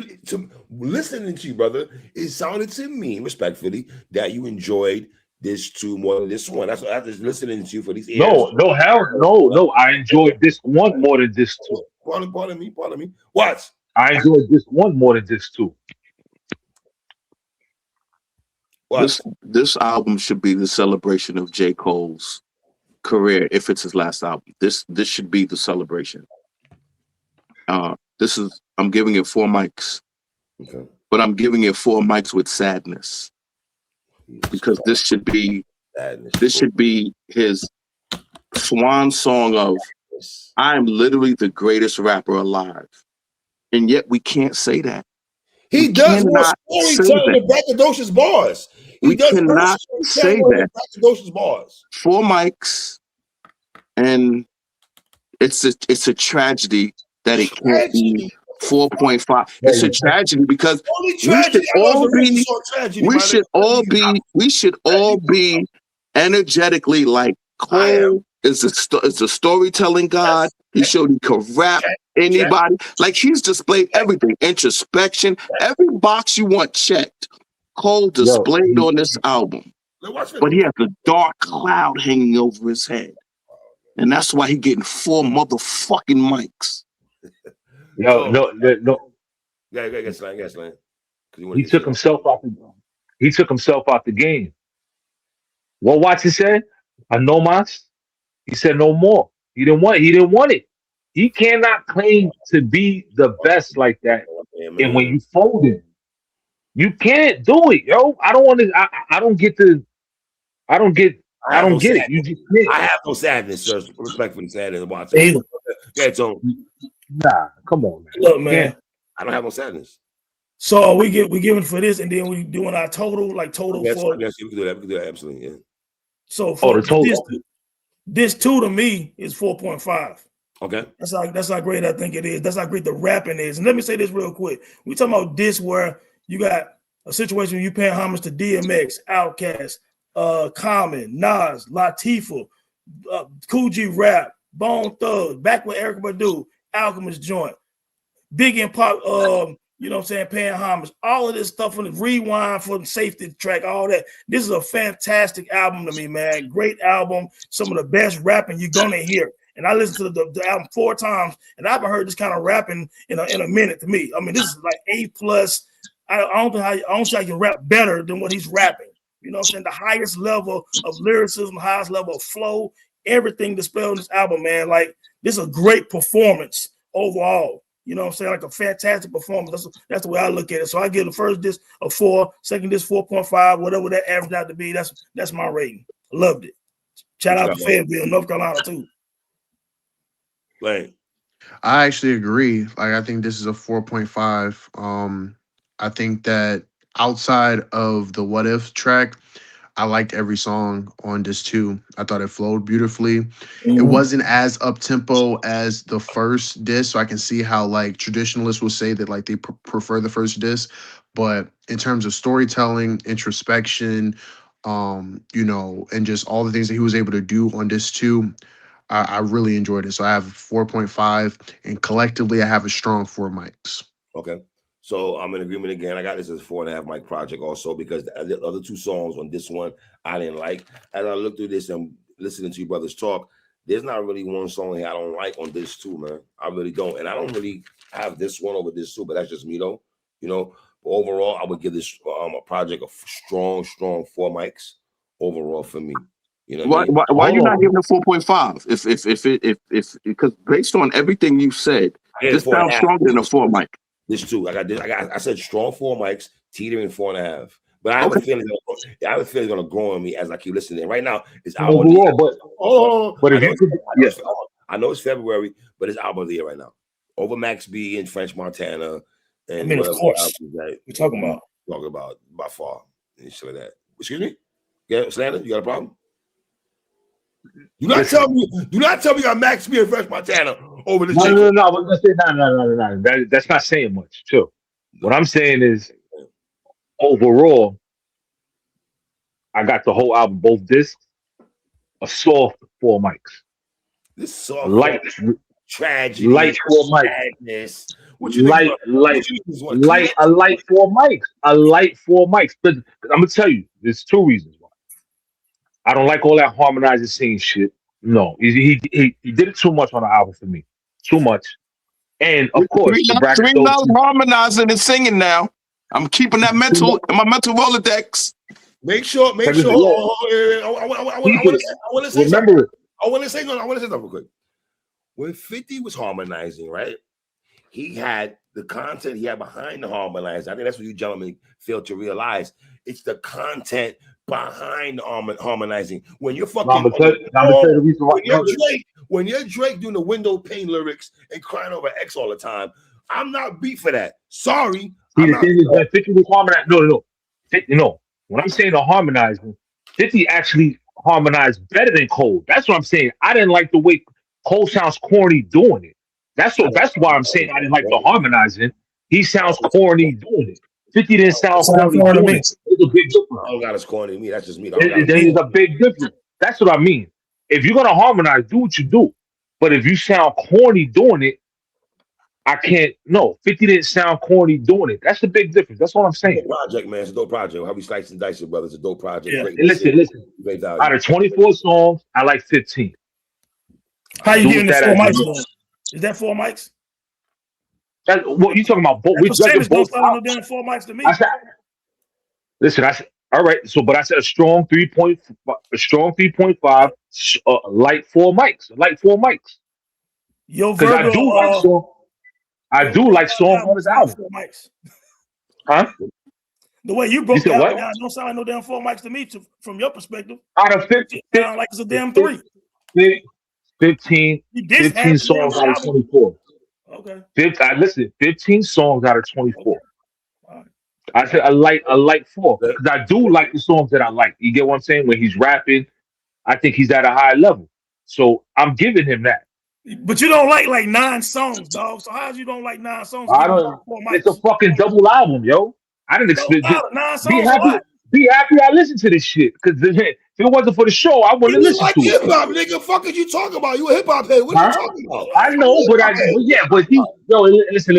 listening to you, brother, it sounded to me, respectfully, that you enjoyed this two more than this one. That's what I was listening to you for these ears. No. I enjoyed this one more than this two. Pardon me. What? I enjoyed this one more than this two. What? This album should be the celebration of JCole's career if it's his last album. This should be the celebration. I'm giving it 4 mics. Okay. But I'm giving it 4 mics with sadness. Because this should be his swan song of I'm literally the greatest rapper alive. And yet we can't say that. He does more storytelling with braggadocious bars. We cannot say that. Braggadocious bars. 4 mics, and it's a tragedy that it can't be 4.5. It's a tragedy because we should all be energetically like Cole is a storytelling god. He showed he could rap anybody. Like he's displayed everything. Introspection, every box you want checked. Cole displayed on this album. But he has a dark cloud hanging over his head. And that's why he getting 4 motherfucking mics. No. Get Slang. He took himself out the game. What Watson said? No mas. He said no more. He didn't want it. He cannot claim to be the best like that. And when you fold it, you can't do it, yo. I don't get it. You just can't. I have no sadness, sir. Respectfully, sadness. Watson. Nah, come on, man. Look, man. I don't have no sadness. So we giving for this, and then we doing our total, like total yes, for. Yes, we can do that. We can do that absolutely. Yeah. So for this two to me is 4.5. Okay. That's how great I think it is. That's how great the rapping is. And let me say this real quick. We talking about this where you got a situation where you paying homage to DMX, Outkast, Common, Nas, Latifah, Cool G Rap, Bone Thug, back with Erykah Badu, Alchemist joint, Big and Pop, you know what I'm saying, paying homage, all of this stuff on the rewind for the safety track, all that. This is a fantastic album to me, man. Great album. Some of the best rapping you're gonna hear. And I listened to the album 4 times, and I haven't heard this kind of rapping in a minute. To me, I mean, this is like A+. I don't think I don't see how you can rap better than what he's rapping. You know what I'm saying? The highest level of lyricism, highest level of flow, everything displayed on this album, man. Like, this is a great performance overall. You know what I'm saying? Like a fantastic performance. That's the way I look at it. So I give the first disc a 4, second disc 4.5, whatever that average out to be. That's my rating. Loved it. Shout out to Fayetteville, North Carolina, too. Right. I actually agree. Like, I think this is a 4.5. I think that outside of the What If track, I liked every song on this too. I thought it flowed beautifully. Mm-hmm. It wasn't as up tempo as the first disc, so I can see how like traditionalists will say that like they prefer the first disc. But in terms of storytelling, introspection, you know, and just all the things that he was able to do on this too, I really enjoyed it. So I have 4.5, and collectively I have a strong 4 mics. Okay. So I'm in agreement again. I got this as a 4.5 mic project also because the other 2 songs on this one I didn't like. As I look through this and listening to you brothers talk, there's not really one song here I don't like on this too, man. I really don't. And I don't really have this one over this too, but that's just me though. You know, but overall, I would give this a project a strong 4 mics overall for me. You know what I mean? Why you not giving it 4.5? If because based on everything you said, this sounds stronger than a 4 mic. This too. I said strong 4 mics, teetering 4.5. But I have a feeling it's gonna grow on me as I keep listening. Right now, it's album. I know it's February, but it's album of the year right now. Over Max B and French Montana. And I mean, of course. We're talking about by far and shit like that. Excuse me? Yeah, Slander, you got a problem? Do not tell me you got Max B and French Montana over the No. I was gonna say no. That's not saying much, too. What I'm saying is, overall, I got the whole album, both discs, a soft 4 mics. This soft light tragedy, light 4 mics. Sadness. What you think a light 4 mics. A light 4 mics. But I'm gonna tell you, there's 2 reasons why. I don't like all that harmonizing singing shit. No, he did it too much on the album for me. Too much. And of course, $3 harmonizing and singing now. I'm keeping that my mental Rolodex. Make sure. I want to say something real quick. When 50 was harmonizing, right? He had the content he had behind the harmonizing. I think that's what you gentlemen fail to realize. It's the content behind the harmonizing. When you're fucking when you're Drake doing the window pane lyrics and crying over X all the time, I'm not beat for that. Sorry. See, the thing is that 50 was harmonized. No. 50, no. When I'm saying the harmonizing, 50 actually harmonized better than Cole. That's what I'm saying. I didn't like the way Cole sounds corny doing it. That's why I'm saying I didn't like the harmonizing. He sounds corny doing it. 50 didn't sound corny doing it. It's a big difference. Oh God, it's corny to me. That's just me. There's a big difference. That's what I mean. If you're gonna harmonize, do what you do. But if you sound corny doing it, I can't. No, 50 didn't sound corny doing it. That's the big difference. That's what I'm saying. It's a project, man. It's a dope project. How we slice and dice it, brother. It's a dope project. Yeah. Listen. Out of 24 songs, I like 15. How you getting the 4 mics? Is that 4 mics? What you talking about? Both. We judging both. No damn 4 mics to me. Listen. I said all right. So, but I said a strong 3.5, light 4 mics. Light 4 mics. Yo, Virgo, I do like songs on his album. 4 mics. Huh? The way you broke that down, don't sound like no damn 4 mics to me. From your perspective, out of 50, sound like it's a damn 3. 15 songs out of 24. Okay. 15 songs out of 24. Right. I said I like 4 because I do like the songs that I like. You get what I'm saying? When he's rapping, I think he's at a high level. So I'm giving him that. But you don't like 9 songs, dog. So how you don't like 9 songs? I don't. It's a fucking double album, yo. I didn't expect it. 9 songs. Be happy I listened to this shit because if it wasn't for the show, I wouldn't listen to it. Hip hop, nigga. Fuck is you talking about? You a hip hop head? What are you talking about? I know, but listen.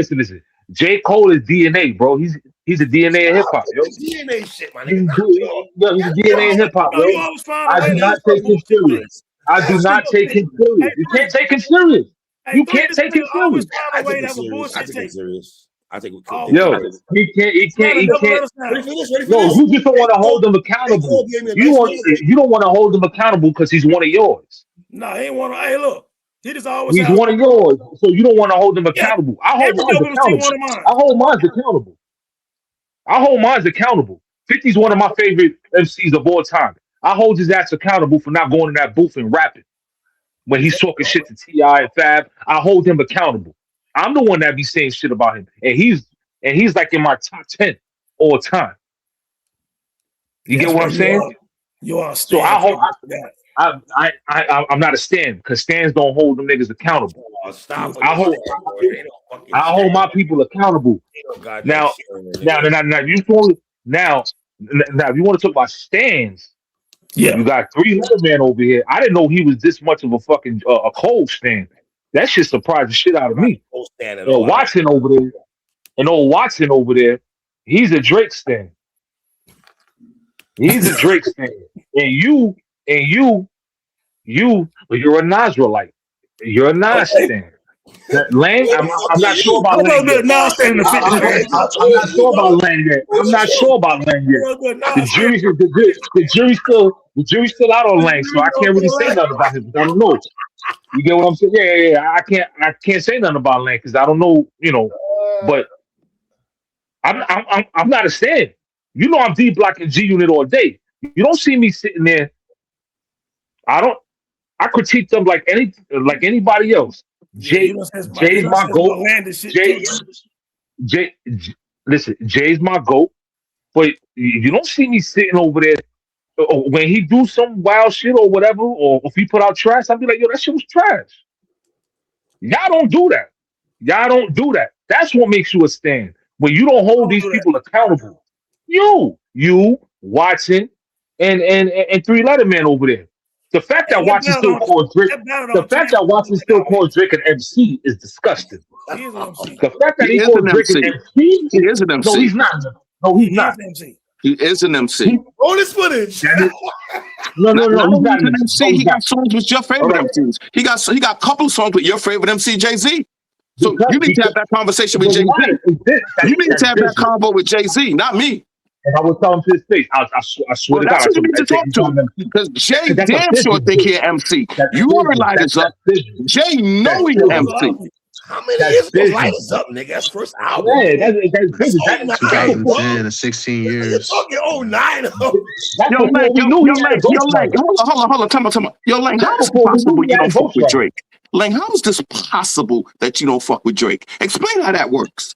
JCole is DNA, bro. He's a DNA of hip hop, yo. DNA shit, my nigga. He's a DNA of hip hop, yo. I do not take this serious. I do not take him serious. You can't take him serious. You can't take him always serious. find I a way take to it have a serious. I bullshit take take. it serious. I think we could. Oh, Yo, he Slander never let can't. us down. Ready for this? Ready for No, this? you just don't want to hold him accountable. You don't want to hold him accountable because he's one of yours. No, he ain't want to. Hey, look, he just always He's sounds. one of yours, so you don't want to hold him Yeah, accountable. I hold every mine dope MC accountable. one of mine. I hold mine accountable. I hold mine accountable. 50's one of my favorite MCs of all time. I hold his ass accountable for not going in that booth and rapping. When he's talking shit to T.I. and Fab, I hold him accountable. I'm the one that be saying shit about him. And he's like in my top 10 all time. You That's get what why I'm saying? you are So stand. I'm not a stand because stands don't hold them niggas accountable. Oh, stop with I this hold shit, bro. Ain't no fucking I hold my people accountable. Ain't no goddamn Now, sharing, nigga. now, if you want to talk about stands, Yeah, you got 3 man over here. I didn't know he was this much of a fucking a cold stand. That shit surprised the shit out of I'm not me. a stand at And all. Watson over there, he's a Drake stand. He's a Drake stand. And you're a Nasralite. You're a Nas stand. Lang, I'm not sure about I'm Lang gonna yet. do now standing the fitness I'm fan. not sure about Lang yet. I'm not sure about Lang yet. The jury's still out on Lang, so I can't really say nothing about him. I don't know. You get what I'm saying? Yeah. I can't say nothing about Lang because I don't know. But I'm not a stand. You know I'm D Block and G Unit all day. You don't see me sitting there. I critique them like anybody else. Yeah, you know Jay's my goat. Landis shit Jay, too. listen, Jay's my goat, but you don't see me sitting over there. When he do some wild shit or whatever, or if he put out trash, I'll be like, yo, that shit was trash. Y'all don't do that. Y'all don't do that. That's what makes you a stand. When you don't hold Don't these do that. people accountable. You, Watson, and 3 man over there. The fact Hey, that Watson still calls Drake, that battle the don't fact change that Watson still calls Drake an MC is disgusting. He is an MC. The fact He that he is calls an Drake an MC. MC, He is an no, MC. he's not. No, He he's is not. an MC. He is an MC. Roll this footage. No, Not he's only not is an an MC. MC, No, he he's not. got songs with your All favorite right. MCs. He got a couple of songs with your favorite MC, Jay-Z. So Because, you need to have that conversation with because why Jay-Z. is this You need to that's have that business? convo with Jay-Z, not me. And I will tell him to his face. I swear Well, to God, that's I who you told him need to I say talk he's to. not an MC. Because Jay That's a damn sure business think deal. he an MC. That's Your business. light is up. That's business. Jay know That's he an business. MC. How many That's years ago business. Light Us Up, nigga? That's first album. Yeah, that's business. That's That's before 2010 to 16 You're years. talking 09. that's Yo, before Lang, we knew he had a yo, Lang, ghostwriter. hold on, time out. Yo, Lang, how That's is it before we knew possible he you had a don't fuck with ghostwriter. Drake? Lang, how is this possible that you don't fuck with Drake? Explain how that works.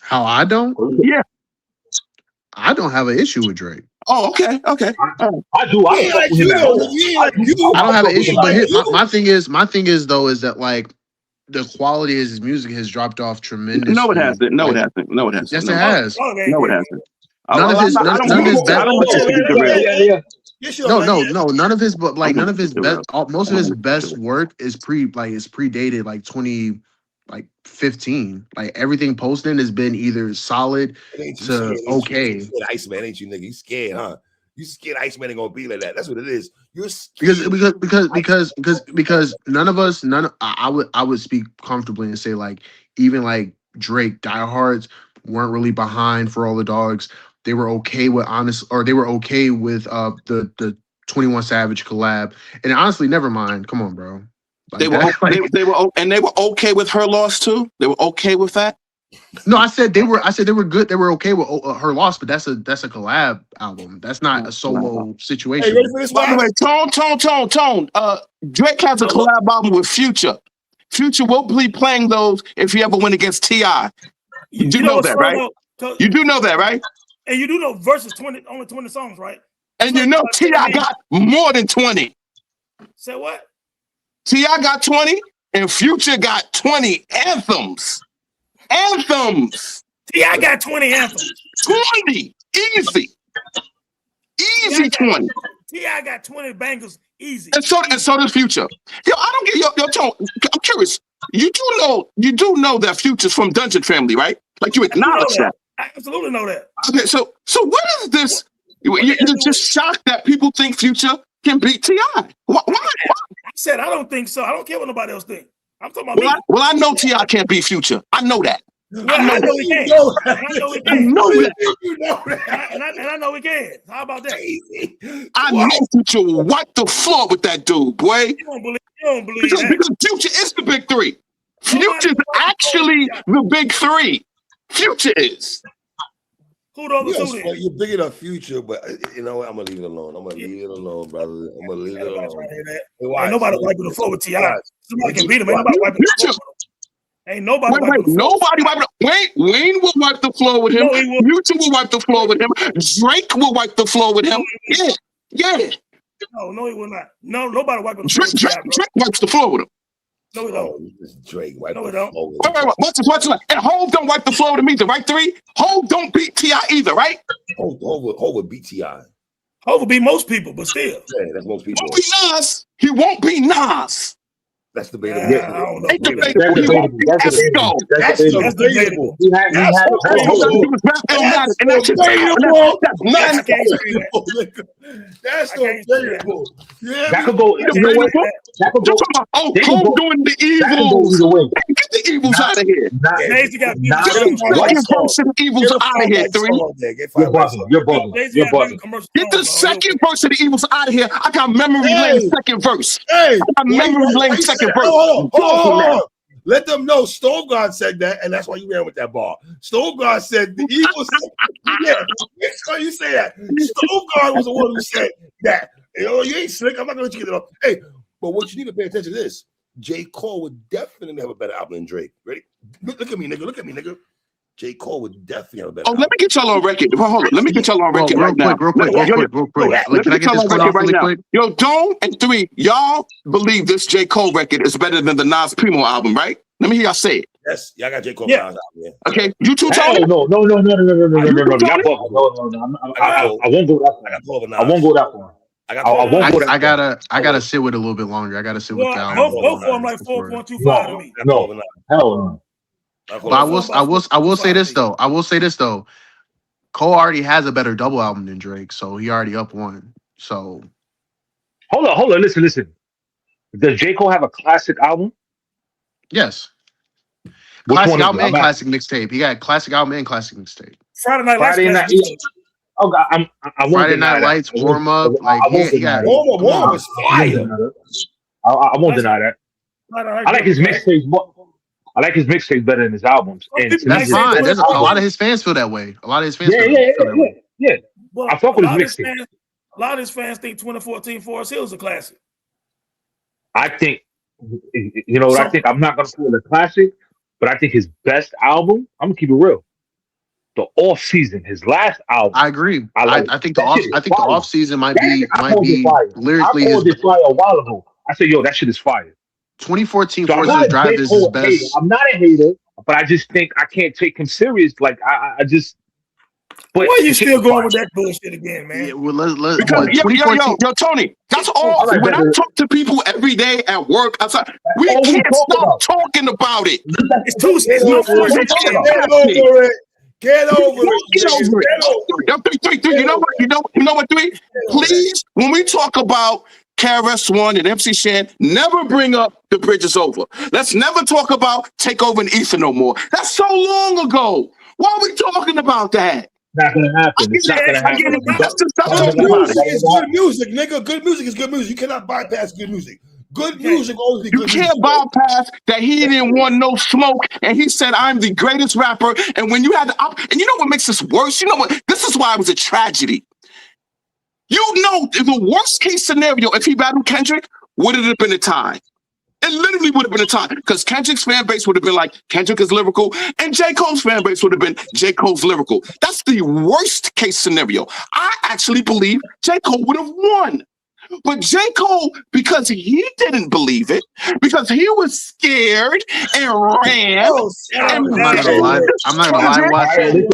How I don't? Yeah. I don't have an issue with Drake. Oh, okay. All right. I do. I He don't ain't fuck like with you him at though, all. nigga. He ain't like you. I don't have an fuck with issue, him but at here, all. my thing is though is that like the quality of his music has dropped off No, it tremendously. hasn't. No, it Like, hasn't. No, it hasn't. yes, No, it it hasn't. has. No, it hasn't. None of his, I don't none of want his you best. to be derailed. Yeah. Yes, you No, don't like it. none of his, but like I don't none want of you his to be best. derailed. Most I of don't his want you to be best derailed. work is predated like 2015. Like everything posting has been either solid Ain't you to scared? okay. You scared Iceman, ain't you, nigga? You scared, huh? You scared Iceman ain't gonna be like that. That's what it is. You're scared. Because none of us, I would speak comfortably and say like even like Drake diehards weren't really behind For All the Dogs. They were okay with they were okay with the 21 Savage collab. And honestly, never mind. Come on, bro. They Like were that. Like they were okay with her loss too. They were okay with that. no, I said they were good. They were okay with her loss, but that's a collab album. That's not a solo Hey, situation. ready for this? By the way, Tone. Drake has a No, look. collab album with Future. Future will be playing those if he ever win against T.I. You do know what's that, funny right? though? You do know that, right? And you do know versus 20 only 20 songs, right? And you know T.I. got more than 20. Say what? T.I. got 20 and Future got 20 anthems. I got 20 anthems. 20. Easy 20. I got 20 bangers easy. And so does Future. Yo, I don't get your Tone. I'm curious. You do know that Future's from Dungeon Family, right? Like you acknowledge that. I absolutely know that. Okay, so what is this? You're just shocked that people think Future can beat T.I. Why? I said I don't think so. I don't care what nobody else thinks. I'm talking about me. Well, I know T.I. can't beat Future. I know that. Well, I know he can. I know he I can. know that. You know that. And I know he can. How about that? I know Future will wipe the floor with that dude, boy. You don't believe Because that. Future is the big three. Nobody Future's actually the big three. Future is. Who the other two then? You're big enough Future, but you know what? I'm gonna leave it alone. I'm gonna leave it alone, brother. I'm gonna leave it alone. Ain't nobody wiping the floor with T.I. Somebody can beat him. Ain't nobody wiping the floor with him. Ain't nobody wiping the floor. Nobody wiping the Wayne will wipe the floor with him. Future will wipe the floor with him. Drake will wipe the floor with him. Yeah. No, he will not. No, nobody wiping the floor with T.I. Drake wipes the floor with him. No, he don't. Drake wipe No, the he don't. floor with Wait. Watch it. And Hov don't wipe the floor with him either, right? Three. Hov don't beat T.I. either, right? Hov would beat T.I. Hov would beat most people, but still. Yeah, that's most people. Won't be Nas. He won't be Nas. That's debatable. I don't know. Ain't debatable. He won't be Esco. That's debatable. That's debatable. Yeah, That could go either way. That could go. Hov doing the evils. Get the evils out of here. Get the first of the evils out of here, three. You're bugging. Get the second verse of the evils out of here. I got memory lane second verse. Hey, I got memory lane second verse. Hold on. Let them know Stove God said that, and that's why you ran with that ball. Stove God said the Eagles. Yeah, you say that. Stove God was the one who said that. You ain't slick. I'm not gonna let you get it off. Hey, but what you need to pay attention to this: JCole would definitely have a better album than Drake. Ready? Look at me, nigga. JCole would definitely have a better. Let me get y'all on record. Hold on. Let me get y'all on record right now. Real quick. Can I get this point off really quick? Yo, Dome and Three, y'all believe this J. Cole record is better than the Nas Primo album, right? Let me hear y'all say it. Yes, y'all got J. Cole. Yeah. Okay, you two, Tony? No. I won't go that far. I gotta sit with it a little bit longer. I gotta sit with that. Both of them like 4.25 to me. No, hell no. But I will say this though. Cole already has a better double album than Drake, so he already up one. So hold on. Listen. Does J. Cole have a classic album? Yes. Which Classic one album and classic mixtape. He got classic album and classic mixtape. Friday Night Lights. Oh God, I Friday Night Lights, warm up. Like warm up is fire. I won't deny that. I like his mixtapes more. I like his mixtapes better than his albums. And that's fine. There's a lot of his fans feel that way. A lot of his fans Yeah. I fuck with his mixtapes. A lot of his fans think 2014 Forest Hill is a classic. I think, you know what I think? I'm not going to call it a classic, but I think his best album, I'm going to keep it real. The Off Season, his last album. I agree. I think the Off Season might be lyrically. I called it fire a while ago. I said, yo, that shit is fire. 2014 Forest Hill Drive is his best. Hater. I'm not a hater, but I just think I can't take him serious. Like I just. But why are you still going with that bullshit again, man? Yeah, well, let's because yo, Tony, that's all. When I talk to people every day at work, we can't stop talking about it. It's too. Get over it. You know what? Three. Please, when we talk about KRS-One and MC Shan, never bring up The Bridge Is Over. Let's never talk about Take Over and Ether no more. That's so long ago. Why are we talking about that? Not gonna happen. It's not gonna happen. Good music is good music, nigga. Good music is good music. You cannot bypass good music. Good music always be good music. You can't bypass that he didn't want no smoke, and he said, "I'm the greatest rapper." And when you had and you know what makes this worse? You know what? This is why it was a tragedy. You know, the worst case scenario, if he battled Kendrick, would it have been a tie? It literally would have been a tie, because Kendrick's fan base would have been like, Kendrick is lyrical, and J. Cole's fan base would have been, J. Cole's lyrical. That's the worst case scenario. I actually believe J. Cole would have won. But J. Cole, because he didn't believe it, because he was scared and ran. I'm not gonna lie, Watson.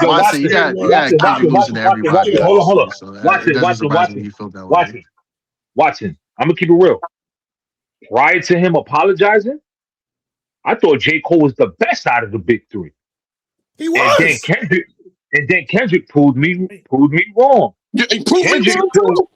Watson, you got Kendrick losing to everybody. Hold on. Watson, I'm gonna keep it real. Prior to him apologizing, I thought J. Cole was the best out of the big three. He was. And then Kendrick proved me wrong. He proved me wrong too.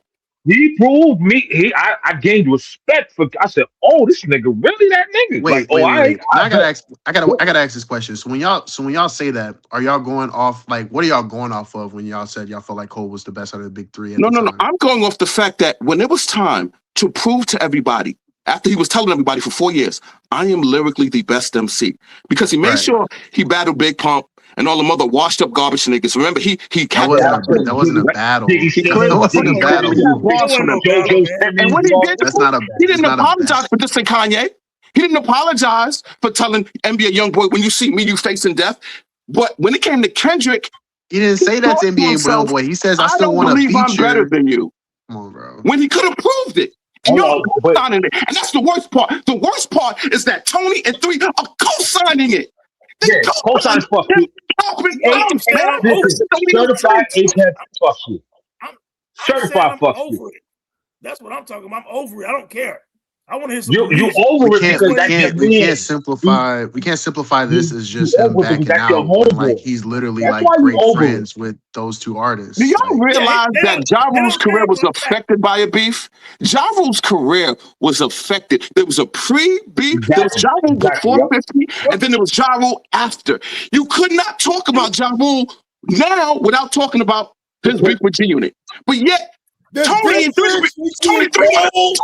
He proved me. I gained respect for. I said, "Oh, this nigga really that nigga." Like, Wait, oh, wait, wait, I wait. Now I gotta ask. I gotta ask this question. So when y'all say that, are y'all going off like what are y'all going off of when y'all said y'all felt like Cole was the best out of the big three at No, the no, no. time? I'm going off the fact that when it was time to prove to everybody, after he was telling everybody for 4 years, I am lyrically the best MC, because he made Right. sure he battled Big Pump and all the other washed up garbage niggas. Remember, he That had yeah, wasn't a battle. he That clearly wasn't a had battle. That bars for wasn't them. no battle, man. And when he did, That's not a. he It's didn't not a apologize best. for dissing Kanye. He didn't apologize for telling NBA YoungBoy, when you see me, you facing death. But when it came to Kendrick, He didn't he say that thought to to NBA himself, Boy. He says, "I I still don't want to believe I'm better feature." than you, Come on, bro. when he could have proved it. And hold you're on, but co-signing it. And that's the worst part. The worst part is that Tony and Three are co-signing it. They yeah, co-signing cosign fuck him shit. popping No, I'm off, man. saying I'm over This Listen, it. is the real certified sense. ATF fuck shit. I'm saying Certified I'm fuck shit. over it. That's what I'm talking about. I'm over it. I don't care. I want to hear some You music. over it That's because what he that's your did. we can't man. You simplify this as you just him over it because backing that's your out when like homeboy. he's literally That's like why you great over it. friends with those two Do artists. y'all Like Yeah, realize that Ja they Rule's don't career care was for the fact. affected by a beef? Ja Rule's career was affected. There was a pre-beef, there was Exactly. Ja Rule Exactly. before Yep. 50, Yep. and then there was Ja Rule after. You could not talk about Ja Rule now without talking about his beef with G Unit. But yet, The Tony and Three, difference between Cole,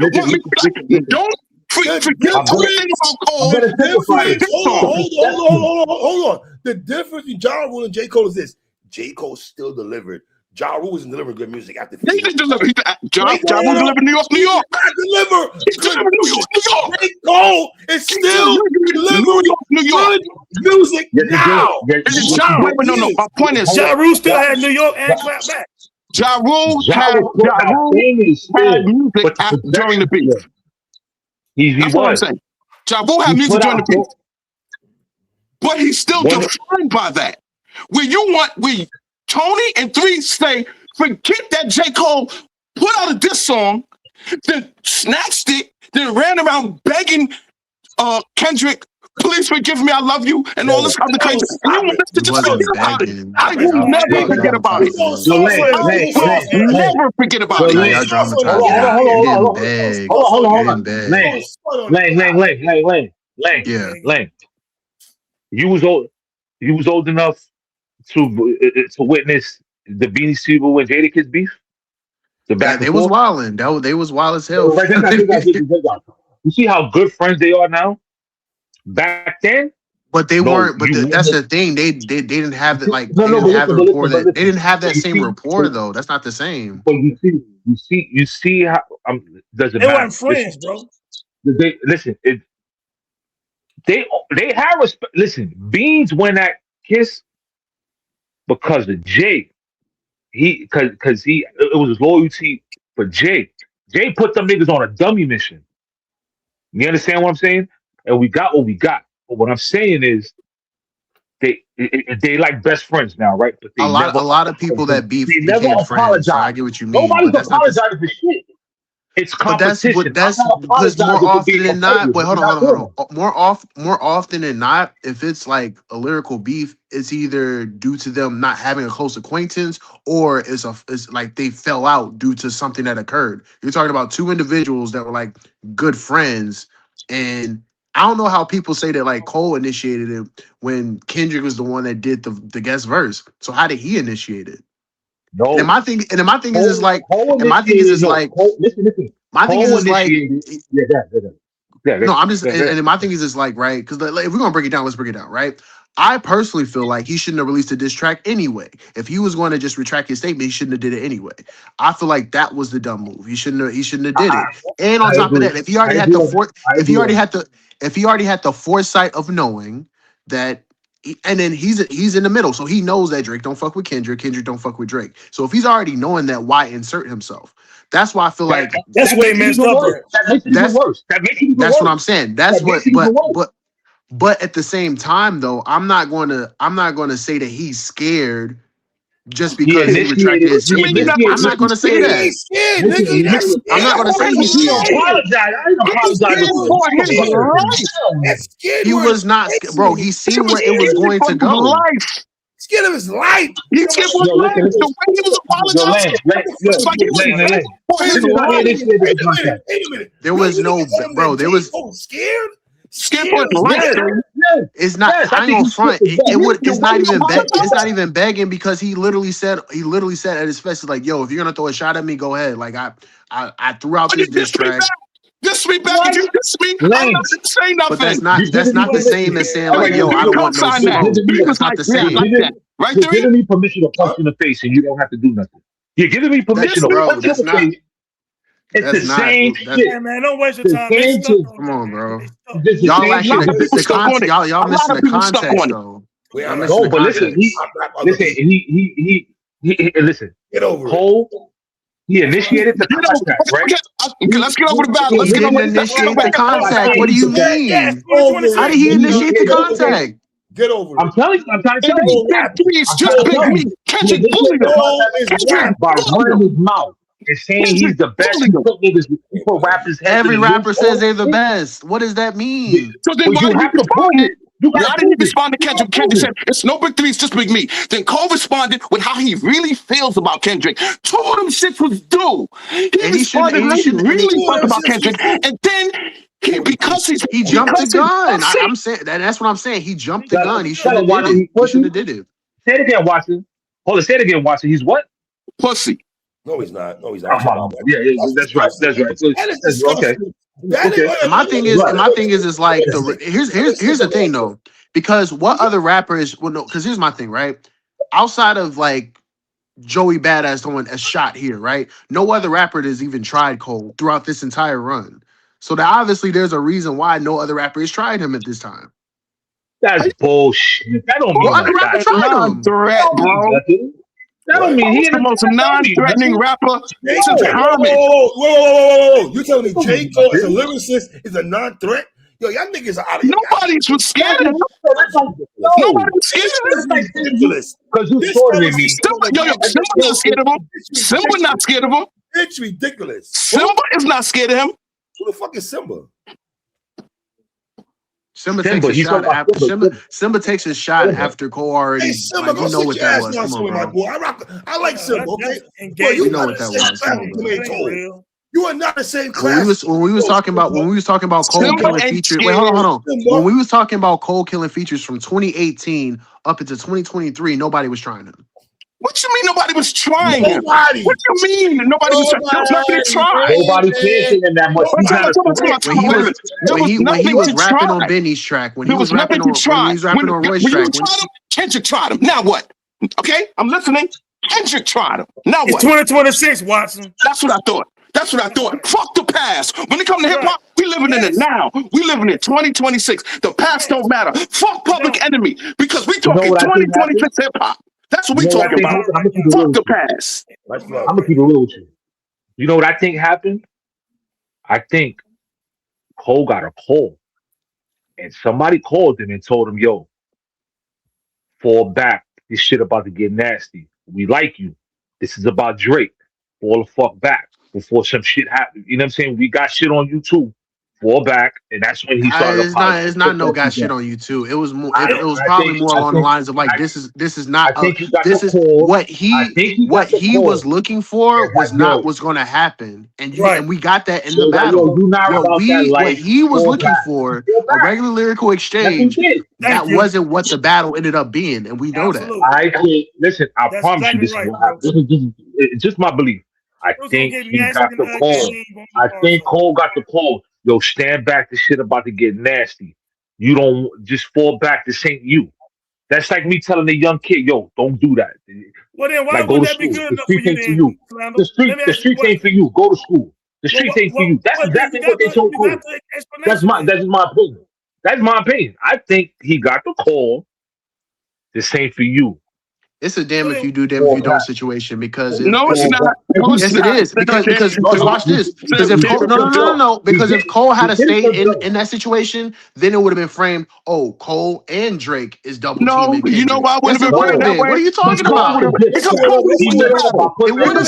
want me to Listen. don't the forget I'm one gonna thing difference, about I'm Cole. gonna the simplify this. difference. This Hold on, song. The hold on, hold on, perception. hold on, hold on. The difference between Ja Rule and J. Cole is this: J. Cole still delivered. Ja Rule wasn't delivering good music after He 50. didn't deliver. Wait, no, Ja no, Rule no. delivered New York, New He did York. not deliver He good delivered New music. York, New York. J. Cole is He still delivered New delivering York, New York. good music Yes, he did. now. Yes, And then yes, Ja, he wait, did. wait, He no, no. is. My point is, Hold Ja up. Rule still Ja, had New York ja, and clap back. Ja Rule ja had was putting out bangers had still, music but the during the perception beef. still. He That's what I'm was. saying. Ja Rule had He music put during out the beef, but he's still one. defined by that. Where Tony and Three say, forget that J. Cole put out a diss song, then snatched it, then ran around begging Kendrick, please forgive me, I love you, and all Yo, this other Yo, crazy. And you stop want it. us to he just Yo, forget wasn't about it. begging. I Stop stop it. it, will Y'all, man. never yo, y'all forget dramatizing about it. You gonna this. yo, suffer Lane, it. You Lane, gonna I'll Lane, suffer it. Lane. never forget Yo, about You it. Nah, gonna Lane. y'all suffer on Hold it. on, dramatizing Get hold it. on, out of hold He on, here. hold didn't on, You gonna beg. hold on, suffer hold on, on He hold it. didn't on. You beg. Lane, gonna suffer on it. Lane, Get Lane, out of Lane, Lane, Lane, Lane, Yeah. Lane. You was old. You was old enough to witness the Beanie Siegel and Jadakiss beef, the back That and they was forth. wilding. They was wild as hell. Right, you see how good friends they are now. Back then, But they no, weren't. But you that's never. the thing. They didn't have it. Like No, they no, didn't but have the listen, rapport that they listen. didn't have But that same rapport though. That's not the same. you see how doesn't They matter. weren't friends, bro. Listen. They they have respect. Listen, Beans went at Kiss because of Jay. Because he it was his loyalty for Jay. Jay put them niggas on a dummy mission. You understand what I'm saying? And we got what we got. But what I'm saying is they like best friends now, right? But A lot a lot of people that beef they never became friends. So I apologize. get what you mean. Nobody's But that's not this. apologizing for shit. It's But that's what competition. I'm that's not because more apologizing for often being than not. competitive. Wait, We're not hold doing on. More often than not, if it's like a lyrical beef, it's either due to them not having a close acquaintance, or it's like they fell out due to something that occurred. You're talking about two individuals that were like good friends, and I don't know how people say that like Cole initiated it when Kendrick was the one that did the guest verse. So how did he initiate it? And then no. my thing is like, Cole and my thing initiated. is No, like, Cole. Listen. my thing Cole is like. initiated. Yeah, No, I'm just, yeah. and then my thing is, it's like, right? Because like, if we're gonna break it down, let's break it down, right? I personally feel like he shouldn't have released a diss track anyway. If he was going to just retract his statement, he shouldn't have did it anyway. I feel like that was the dumb move. He shouldn't have did I, it. And on I top of agree. that, if he already I had agree. the for, I if he agree. already had the, if he already had the foresight of knowing that, and then he's in the middle, so he knows that Drake don't fuck with Kendrick, Kendrick don't fuck with Drake. So if he's already knowing that, why insert himself? That's why I feel That, like That's that where he makes it messed even up worse. at. That makes it even that's worse. That makes it even that's what worse. I'm saying. That That's makes what, it even worse. but at the same time, though, I'm not gonna say that he's scared just He because he retracted initiated. his What you He mean you statement. not I'm initiated. not gonna gonna say say He that? that. ain't scared, Listen, nigga. He not listen. I'm not scared. gonna What say are He you he's didn't scared. saying? apologize. I didn't That apologize scared for word it. For is his scared. life. Hell That no. scared He word was is not, bro. crazy. He He seen was where it was scared going for to his go. life. scared of his life. He scared of his Yo, life. listen. The way he was apologizing. It's like he was Lane. scared for his Listen, life. Wait a minute. There was no, bro. There was scared. scared for his life. Yes. It's not. Yes, I ain't gonna front. It's not even. It's not even. even begging because he literally said at his face like, "Yo, if you're gonna throw a shot at me, go ahead." Like I threw out this diss track. Diss me back. If you diss me, I'm not gonna say nothing. But that's not the same as saying like, "Yo, I don't want no smoke." It's not the same. Right there. You're giving me permission to punch you in the face, and you don't have to do nothing. You're giving me permission to punch you in the face. It's the same shit. Yeah, man, don't waste your time. Come on, bro. Y'all actually the context. Y'all missing the context though. No, but listen, listen. Get over Cole. He initiated the contact, right? Let's get over the battle. He didn't initiate the contact. What do you mean? How did he initiate the contact? Get over it. I'm trying to tell you. It's just big me. Kendrick bullied him. By running his mouth and saying he's the best. He put rappers. Every rapper says they're the best. What does that mean? So then why did you prove it? Why did he respond to Kendrick? Kendrick said, it's no big three, it's just big me. Then Cole responded with how he really feels about Kendrick. Two of them shits was due. He responded how he really felt about Kendrick. And then he jumped the gun. I'm saying that's what I'm saying. He jumped the gun. He should have did it. He should have did it. Say it again, Watson. Hold on, say it again, Watson. He's what? Pussy. No, he's not. Yeah, that's right. Okay. My thing is like here's the thing though, because what other rappers because here's my thing, right? Outside of like Joey Badass throwing a shot here, right? No other rapper has even tried Cole throughout this entire run. So that obviously there's a reason why no other rapper has tried him at this time. That's bullshit. That don't mean other rappers tried him. Threat, bro. That don't mean he's the most non-threatening rapper since Homage. Whoa. You telling me JCole as a lyricist is a non-threat? Yo, y'all niggas are out of here. Nobody's was scared of him. Nobody was scared of him. Ridiculous. Because you shorter than me. Simba not scared of him. Simba not scared of him. It's ridiculous. Simba is not scared of him. Who the fuck is Simba? Simba takes a shot after Simba takes a shot after Cole already. Hey, Simba, you know what that was. Come on, my boy. I like Simba. Okay, but you know what that was. You are not the same class. When we was talking about Cole killing features. Wait, hold on. When we was talking about Cole killing features from 2018 up into 2023, nobody was trying him. What you mean nobody was trying? Nobody. What you mean nobody was trying? Nobody tried. Nobody cared him that much. When he was rapping on Benny's track, when he was rapping on Roy's track, Kendrick tried him. Now what? Okay, I'm listening. Kendrick tried him. Now what? It's 2026, Watson. That's what I thought. Fuck the past. When it comes to hip hop, we living in it now. We living in 2026. The past don't matter. Fuck Public Enemy because we talking 2026 hip hop. That's what we talking about. Fuck the past. I'm gonna keep it real with you. You know what I think happened? I think Cole got a call, and somebody called him and told him, "Yo, fall back. This shit about to get nasty. We like you. This is about Drake. Fall the fuck back before some shit happens." You know what I'm saying? We got shit on you too. Fall back, and that's when he started. It's not no got shit on you too. It was more. It was probably more along the lines of like this is not. This is what he was looking for was not what's going to happen, and we got that in the battle. What he was looking for, a regular lyrical exchange, that wasn't what the battle ended up being, and we know that. I listen. I promise you, this is what happened. It's just my belief. I think he got the call. I think Cole got the call. Yo, stand back. This shit about to get nasty. You don't just fall back. This ain't you. That's like me telling a young kid, yo, don't do that. Well, then why would that be good enough for you? The street ain't for you. Go to school. The street ain't for you. That's exactly what they told Cole. That's my opinion. That's my opinion. I think he got the call. This ain't for you. It's a damn if you do, damn if you don't situation because no, it's not. Yes, it is because watch this. Because if Cole, no. Because if Cole had stayed in that situation, then it would have been framed. Oh, Cole and Drake is double teaming. No, you know why would have been framed that way? What are you talking about? It would have been. They would have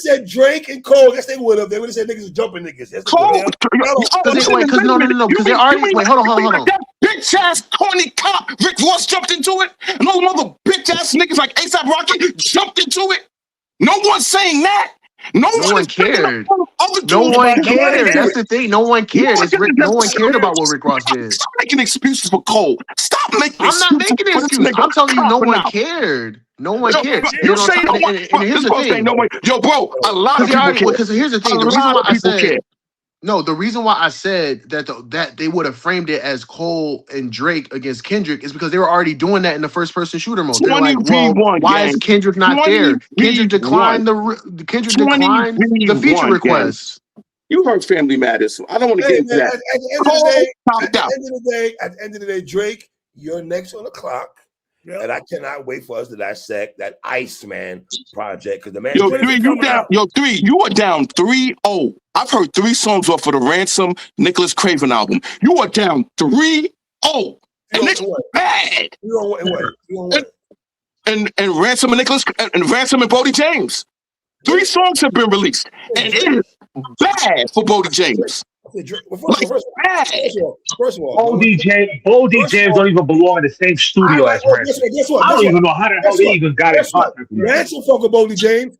said Drake and Cole. Yes, they would have. They would have said niggas jumping niggas. Cole, because no. Because they already. Wait, hold on. Big bitch ass corny cop Rick Ross jumped into it, and all the other bitch ass niggas like ASAP Rocky jumped into it. No one's saying that. No one is picking up cared. other No dudes. one Nobody cared. cared. That's the thing. No one cared. It's Rick. No one cared about what Rick Ross did. Stop making excuses for Cole. Stop making I'm not excuses making an for this excuse. nigga I'm telling you, no copping one out. cared. No one Yo, cared. you You say no one. And here's the thing. No way. Yo, bro, a lot of people care. Because here's the thing. A The reason lot why of I people said care. no, the reason why I said that they would have framed it as Cole and Drake against Kendrick is because they were already doing that in the first person shooter mode. They're like, well, 20v1 why gang. is Kendrick not there? Kendrick 20v1. declined the feature 20v1 gang. requests. You heard Family Matters. So I don't want to Hey, get into man, that. at the end of Cole the day, topped out. at the end of the day, Drake, you're next on the clock. Yep. And I cannot wait for us to dissect that Iceman project because the man. Yo, When's it 3, you coming down. out? Yo, 3, you are down 3-0. I've heard 3 songs off of the Ransom Nicholas Craven album. You are down 3-0. And it's bad. You know what? And Ransom and Nicholas and Ransom and Bodie James. 3 songs have been released. And it is bad for Bodie James. First of all, Bodie James don't even belong in the same studio as Ransom. I don't even know how the hell they even got in contact with him. Ransom fuck with Bodie James.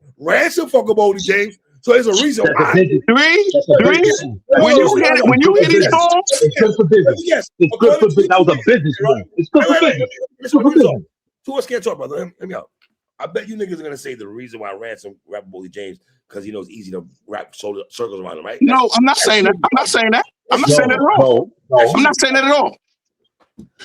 So there's a reason why. 3. When you hear these songs, it's good for business. Yes. It's good for business. That was a business move. It's good for business. It's good for business. Two of us can't talk, brother. Hear me out. I bet you niggas are gonna say the reason why Ransom rap Bodie James because he knows it's easy to wrap circles around him, right? no, I'm not saying that. I'm not saying that at all. No. I'm not saying that at all.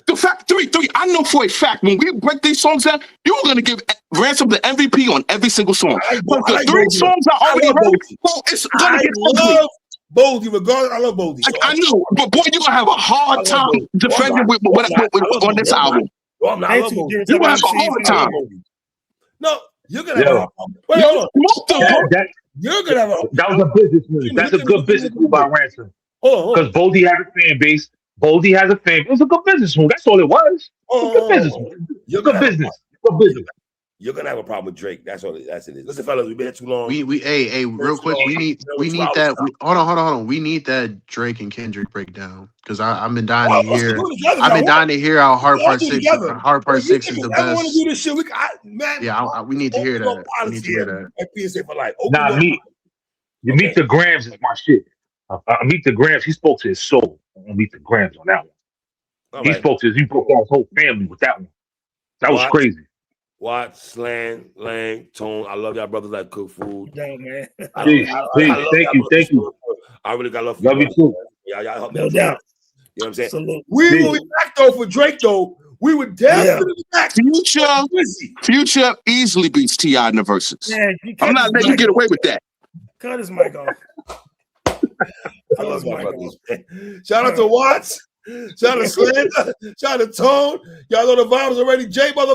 The fact, 3, I know for a fact when we break these songs down, you're gonna give Ransom the MVP on every single song. But the 3 songs I already heard, well, it's gonna get ugly. Bodie, regardless, I love Bodie. I know, but boy, you're gonna have a hard time defending with on this album. No, I'm not. I love Bodie. You're gonna have a hard time. No, you're gonna have a wait, hold on. You're gonna have a that was a business move. That's a good business move by Ransom. Because Bodie has a fan base. Bodie has a fan base. It was a good business move. That's all it was. It's a good business move. Good business. Good business. You're gonna have a problem with Drake. That's all. That's it. Listen, fellas, we've been here too long. Hey, real quick, we need that. Hold on. We need that Drake and Kendrick breakdown because I've been dying to hear. I've been dying to hear how Hard Part 6. Hard Part 6 is the best. I want to do this shit. We need to hear that. We need to hear that. PSA for life. Meet the Grams is my shit. Meet the Grams. He spoke to his soul. Meet the Grams on that one. He broke down his whole family with that one. That was crazy. Watch, Slang, Lang, Tone. I love y'all brothers that cook food. Damn, man. Please, thank you. I really got love for you too. Y'all help me. No doubt. You know what I'm saying? Salute. We will be back though for Drake though. We would definitely be back. Future easily beats T.I. in the verses. Man, I'm not letting you get away with that. Cut his mic off. I love my brothers. Shout out to Watts. Shout out to Slander. Shout out to Tone. Y'all know the vibes already. J mother.